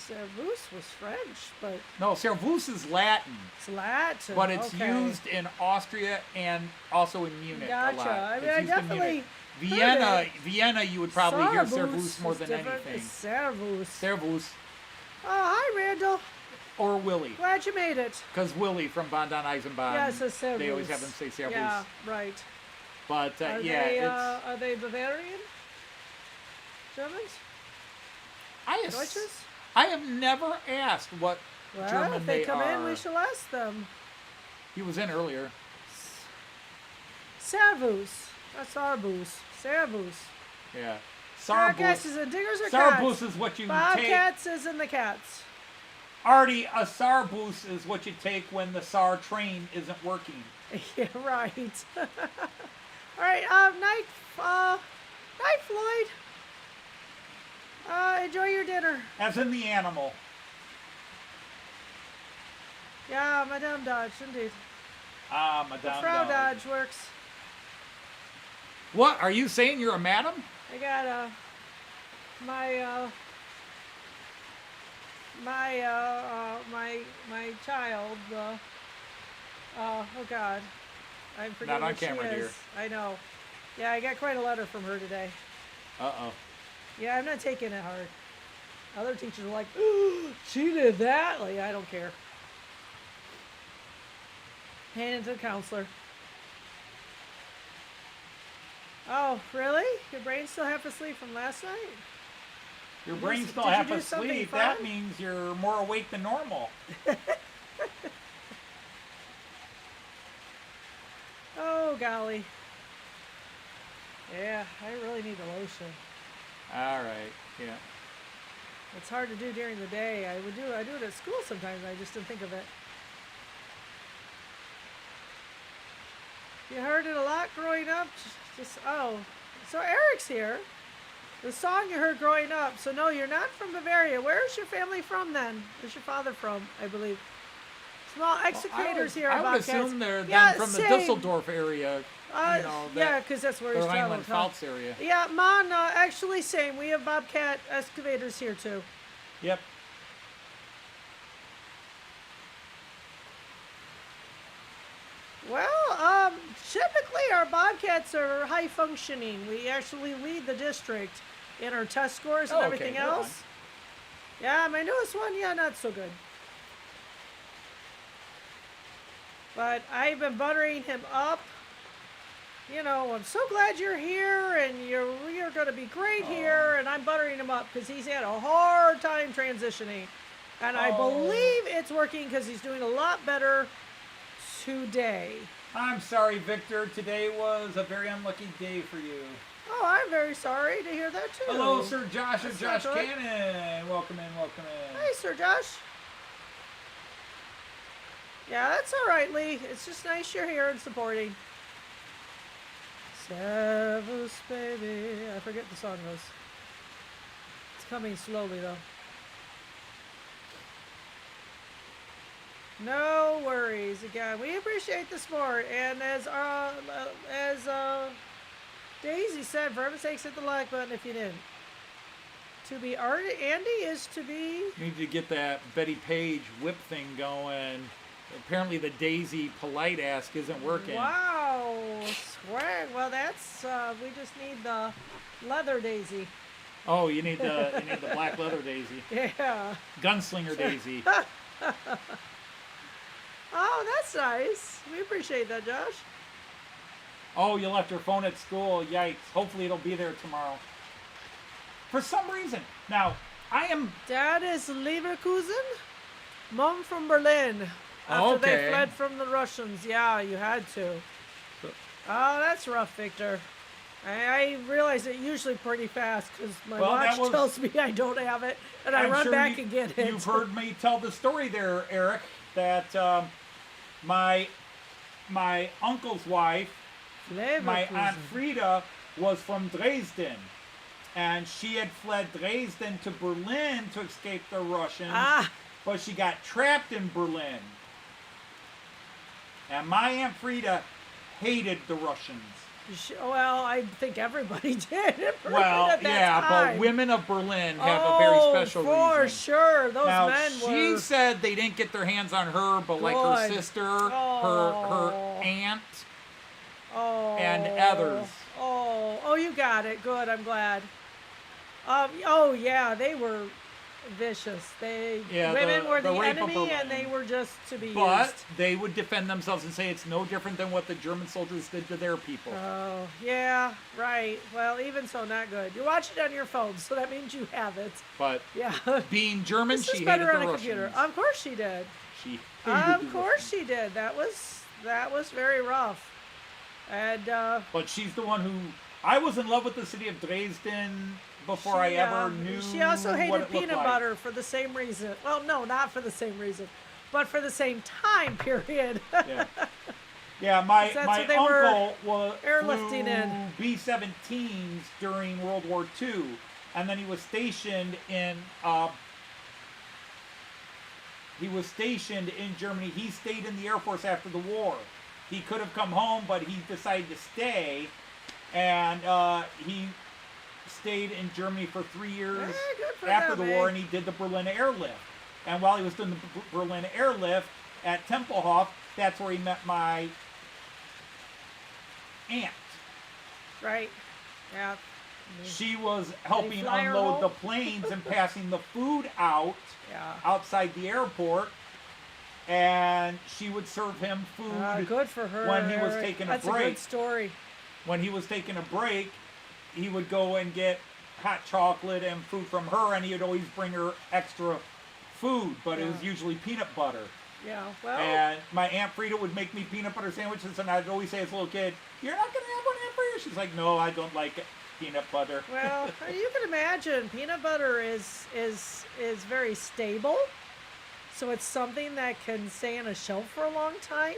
Servus was French, but no, servus is Latin. It's Latin, but it's used in Austria and also in Munich a lot. I mean, it's I used definitely in Munich. Vienna, you would probably hear servus more than anything. It's servus. Servus. Oh, hi, Randall. Or Willie. Glad you made it. Because Willie from Von Don Eisenbahn, yeah, it says servus. They always have them say servus. Yeah, right. But are they Bavarian? Germans? Deutsches? I have never asked what German if they come are. in, we shall ask them. He was in earlier. Servus. Not Sarbus. Servus. Yeah. Bobcats is in diggers or cats? Sarbus is what you Bobcats is in the cats. Artie, a Sarbus is what you take when the SAR train isn't working. Yeah, right. All right, night, Floyd. Enjoy your dinner. As in the animal. Yeah, Madame Dodge, indeed. Ah, Madame Frau Dodge works. What, are you saying you're a madam? I got my child. Oh God, I'm forgetting Not on what camera, she is. dear. I know. Yeah, I got quite a letter from her today. Uh-oh. Yeah, I'm not taking it hard. Other teachers are like, "Ooh, she did that." Like, I don't care. Hand it to the counselor. Oh, really? Your brain's still half asleep from last night? Your brain's still did you half do something asleep. fun? That means you're more awake than normal. Oh, golly. Yeah, I really need the lotion. All right, yeah. It's hard to do during the day. I do it at school sometimes. I just didn't think of it. You heard it a lot growing up? So Eric's here. The song you heard growing up. So no, you're not from Bavaria. Where's your family from then? Where's your father from, I believe? Small excavators here. I would assume they're from the Düsseldorf area. Yeah, because that's where he's traveling. Rhineland-Pfalz area. Yeah, Mon, actually same. We have Bobcat excavators here too. Yep. Well, typically our Bobcats are high functioning. We actually lead the district in our test scores and everything else. Yeah, my newest one, not so good. But I've been buttering him up. I'm so glad you're here, and you're going to be great here, and I'm buttering him up because he's had a hard time transitioning. And I believe it's working because he's doing a lot better today. I'm sorry, Victor. Today was a very unlucky day for you. Oh, I'm very sorry to hear that, too. Hello, Sir Josh and Josh Cannon. Welcome in, welcome in. Hey, Sir Josh. Yeah, that's all right, Lee. It's just nice you're here and supporting. Servus, baby. I forget the song goes. It's coming slowly, though. No worries. Again, we appreciate the support. And as Daisy said, for heaven's sakes, hit the like button if you didn't. To be Andy is to be... You need to get that Betty Page whip thing going. Apparently the Daisy polite ask isn't working. Wow. Swag. Well, that's... we just need the leather Daisy. Oh, you need the black leather Daisy. Yeah. Gunslinger Daisy. Oh, that's nice. We appreciate that, Josh. Oh, you left your phone at school. Yikes. Hopefully it'll be there tomorrow. For some reason. Now, I am... Dad is Leverkusen. Mom from Berlin. After they Okay. fled from the Russians. Yeah, you had to. So- Oh, that's rough, Victor. I realize it usually pretty fast because my Well, watch that was- tells me I don't have it, and I I'm run sure back and get it. You've heard me tell the story there, Eric, that my uncle's wife, my Aunt Frida, was from Dresden. And she had fled Dresden to Berlin to escape the Russians, but she got trapped in Berlin. And my Aunt Frida hated the Russians. Well, I think everybody did. Well, at that yeah, time. but women of Berlin have a very special for reason. sure. Those Now, men she were. said they didn't get their hands on her, but like her Good. sister, Oh. her aunt, Oh. and others. Oh, you got it. Good. I'm glad. Oh yeah, they were vicious. Women were the rape of enemy, and Berlin. they were just to be But used. they would defend themselves and say it's no different than what the German soldiers did to their people. Oh, yeah, right. Well, even so, not good. You watch it on your phone, so that means you have it. But Yeah. being German, This she is hated better the on a Russians. computer. Of course she did. She hated Of the course Russians. she did. That was very rough. And But she's the one who... I was in love with the city of Dresden before I ever knew she also what hated it looked peanut like. butter for the same reason. Well, no, not for the same reason, but for the same time period. Yeah. Yeah, my That's my what they were uncle was airlifting flew in. B-17s during World War II, and then he was stationed in Germany. He stayed in the Air Force after the war. He could have come home, but he decided to stay, and he stayed in Germany for 3 years good for after them, the war, eh? and he did the Berlin airlift. And while he was doing the Berlin airlift at Tempelhof, that's where he met my aunt. Right. Yeah. She was helping fly her unload home? the planes and passing the food out Yeah. outside the airport, and she would serve him food Good for her. when he was Eric. taking a That's break. a good story. When he was taking a break, he would go and get hot chocolate and food from her, and he would always bring her extra food, but it was Yeah. usually peanut butter. Yeah. Well. And my Aunt Frida would make me peanut butter sandwiches, and I'd always say as a little kid, "You're not going to have one, Aunt Frida?" She's like, "No, I don't like peanut butter." Well, you can imagine peanut butter is very stable, so it's something that can stay on a shelf for a long time,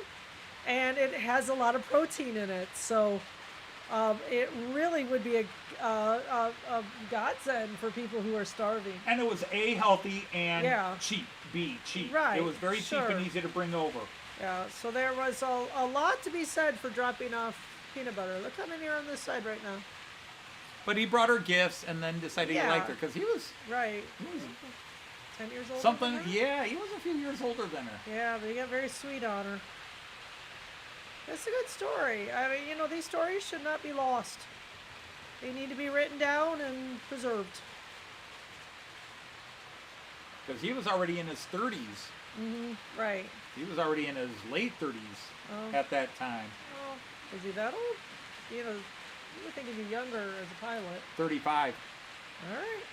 and it has a lot of protein in it. So it really would be a godsend for people who are starving. And it was A, healthy, and Yeah. cheap. B, cheap. Right, It was very cheap sure. and easy to bring over. Yeah. So there was a lot to be said for dropping off peanut butter. Look how many are on this side right now. But he brought her gifts and then decided he Yeah. liked her because he was Right. he was 10 years old. something. Yeah, he was a few years older than her. Yeah, but he got very sweet on her. That's a good story. I mean, these stories should not be lost. They need to be written down and preserved. Because he was already in his 30s. Right. He was already in his late 30s Oh. at that time. Oh, is he that old? You were thinking he'd be younger as a pilot. 35. All right.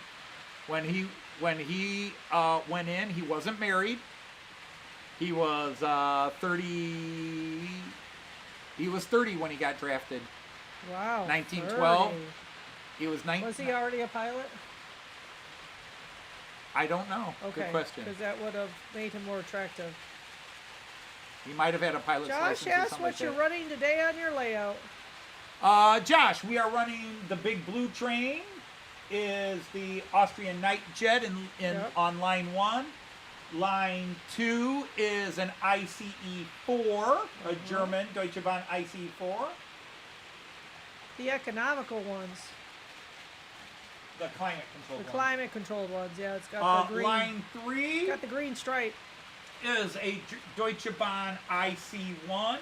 When he went in, he wasn't married. He was 30. He was 30 when he got drafted. Wow. 1912. 30. He was 19. Was he already a pilot? I don't know. Okay. Good question. Because that would have made him more attractive. He might have had a pilot's Josh license or asked something what like you're that. running today on your layout. Josh, we are running the big blue train. Is the Austrian Nightjet Yep. on line 1. Line 2 is an ICE-4, a German Deutsche Bahn ICE-4. The economical ones. The climate control The one. climate controlled ones. Yeah, it's got the green. Line 3 Got the green stripe. is a Deutsche Bahn IC-1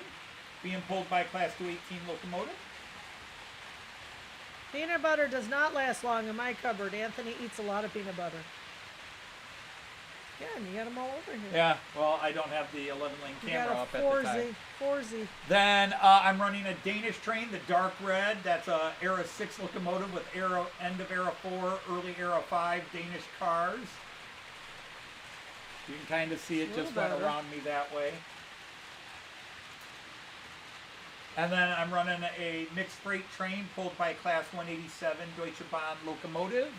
being pulled by a Class 218 locomotive. Peanut butter does not last long in my cupboard. Anthony eats a lot of peanut butter. Yeah, and you got them all over here. Yeah, well, I don't have the 11-lane You camera got up a at the time. 4Z. Then I'm running a Danish train, the dark red. That's a Era 6 locomotive with end of Era 4, early Era 5 Danish cars. You can kind of see it A little just went better. around me that way. And then I'm running a mixed freight train pulled by a Class 187 Deutsche Bahn locomotive.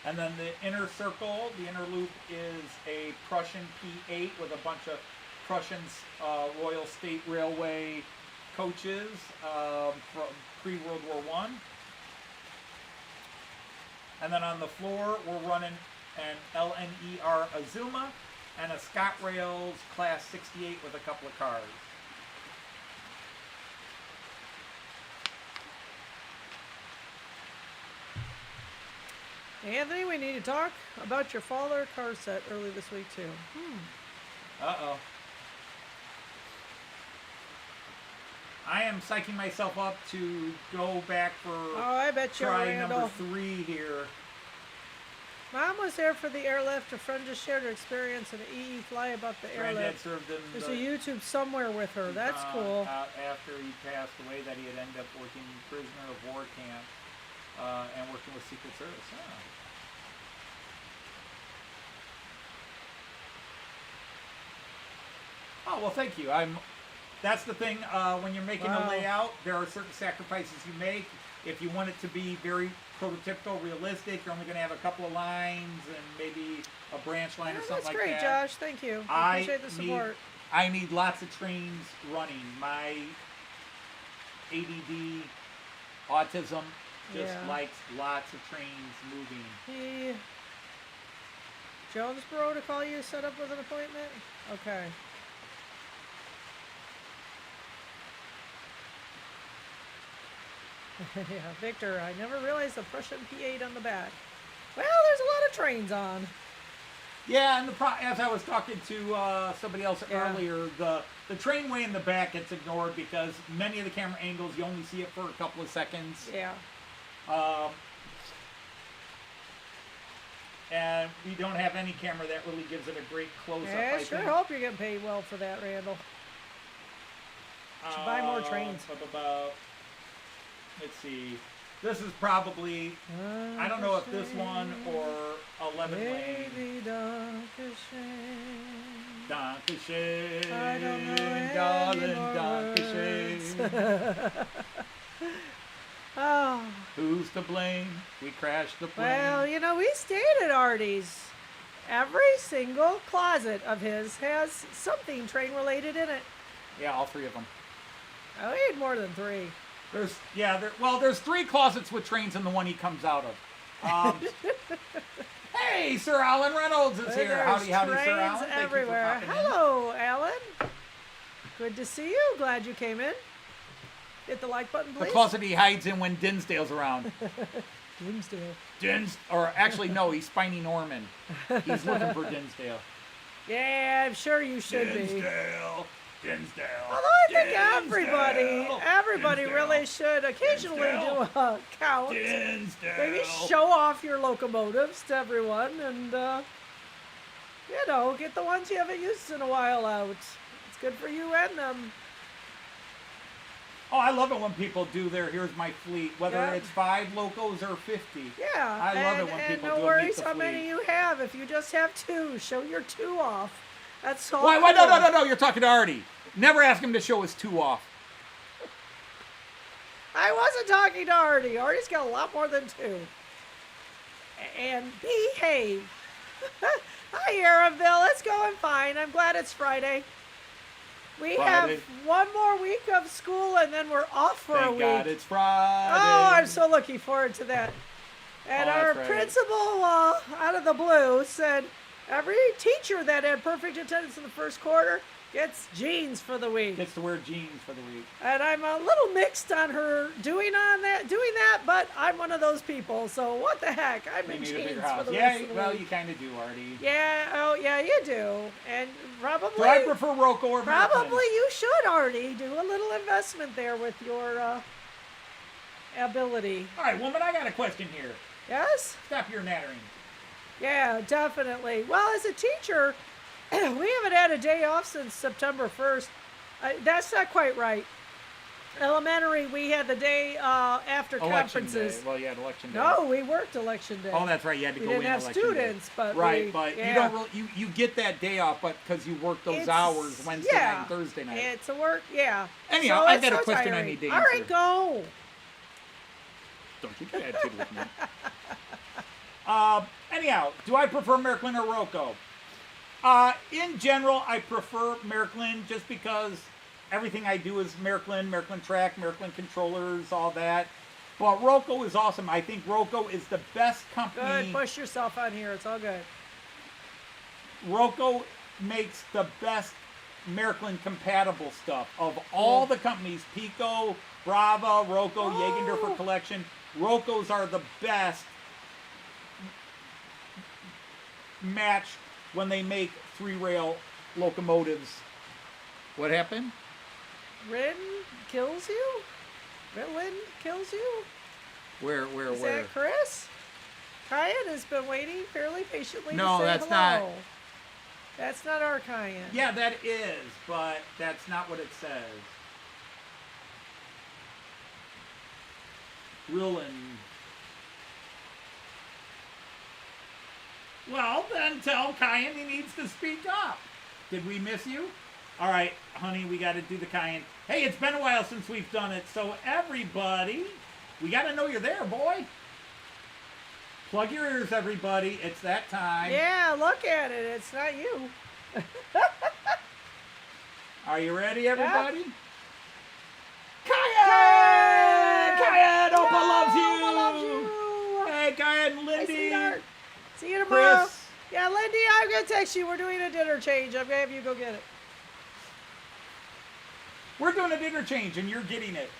And then the inner circle, the inner loop, is a Prussian P8 with a bunch of Prussian Royal State Railway coaches from pre-World War I. And then on the floor, we're running an LNER Azuma and a Scotrail Class 68 with a couple of cars. Anthony, we need to talk about your father car set early this week too. Uh-oh. I am psyching myself up to go back for Oh, I bet you, try Randall. number 3 here. Mom was there for the airlift. A friend just shared her experience in an EE fly about the Granddad airlift. served in There's the, a YouTube somewhere with her. That's cool. after he passed away, that he had ended up working prisoner of war camp and working with Secret Service. Oh, well, thank you. That's the thing. When you're making Wow. a layout, there are certain sacrifices you make. If you want it to be very prototypical, realistic, you're only going to have a couple of lines and maybe a branch line or something That's like great, that. Josh. Thank you. I appreciate the support. I need lots of trains running. My ADD, autism, just Yeah. likes lots of trains moving. He Jonesboro to call you, set up with an appointment? Okay. Yeah, Victor, I never realized the Prussian P8 on the back. Well, there's a lot of trains on. Yeah, and as I was talking to somebody else Yeah. earlier, the trainway in the back gets ignored because many of the camera angles, you only see it for a couple of seconds. Yeah. And we don't have any camera that really gives it a great close-up, Yeah, I sure think. hope you're getting paid well for that, Randall. Should buy more trains. Let's see. This is probably, I don't know if this one or 11 lane. Baby, Dankeschön. Dankeschön, I don't know any darling, more Dankeschön. Oh, Who's to blame? We crashed the plane. well, you know, we stayed at Artie's. Every single closet of his has something train related in it. Yeah, all 3 of them. Oh, he had more than 3. There's 3 closets with trains in the one he comes out of. Hey, Sir Alan Reynolds is here. There's Howdy, Sir trains Alan. Thank you for everywhere. popping in. Hello, Alan. Good to see you. Glad you came in. Hit the like button, The please. closet he hides in when Dinsdale's around. Dinsdale. Or actually, no, he's Spiny Norman. He's looking for Dinsdale. Yeah, I'm sure you should be. Dinsdale. Although I think everybody Dinsdale. really should occasionally Dinsdale. do a count. Dinsdale. Maybe show off your locomotives to everyone and, you know, get the ones you haven't used in a while out. It's good for you and them. Oh, I love it when people do here's my fleet, whether Yeah. it's 5 locos or 50. Yeah, I love it when and people no do worries meet the how many fleet. you have. If you just have 2, show your 2 off. That's all. Why, no, you're talking to Artie. Never ask him to show his 2 off. I wasn't talking to Artie. Artie's got a lot more than 2. And behave. Hi, Araville. It's going fine. I'm glad it's Friday. We have Friday. 1 more week of school, and then we're off for a Thank week. God it's Friday. Oh, I'm so looking forward to that. And Oh, our that's right. principal, out of the blue, said every teacher that had perfect attendance in the first quarter gets jeans for the week. Gets to wear jeans for the week. And I'm a little mixed on her doing that, but I'm one of those people. So what the heck? I'm You in need a jeans bigger for house. the Yeah, rest of the well, week. you kind of do, Artie. Yeah, oh yeah, you do. And probably Do I prefer Roco or Märklin? probably you should, Artie, do a little investment there with your ability. All right, woman, I got a question here. Yes? Stop your nattering. Yeah, definitely. Well, as a teacher, we haven't had a day off since September 1st. That's not quite right. Elementary, we had the day after Election conferences. day. Well, you had election day. No, we worked election day. Oh, that's right. You had to we go didn't in have election students, day. but right, but yeah. you don't really, you get that day off, but because you work those hours Wednesday night and Thursday night. It's a work, yeah. Anyhow, so I've got a so question I tiring. need to All answer. right, go. Don't you get attitude with me. Anyhow, do I prefer Märklin or Roco? In general, I prefer Märklin just because everything I do is Märklin track, Märklin controllers, all that. But Roco is awesome. I think Roco is the best company. Good, push yourself on here. It's all good. Roco makes the best Märklin compatible stuff of all the companies. Piko, Brawa, Roco, Jäger for collection. Rocos are the best match when they make 3-rail locomotives. What happened? Rin kills you? Rin kills you? Where? Is that Chris? Kyan has been waiting fairly patiently No, to say that's hello. not. That's not our Kyan. Yeah, that is, but that's not what it says. Ruin. Well, then tell Kyan he needs to speak up. Did we miss you? All right, honey, we got to do the Kyan. Hey, it's been a while since we've done it, so everybody, we got to know you're there, boy. Plug your ears, everybody. It's that time. Yeah, look at it. It's not you. Are you ready, everybody? Yeah. Kyan! Kyan! Opa No, loves you! Opa loves you! Hey, Kyan, Hey, Lindy. sweetheart. See you tomorrow. Chris. Yeah, Lindy, I'm going to text you. We're doing a dinner change. I'm going to have you go get it. We're doing a dinner change, and you're getting it.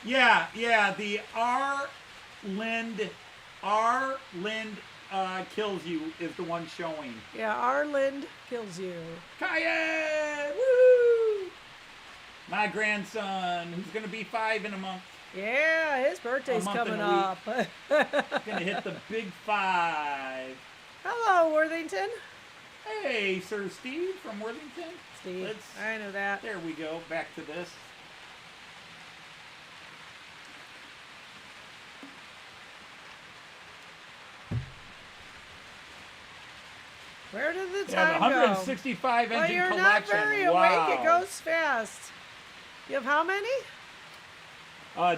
Yeah, the R. Lind kills you is the one showing. Yeah, Arlind kills you. Kyan! Woo! My grandson, who's going to be 5 in a month. Yeah, his birthday's month and coming a up. Going to hit the big 5. Hello, Worthington. Hey, Sir Steve from Worthington. Steve, I know that. There we go. Back to this. Where did the Yeah, time the go? 165 engine Well, you're collection. not very Wow. awake. It goes fast. You have how many?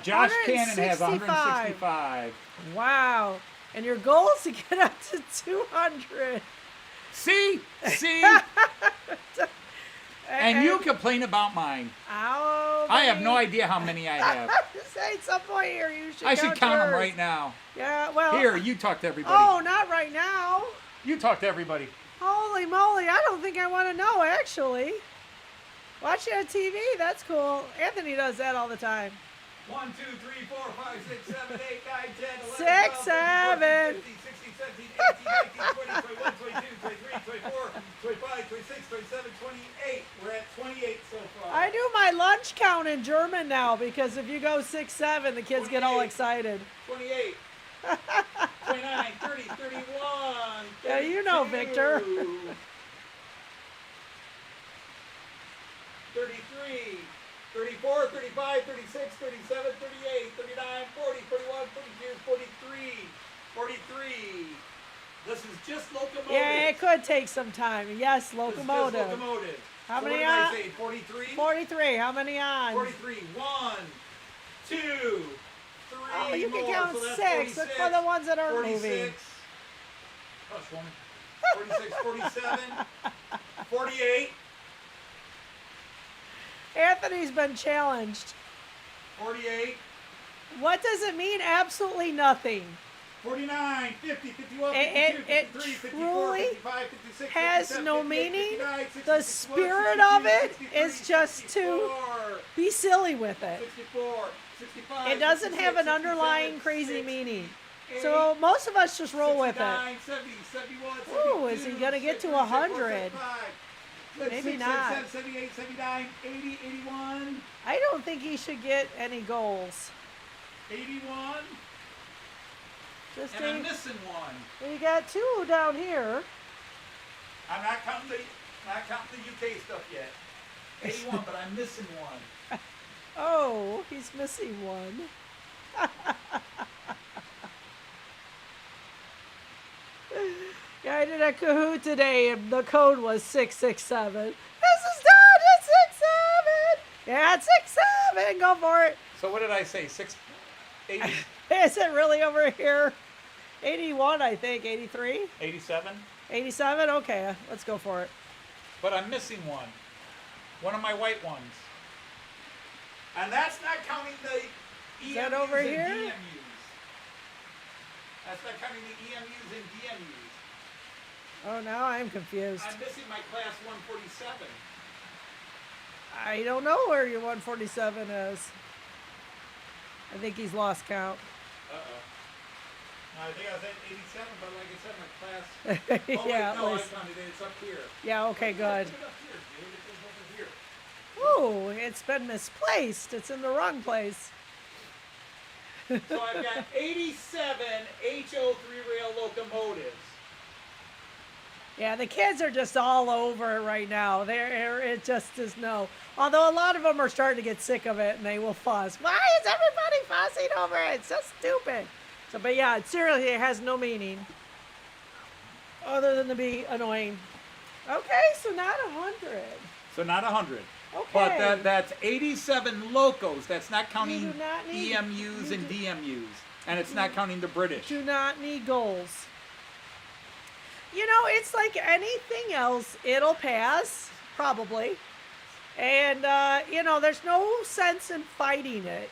Josh Cannon has 165. 165. Wow. And your goal is to get up to 200. See? And you complain about mine. Oh, I have no idea how many I have. Say at some point here you should I should count them yours. right now. Yeah, well. Here, you talk to everybody. Oh, not right now. You talk to everybody. Holy moly, I don't think I want to know, actually. Watching on TV, that's cool. Anthony does that all the time. 1, 2, 3, 4, 5, 6, 7, 8, 9, 10, 11, 6, 12, 7. 15, 16, 17, 18, 19, 20, 21, 22, 23, 24, 25, 26, 27, 28. We're at 28 so far. I do my lunch count in German now because if you go 6, 7, the kids get all 28. excited. 28. 29, 30, 31. Yeah, you know, 32, Victor. 33, 34, 35, 36, 37, 38, 39, 40, 41, 42, 43, 43. This is just locomotive. Yeah, it could take some time. Yes, locomotive. This is just locomotive. How So many what did I on? say? 43? 43. How many on? 43. 1, 2, 3 Oh, you can more. count So that's 6. Look for the ones that aren't 46. moving. Hush, woman. 46, 47, 48, Anthony's been challenged. 48, What does it mean? Absolutely nothing. 49, 50, 51, It 52, 53, 54, truly 55, 56, has 57, no 58, meaning. 59, 60, The 61, spirit 62, of it 63, is just to 64, be silly with it. 64, 65, It doesn't have an 66, underlying 67, crazy 6, meaning. 8, So most of us just roll with it. 69, 70, 71, Ooh, 72, is he gonna get to 73, 100? 75, Maybe 76, not. 77, 78, 79, 80, 81, I don't think he should get any goals. 81, Just and I'm missing one. we got 2 down here. I'm not counting the Not counting the UK stuff yet. 81, but I'm missing one. Oh, he's missing one. Yeah, I did a Kahoot today, and the code was 667. This is done. It's 67. Yeah, it's 67. Go for it. So what did I say? 680? Is it really over here? 81, I think. 83? 87? 87? Okay, let's go for it. But I'm missing one. One of my white ones. And that's not counting the EMUs Is that over and here? DMUs. That's not counting the EMUs and DMUs. Oh, now I'm confused. I'm missing my class 147. I don't know where your 147 is. I think he's lost count. No, I think I was at 87, but like I said, my class... Oh, Yeah, wait, no, I please. counted it. It's up here. Yeah, okay, good. It's up here, dude. It is over here. Ooh, it's been misplaced. It's in the wrong place. So I've got 87 HO 3-rail locomotives. Yeah, the kids are just all over it right now. It just is no. Although a lot of them are starting to get sick of it and they will fuss. Why is everybody fussing over it? It's so stupid. So, but yeah, seriously, it has no meaning other than to be annoying. Okay, so not 100. So not 100. Okay. But that's 87 locos. That's not counting do not need- EMUs you and do- DMUs. And it's not counting the British. Do not need goals. You know, it's like anything else. It'll pass, probably. And, you know, there's no sense in fighting it.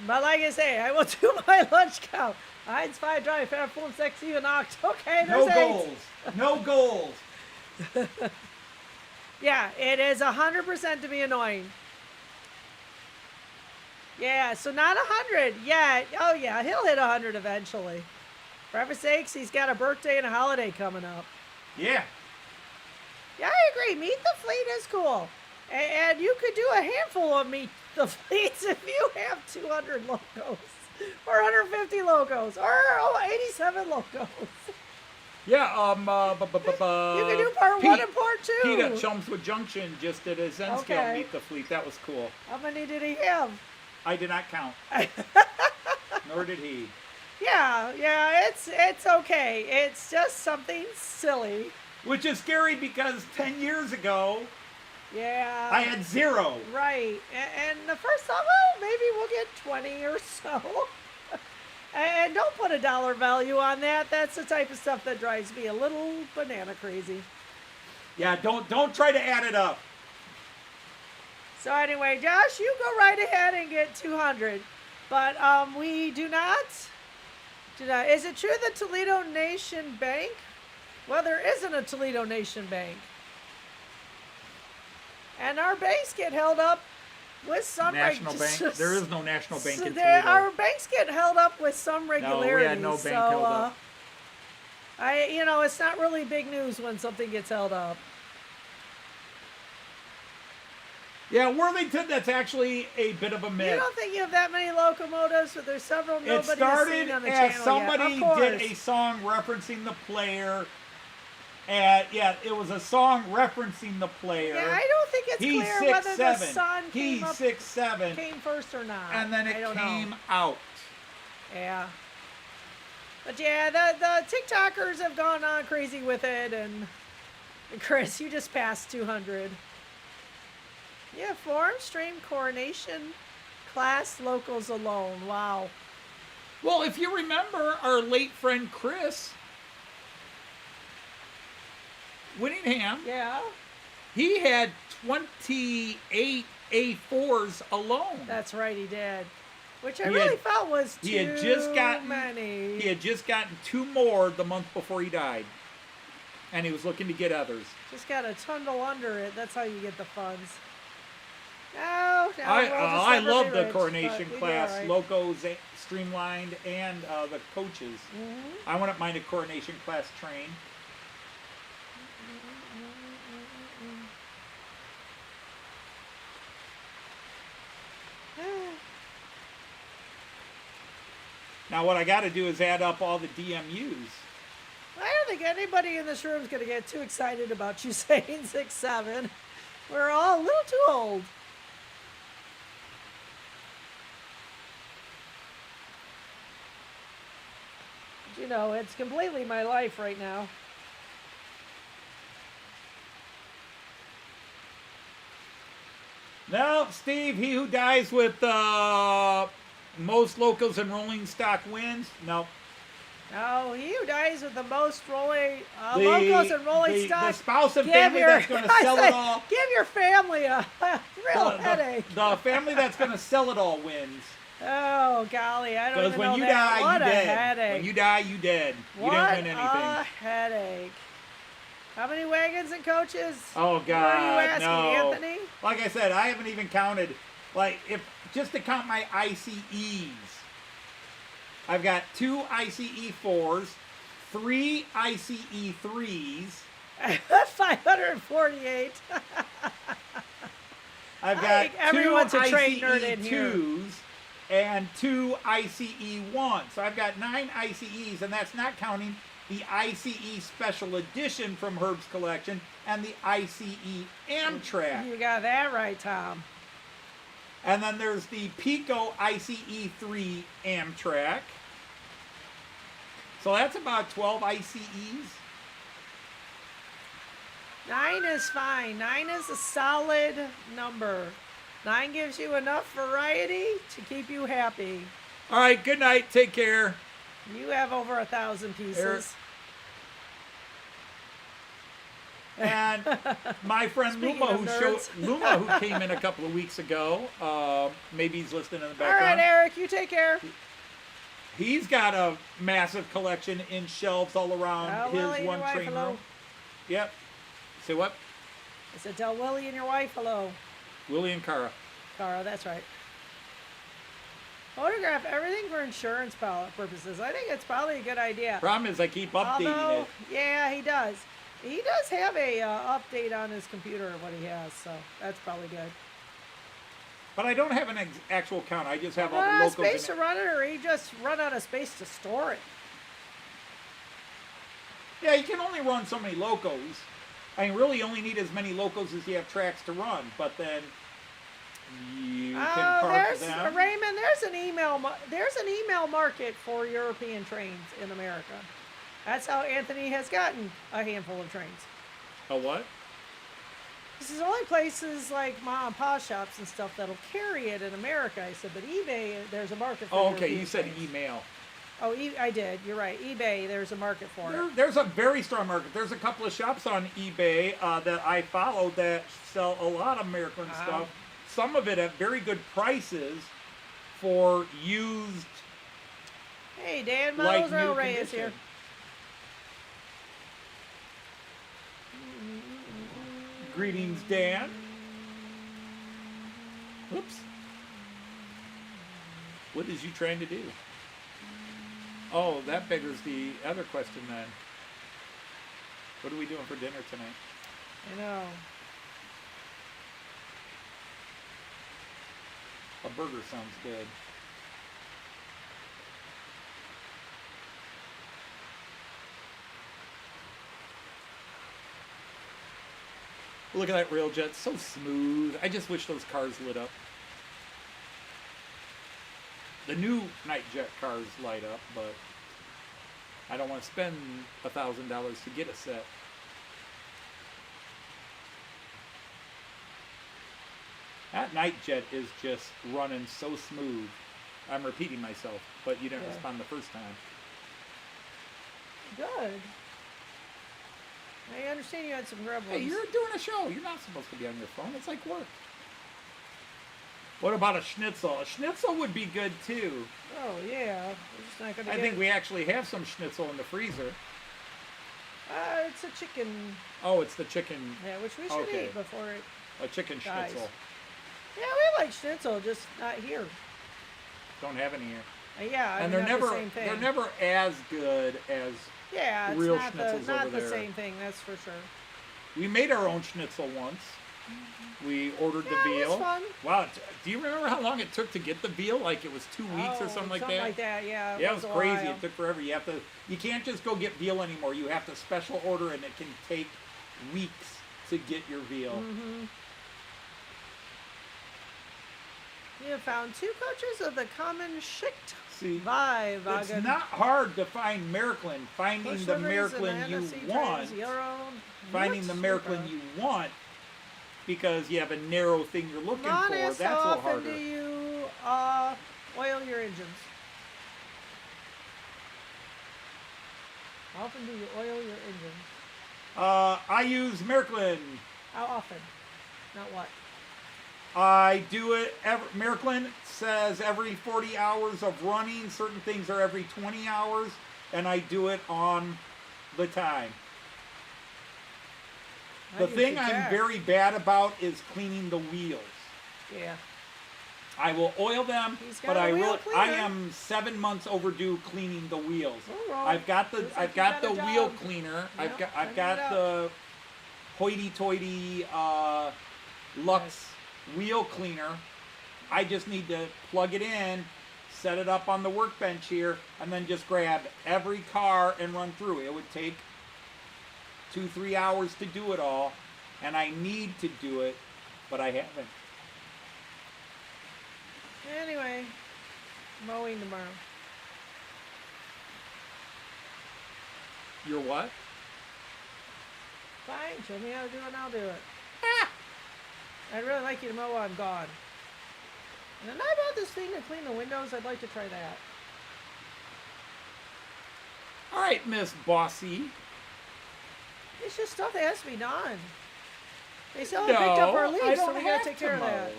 But like I say, I will do my lunch count. 1, 2, 3, 4, 5, 6, 7, 8. Okay, No there's 8. goals. No goals. Yeah, it is 100% to be annoying. Yeah, so not 100. Yeah, oh yeah, he'll hit 100 eventually. For heaven's sakes, he's got a birthday and a holiday coming up. Yeah. Yeah, I agree. Meet the Fleet is cool. And you could do a handful of Meet the Fleets if you have 200 locos. Or 150 locos. Or 87 locos. Yeah, You can do part 1 and part 2. Pete at Chelmsford Junction just did a Zen scale Okay. Meet the Fleet. That was cool. How many did he have? I did not count. Nor did he. Yeah, it's okay. It's just something silly. Which is scary because 10 years ago, Yeah. I had 0. Right. And the first thought, well, maybe we'll get 20 or so. And don't put a dollar value on that. That's the type of stuff that drives me a little banana crazy. Yeah, don't try to add it up. So anyway, Josh, you go right ahead and get 200. But we do not. Is it true that Toledo Nation Bank? Well, there isn't a Toledo Nation Bank. And our banks get held up with some National Bank? There is no National Bank in Toledo. Our banks get held up with some regularity. No, we had no bank held up. It's not really big news when something gets held up. Yeah, Worthington, that's actually a bit of a myth. You don't think you have that many locomotives, but there's several It nobody has started seen on the as channel somebody yet. Of course. did a song referencing the player. And yeah, it was a song referencing the player. Yeah, I don't think it's He's clear whether 6'7". the sun He's came, 6'7". came first or not. And then it I don't came know. out. Yeah. But yeah, the TikTokers have gone on crazy with it, and Chris, you just passed 200. Yeah, forum stream coronation class locals alone. Wow. Well, if you remember our late friend Chris Whittingham, Yeah, he had 28 A4s alone. that's right, he did. Which I He really had- felt was too he had just gotten many. He had just gotten 2 more the month before he died. And he was looking to get others. Just got to trundle under it. That's how you get the funds. No, I love the coronation coronation class, Locos, streamlined, and the coaches. Mm-hmm. I wouldn't mind a coronation class train. Mm-hmm. Now what I got to do is add up all the DMUs. Why are think anybody in this room is going to get too excited about you saying 6'7". We're all a little too old. You know, it's completely my life right now. No, Steve, he who dies with most locos and rolling stock wins. No. No, he who dies with the most locos and rolling stock. The spouse and family that's going to sell it all. Give your family a real headache. The family that's going to sell it all wins. Oh, golly, I don't even know when you that. die, What you a dead. headache. When you die, you dead. You didn't win anything. What a headache. How many wagons and coaches? Oh, God, What are you asking, no. Anthony? Like I said, I haven't even counted. Like, if just to count my ICEs, I've got 2 ICE 4s, 3 ICE 3s. 548. I've got 2 everyone's a trained ICE nerd in here. 2s and 2 ICE 1s. So I've got 9 ICEs, and that's not counting the ICE Special Edition from Herb's collection and the ICE Amtrak. You got that right, Tom. And then there's the Piko ICE 3 Amtrak. So that's about 12 ICEs. 9 is fine. 9 is a solid number. 9 gives you enough variety to keep you happy. All right, good night. Take care. You have over 1,000 pieces. And my friend Speaking Luma, of Luma, who came in a couple of weeks ago, maybe he's listening in the All background. right, Eric, you take care. He's got a massive collection in shelves all around Willie his and one your wife, train hello. room. Yep. Say what? I said, tell Willie and your wife hello. Willie and Cara. Cara, that's right. Photograph everything for insurance purposes. I think it's probably a good idea. Problem is I keep updating Although, it. yeah, he does. He does have a update on his computer of what he has, so that's probably good. But I don't have an actual count. I just have all the Run out of locals. space to run it, or he just run out of space to store it. Yeah, you can only run so many locos. I mean, really, you only need as many locos as you have tracks to run. But then you can park them. Raymond, there's an email market for European trains in America. That's how Anthony has gotten a handful of trains. A what? This is only places like mom and pop shops and stuff that'll carry it in America. I said, but eBay, there's a market for it. Oh, okay, you said email. Oh, I did. You're right. eBay, there's a market for it. There's a very strong market. There's a couple of shops on eBay that I follow that sell a lot of American stuff. Some of it at very good prices for used. Hey, Dan like Miles Railway is condition. here. Greetings, Dan. Whoops. What is you trying to do? Oh, that beggars the other question then. What are we doing for dinner tonight? I know. A burger sounds good. Look at that railjet, so smooth. I just wish those cars lit up. The new Nightjet cars light up, but I don't want to spend $1,000 to get a set. That Nightjet is just running so smooth. I'm repeating myself, but you didn't respond the first time. Good. I understand you had some grub Hey, ones. you're doing a show. You're not supposed to be on your phone. It's like work. What about a schnitzel? A schnitzel would be good too. Oh, yeah. We're just not gonna I get think it. we actually have some schnitzel in the freezer. It's a chicken. Oh, it's the chicken. Yeah, which we should Okay. eat before it. A chicken Guys. schnitzel. Yeah, we like schnitzel, just not here. Don't have any here. Yeah, And I mean, they're not never the same thing. they're never as good as Yeah, it's real not schnitzels the over there. same thing. That's for sure. we made our own schnitzel once. We ordered the Yeah, it veal. was fun. Wow, do you remember how long it took to get the veal? Like it was 2 weeks or something like that? Something like that, yeah. Yeah, it was crazy. A while. It took forever. You can't just go get veal anymore. You have to special order, and it can take weeks to get your veal. Mm-hmm. You have found 2 coaches of the common Schicht See, Vibe. it's not hard to find Märklin. Finding the Märklin you want. Finding the Märklin you want, because you have a narrow thing you're looking for. That's a little how often harder. do you oil your engines? How often do you oil your engines? I use Märklin. How often? Not what? I do it Märklin says every 40 hours of running. Certain things are every 20 hours, and I do it on the time. The thing I'm very bad about is cleaning the wheels. Yeah. I will oil them, but I am 7 months overdue cleaning the wheels. I've got the wheel cleaner. Yep, I've got the hoity-toity Lux wheel cleaner. I just need to plug it in, set it up on the workbench here, and then just grab every car and run through. It would take 2-3 hours to do it all, and I need to do it, but I haven't. Anyway, mowing tomorrow. You're what? Fine, show me how to do it and I'll do it. I'd really like you to mow while I'm gone. And then I bought this thing to clean the windows. I'd like to try that. All right, Miss Bossy. It's just stuff that has to be done. They still haven't picked up our leaves, so we gotta take care of that.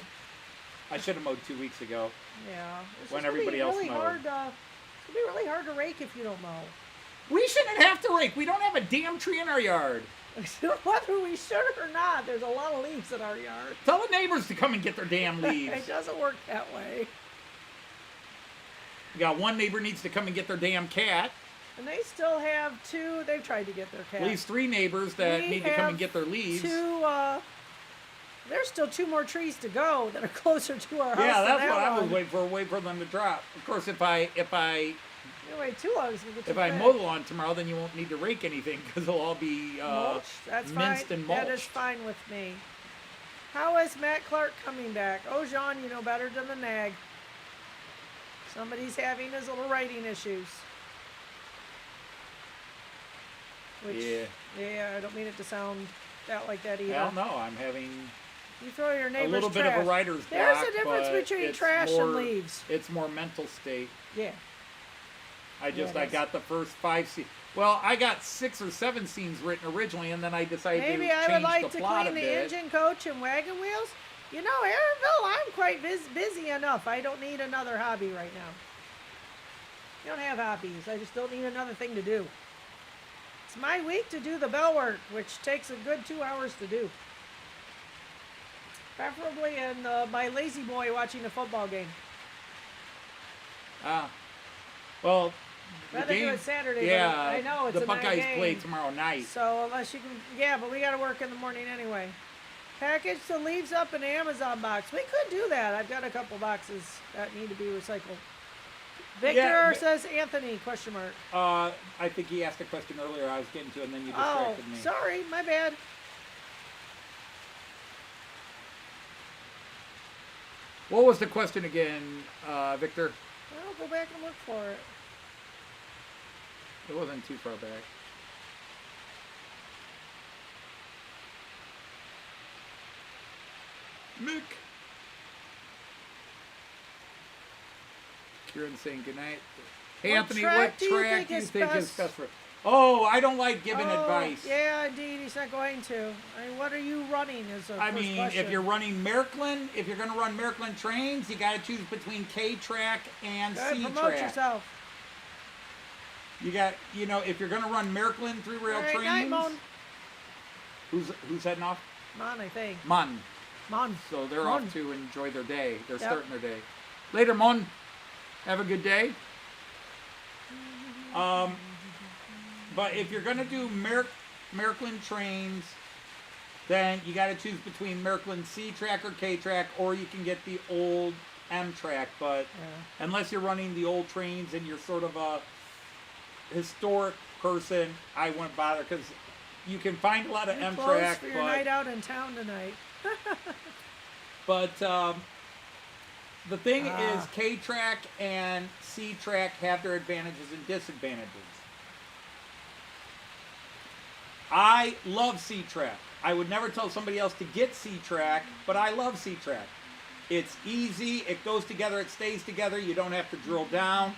I should have mowed 2 weeks ago. Yeah. It's When just gonna everybody be else really mowed. hard. It's gonna be really hard to rake if you don't mow. We shouldn't have to rake. We don't have a damn tree in our yard. Whether we should or not, there's a lot of leaves in our yard. Tell the neighbors to come and get their damn leaves. It doesn't work that way. We got one neighbor needs to come and get their damn cat. And they still have 2. They've tried to get their cat. At least 3 neighbors that need to come and get their leaves. 2. There's still 2 more trees to go that are closer to our house. Yeah, than that's that what I was one. waiting for them to drop. Of course, if I You wait too long, it's gonna get too mow thick. the lawn tomorrow, then you won't need to rake anything because it'll all be Mulch. That's minced fine. and mulched. That is fine with me. How is Matt Clark coming back? Oh, Jean, you know better than the nag. Somebody's having his little writing issues. Which, yeah, I don't mean it to sound out like that either. Hell no, I'm having You throw your a neighbor's little bit trash. of a writer's block. There's a difference but between it's trash more, and leaves. It's more mental state. Yeah. I it got the first 5 scenes. Well, I got 6 or 7 scenes written originally, and then I decided Maybe to I would change like the to plot clean a the bit. engine, coach, and wagon wheels. You know, Aaronville, I'm quite busy enough. I don't need another hobby right now. I don't have hobbies. I just don't need another thing to do. It's my week to do the bell work, which takes a good 2 hours to do. Preferably in my lazy boy watching a football game. Well, the Rather game, do it Saturday, yeah, but I know it's the a night Buckeyes game. play tomorrow night. So unless you can, yeah, but we got to work in the morning anyway. Package the leaves up in an Amazon box. We could do that. I've got a couple boxes that need to be recycled. Victor Yeah, says Anthony, question mark. I think he asked a question earlier I was getting to, and then you Oh, distracted me. sorry, my bad. What was the question again, Victor? I'll go back and look for it. It wasn't too far back. Mick. Kieran saying goodnight. Hey, What Anthony, track what do you track think do you is think is best? best for? Oh, I don't like giving advice. Yeah, indeed, he's not going to. I mean, what are you running is a I first mean, question. if you're running Märklin, if you're going to run Märklin trains, you got to choose between K track and Go ahead, C promote track. yourself. You got, if you're going to run Märklin 3-rail All right, trains, night, Mon. who's heading off? Mon, I think. Mon. Mon. So they're Mon. off to enjoy their day. They're Yep. starting their day. Later, Mon. Have a good day. But if you're going to do Märklin trains, then you got to choose between Märklin C-Track or K-Track, or you can get the old M-Track. But unless you're running the old trains and you're sort of a historic person, I wouldn't bother, because you can find a lot of M-Track. For your night out in town tonight. But the thing is, K-Track and C-Track have their advantages and disadvantages. I love C-Track. I would never tell somebody else to get C-Track, but I love C-Track. It's easy, it goes together, it stays together, you don't have to drill down.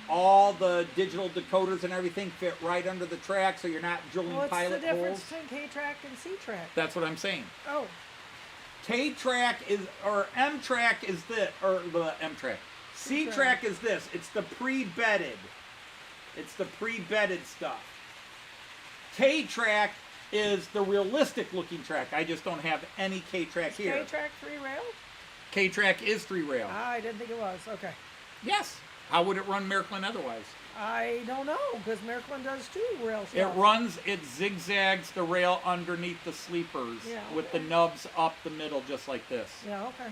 All the digital decoders and everything fit right under the track, so you're not drilling pilot holes. What's the difference between K-Track and C-Track? That's what I'm saying. Oh. K-Track is, or M-Track is this, or the M-Track. C-Track is this. It's the pre-bedded. It's the pre-bedded stuff. K-Track is the realistic looking track. I just don't have any K-Track here. K-Track 3-rail? K-Track is 3-rail. I didn't think it was. Okay. Yes. How would it run Märklin otherwise? I don't know, because Märklin does 2-rail stuff. It runs, it zigzags the rail underneath the sleepers with the nubs up the middle, just like this. Yeah, okay.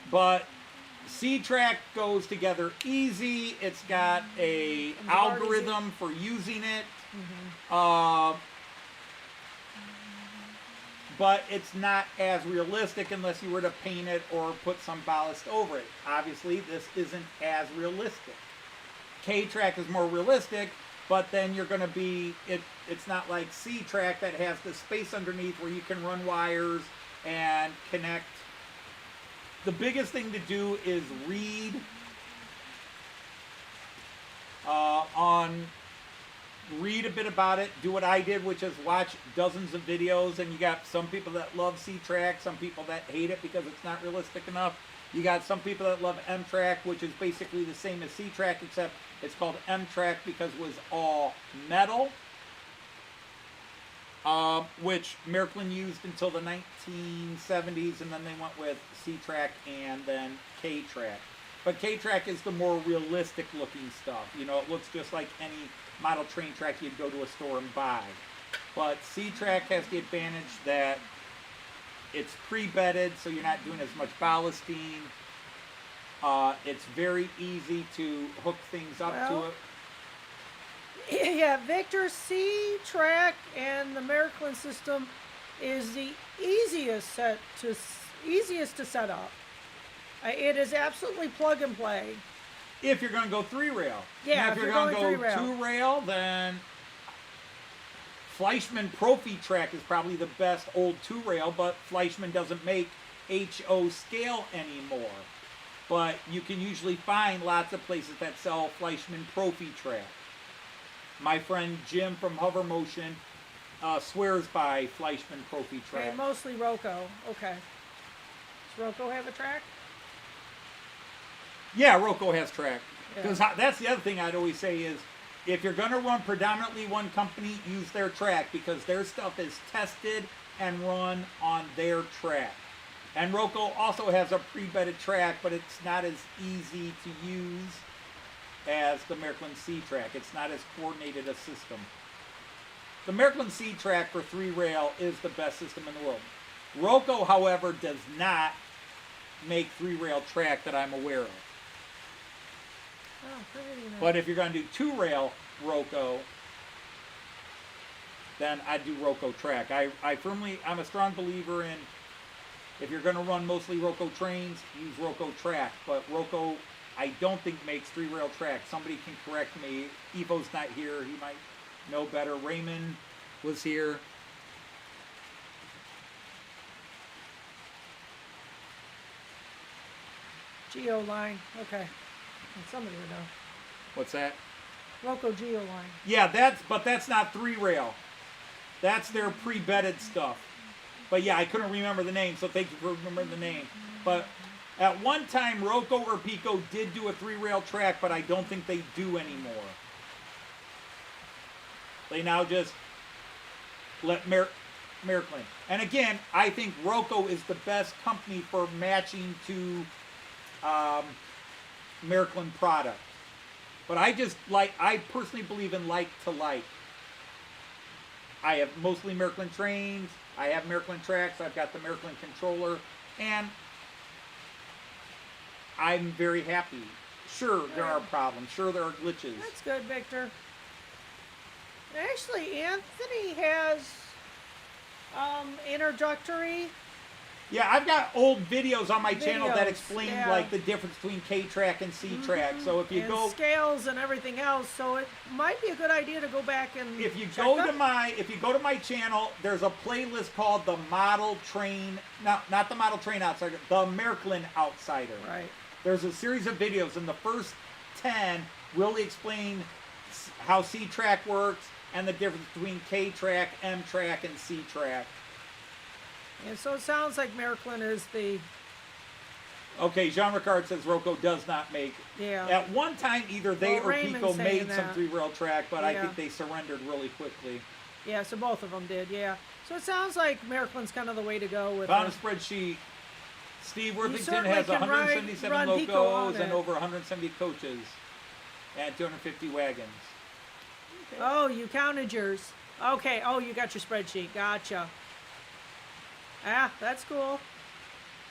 But C-Track goes together easy. It's got a algorithm for using it. But it's not as realistic unless you were to paint it or put some ballast over it. Obviously, this isn't as realistic. K-Track is more realistic, but then you're going to be, it's not like C-Track that has the space underneath where you can run wires and connect. The biggest thing to do is read read a bit about it, do what I did, which is watch dozens of videos, and you got some people that love C-Track, some people that hate it because it's not realistic enough. You got some people that love M-Track, which is basically the same as C-Track, except it's called M-Track because it was all metal, which Märklin used until the 1970s, and then they went with C-Track and then K-Track. But K-Track is the more realistic looking stuff. You know, it looks just like any model train track you'd go to a store and buy. But C-Track has the advantage that it's pre-bedded, so you're not doing as much ballasting. It's very easy to hook things up to it. Yeah, Victor, C-Track and the Märklin system is the easiest to set up. It is absolutely plug and play. If you're going to go 3-rail. Yeah, now, if you're going to go 2-rail, then Fleischmann Profi Track is probably the best old 2-rail, but Fleischmann doesn't make HO scale anymore. But you can usually find lots of places that sell Fleischmann Profi Track. My friend Jim from Hover Motion swears by Fleischmann Profi Track. Okay, mostly Roco. Okay. Does Roco have a track? Yeah, Roco has track. Because that's the other thing I'd always say is, if you're going to run predominantly one company, use their track, because their stuff is tested and run on their track. And Roco also has a pre-bedded track, but it's not as easy to use as the Märklin C-Track. It's not as coordinated a system. The Märklin C-Track for 3-rail is the best system in the world. Roco, however, does not make 3-rail track that I'm aware of. Oh, pretty nice. But if you're going to do 2-rail Roco, then I'd do Roco track. I'm a strong believer in, if you're going to run mostly Roco trains, use Roco track. But Roco, I don't think makes 3-rail track. Somebody can correct me. Evo's not here. He might know better. Raymond was here. Geo line. Okay. Somebody would know. What's that? Roco Geo line. Yeah, that's not 3-rail. That's their pre-bedded stuff. But yeah, I couldn't remember the name, so thank you for remembering the name. But at one time, Roco or Piko did do a 3-rail track, but I don't think they do anymore. They now just let Märklin. And again, I think Roco is the best company for matching to Märklin product. But I personally believe in like to like. I have mostly Märklin trains. I have Märklin tracks. I've got the Märklin controller. And I'm very happy. Sure, there are problems. Sure, there are glitches. That's good, Victor. Actually, Anthony has introductory. Yeah, I've got old videos on my channel that Videos, explain yeah. like the difference between K-track and C-track. So if you and go scales and everything else, so it might be a good idea to go back and if you check go them. to my channel, there's a playlist called the Model Train, not the Model Train Outsider, the Märklin Outsider. Right. There's a series of videos, and the first 10 really explain how C-track works and the difference between K-track, M-track, and C-track. And so it sounds like Märklin is the Okay, Jean Ricard says Roco does not make. Yeah. At one time, either they Well, or Raymond's Piko saying made some that. three-rail track, but I Yeah. think they surrendered really quickly. Yeah, so both of them did, yeah. So it sounds like Märklin's kind of the way to go with Found a it. spreadsheet. Steve Worthington certainly has can 177 run Piko on locos and it. over 170 coaches and 250 wagons. Oh, you counted yours. Okay, oh, you got your spreadsheet. Gotcha. Ah, that's cool.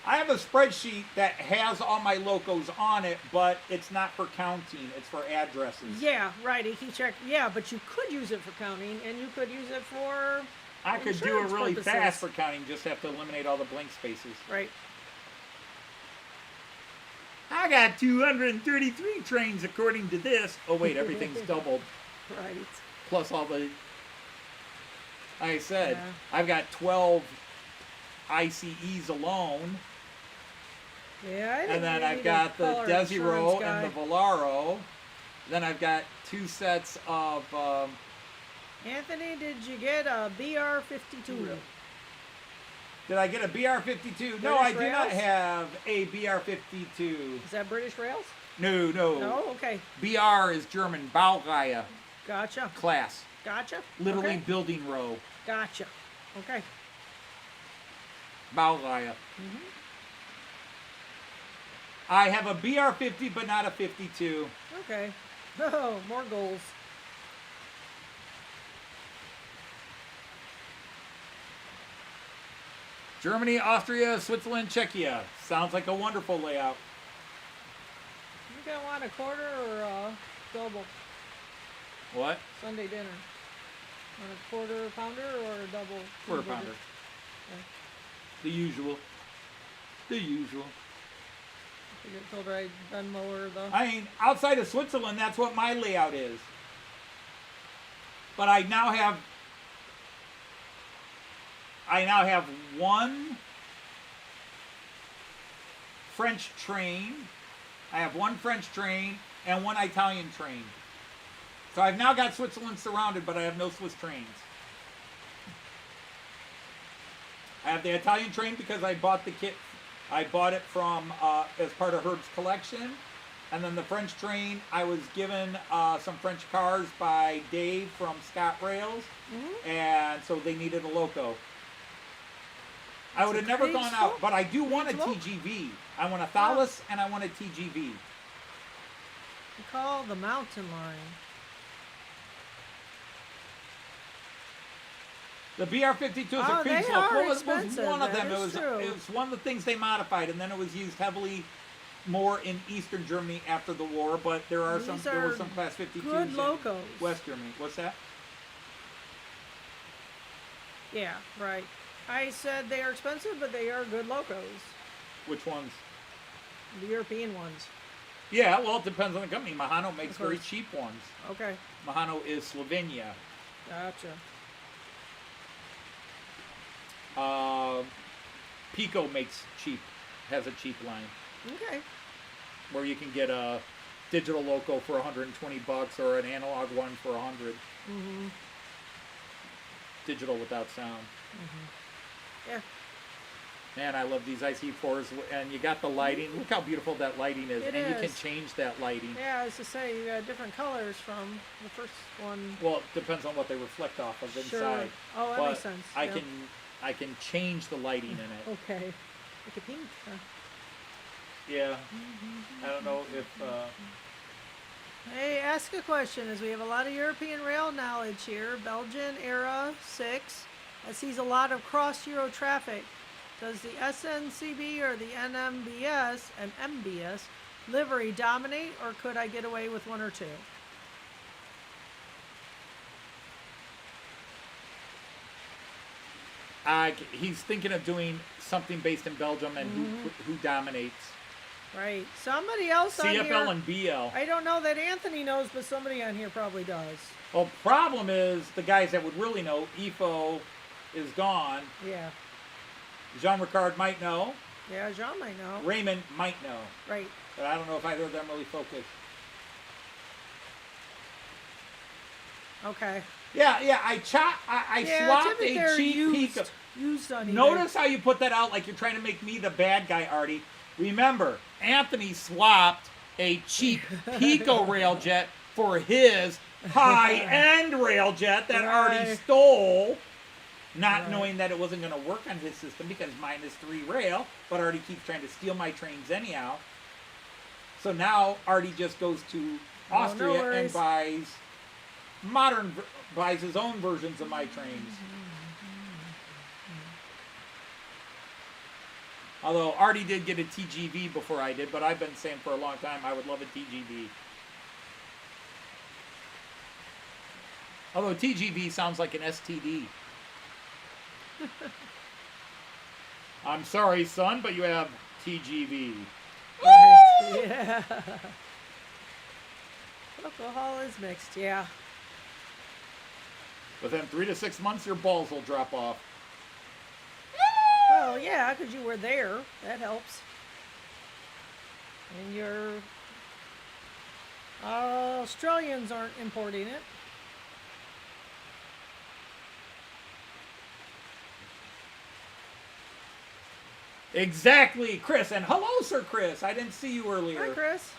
I have a spreadsheet that has all my locos on it, but it's not for counting. It's for addresses. Yeah, right. He checked. Yeah, but you could use it for counting, and you could use it for I could do it insurance really purposes. fast for counting, just have to eliminate all the blank spaces. Right. I got 233 trains according to this. Oh wait, everything's doubled. Right. Plus all the... Like I said, Yeah. I've got 12 ICEs alone. Yeah, I think And then we I've need got a the color Desiro insurance and the guy. Volaro. Then I've got 2 sets of... Anthony, did you get a BR-52? did I get a BR-52? No, British I do not Rails? have a BR-52. Is that British Rails? No, no. No? Okay. BR is German, Baureihe Gotcha. class. Gotcha. Literally Okay. building row. Gotcha. Okay. Baureihe. I have a BR-50, but not a 52. Okay. Oh, more goals. Germany, Austria, Switzerland, Czechia. Sounds like a wonderful layout. You gonna want a quarter or a double What? Sunday dinner? Want a quarter pounder or a double? Quarter cheeseburger? pounder. Okay. The usual. The usual. I get told I'd done lower the. I mean, outside of Switzerland, that's what my layout is. But I now have one French train. I have one French train and one Italian train. So I've now got Switzerland surrounded, but I have no Swiss trains. I have the Italian train because I bought the kit. I bought it from as part of Herb's collection. And then the French train, I was given some French cars by Dave from Scotrail, and so they needed a Loco. I would have never gone out, but I do want a TGV. I want a Thalys and I want a TGV. You call the mountain line. The BR-52 is Oh, a they Kriegslook. are Well, it was expensive, one of that them. is true. It was one of the things they modified, and then it was used heavily more in Eastern Germany after the war. But there are These there were are some Class 52s good in locos. West Germany. What's that? Yeah, right. I said they are expensive, but they are good locos. Which ones? The European ones. Yeah, well, it depends on the company. Mahano makes Of very course. cheap ones. Okay, Mahano is Slovenia. gotcha. Piko has a cheap line Okay. where you can get a digital loco for $120 or an analog one for $100. Mm-hmm. Digital without sound. Yeah. Man, I love these IC4s, and you got the lighting. Look how beautiful that lighting is, It and you can is. change that lighting. Yeah, as to say, you got different colors from the first one. Well, it depends on what they reflect off of Sure. inside. Oh, that but makes sense. I yeah. can change the lighting in it. Okay. Like a pink. Huh? Yeah. I don't know if Hey, ask a question, as we have a lot of European rail knowledge here. Belgian Era 6. That sees a lot of cross-Euro traffic. Does the SNCB or the NMBS and MBS livery dominate, or could I get away with one or two? He's thinking of doing something based in Belgium and who dominates. Right. Somebody else on here. CFL and BL. I don't know that Anthony knows, but somebody on here probably does. Well, problem is the guys that would really know, EFO is gone. Yeah. Jean Ricard might know. Yeah, Jean might know. Raymond might know. Right. But I don't know if either of them really focus. Okay. Yeah, I swapped a cheap Piko. Used on Notice how you put that out like you're trying to make me the bad guy, Artie. Remember, Anthony swapped a cheap Piko railjet for his high-end railjet that Artie stole, not knowing that it wasn't going to work on his system because mine is 3 rail, but Artie keeps trying to steal my trains anyhow. So now Artie just goes to Austria and buys his own versions of my trains. Although Artie did get a TGV before I did, but I've been saying for a long time I would love a TGV. Although TGV sounds like an STD. I'm sorry, son, but you have TGV. Yeah. Alcohol is mixed, yeah. Within 3 to 6 months, your balls will drop off. Well, yeah, because you were there. That helps. And your Australians aren't importing it. Exactly, Chris. And hello, Sir Chris. I didn't see you earlier. Hi, Chris.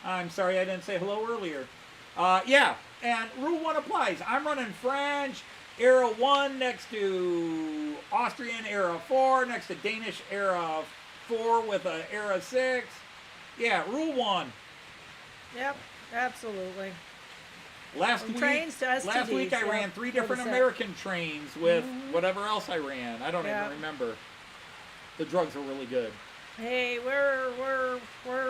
I'm sorry I didn't say hello earlier. Yeah, and Rule 1 applies. I'm running French Era 1 next to Austrian Era 4, next to Danish Era 4 with an Era 6. Yeah, Rule 1. Yep, absolutely. Last From week, trains to last week I STDs, ran yep, 3 what is different that? American trains with whatever else I ran. I don't Yeah. even remember. The drugs were really good. Hey, we're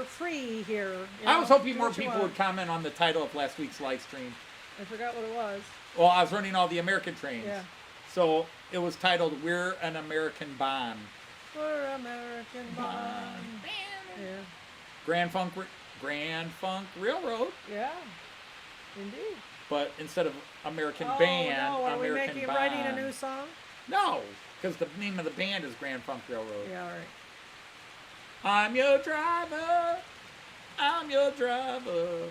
free here. You I know, was hoping do more what you people want. would comment on the title of last week's live stream. I forgot what it was. Well, I was running all the American trains. Yeah. So it was titled "We're an American Bond." We're American Bond. Yeah. Grand Funk Railroad. Yeah. Indeed. But instead of American Oh, Band, no, are we American Bond. writing a new song? No, because the name of the band is Grand Funk Railroad. Yeah, all right. I'm your driver. I'm your driver.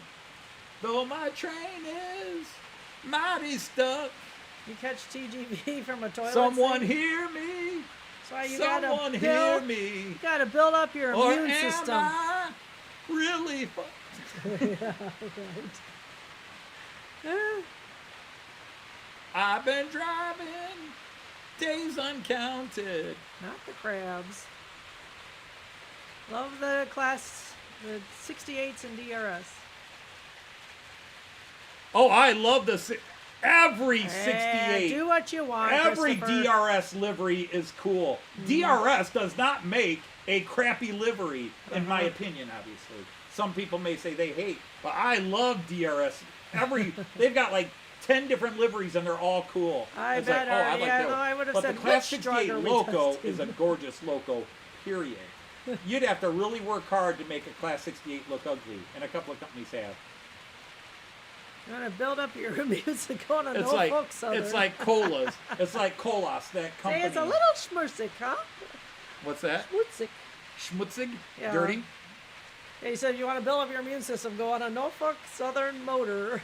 Though my train is mighty stuck. You catch TGV from a toilet Someone seat? hear me. So you Someone gotta hear build, me. You gotta build up your Or immune am system. I really Yeah, right. I've been driving days uncounted. Not the crabs. Love the class, the 68s and DRS. Oh, I love every 68. Do what you want. Every Christopher. DRS livery is cool. DRS does not make a crappy livery, in my opinion, obviously. Some people may say they hate, but I love DRS. They've got like 10 different liveries and they're all cool. I It's bet. like, oh, I like yeah, that no, one. I would have But said the Class which drug 68 are we Loco testing? is a gorgeous Loco, period. You'd have to really work hard to make a Class 68 look ugly, and a couple of companies have. You want to build up your immune system going on It's no like folks, Southern. it's like colas. It's like Colas, that company. Say it's a little schmurzig, huh? What's that? Schmutzig. Schmutzig? Yeah. Dirty? Yeah, you said you want to build up your immune system, go on a Norfolk Southern motor.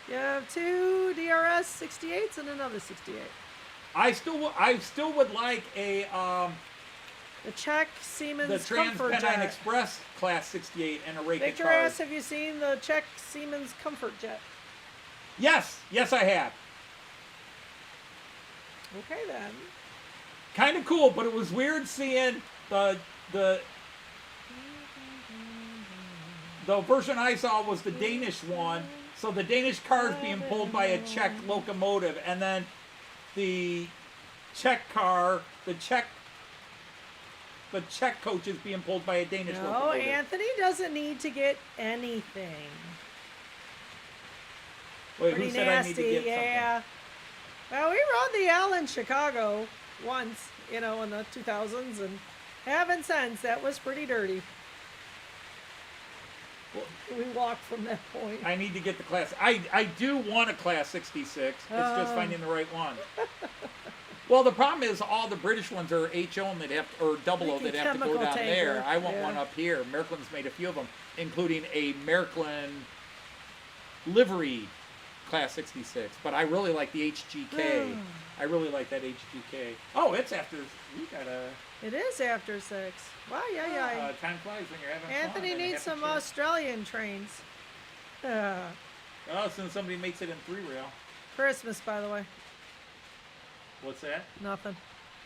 You have 2 DRS 68s and another 68. I still would like a The Czech Siemens the Comfort Transpennine Jet. Express Class 68 and a Rake Victor car. asks, have you seen the Czech Siemens Comfort Jet? Yes, I have. Okay then. Kind of cool, but it was weird seeing the the version I saw was the Danish one. So the Danish car is being pulled by a Czech locomotive, and then the Czech car, the Czech coach is being pulled by a Danish No, locomotive. Anthony doesn't need to get anything. Wait, Pretty who said nasty, I need to get yeah. Well, we rode the L in Chicago once, in the 2000s, and haven't since. That was pretty dirty. We walked from that point. I need to get the class. I do want a class 66. It's just finding the right one. Well, the problem is all the British ones are HO and or double O. They'd have to go down there. I want one up here. Märklin's made a few of them, including a Märklin livery class 66. But I really like the HGK. I really like that HGK. Oh, it's after. We got a. It is after 6. Wow, yeah. Time flies when you're having Anthony fun. needs some Australian trains. Oh, since somebody makes it in 3-rail. Christmas, by the way. What's that? Nothing.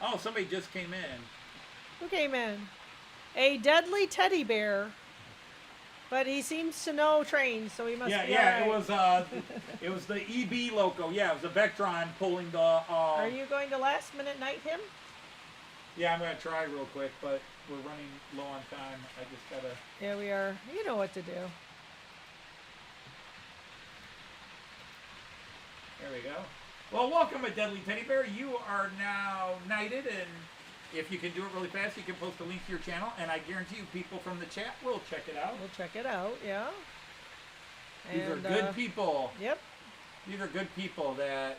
Oh, somebody just came in. Who came in? A deadly teddy bear. But he seems to know trains, so he must be Yeah, all it was the EB Loco. Yeah, it was a Vectron pulling the. Are you going to last minute night him? Yeah, I'm gonna try real quick, but we're running low on time. I just gotta. Yeah, we are. You know what to do. There we go. Well, welcome, a deadly teddy bear. You are now knighted, and if you can do it really fast, you can post a link to your channel, and I guarantee you, people from the chat will check it out. We'll check it out. Yeah. These are good people. Yep. These are good people that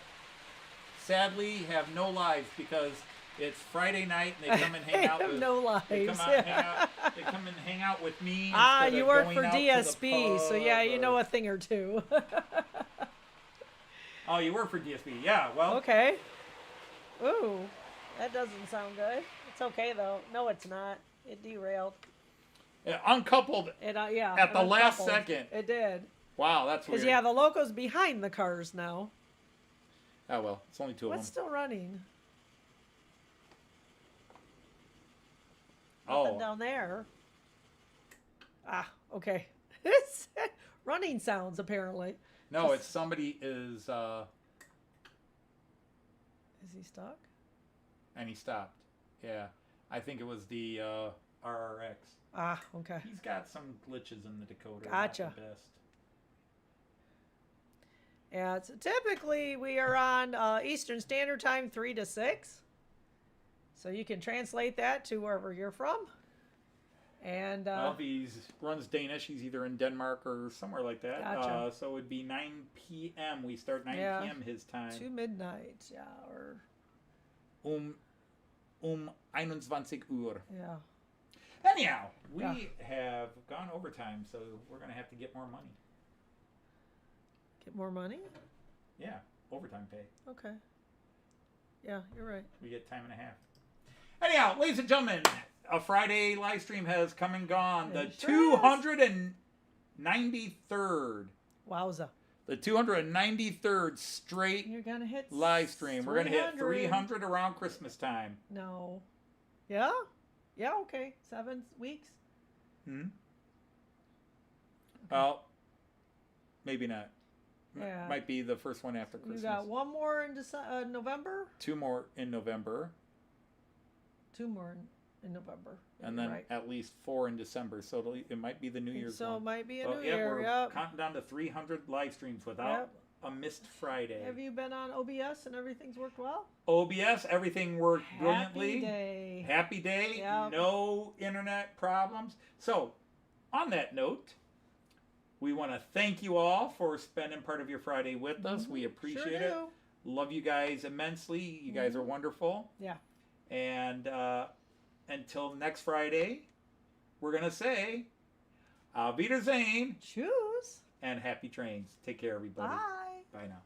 sadly have no lives because it's Friday night and they come and hang out with no lives. They come out and hang out. They come and hang out with me. You work for going out DSB, so yeah, you know or... a thing or two. Oh, you work for DSB, yeah. Well, okay. Ooh, that doesn't sound good. It's okay though. No, it's not. It derailed. It uncoupled. Yeah. At the last second. It did. Wow, that's weird. Because yeah, the Loco's behind the cars now. Oh well, it's only 2 of them. What's still running? Oh. Nothing down there. Ah, okay. It's running sounds apparently. No, it's somebody is. Is he stuck? And he stopped. Yeah, I think it was the RRX. Ah, okay. He's got some glitches in the decoder. Gotcha. Not the best. Yeah, so typically we are on Eastern Standard Time 3 to 6. So you can translate that to wherever you're from. And well, if he runs Danish, he's either in Denmark or somewhere like that. Gotcha. So it would be 9 p.m. We start 9 p.m. his time. To midnight, yeah, or 21 Uhr. yeah. Anyhow, we have gone overtime, so we're going to have to get more money. Get more money? Yeah, overtime pay. Okay. Yeah, you're right. We get time and a half. Anyhow, ladies and gentlemen, a Friday live stream has come and gone. The 293rd. Wowza. The 293rd straight You're gonna hit live stream. We're going to hit 300 around Christmas time. No. Yeah? Yeah, okay. 7 weeks? Hmm? Well, maybe not. Yeah. Might be the first one after Christmas. You got one more in November? 2 more in November. 2 more in November. And then at least 4 in December. So it might be the New Year's one. So it might be a But New Year, we're counting down to 300 live streams without a missed Friday. Have you been on OBS and everything's worked well? OBS, everything worked brilliantly. Happy day. Happy day. Yep. No internet problems. So, on that note, we want to thank you all for spending part of your Friday with us. We appreciate it. Love you guys immensely. You guys are wonderful. Yeah. And until next Friday, we're going to say, Auf Wiedersehen. Choose. And happy trains. Take care, everybody. Bye. Bye now.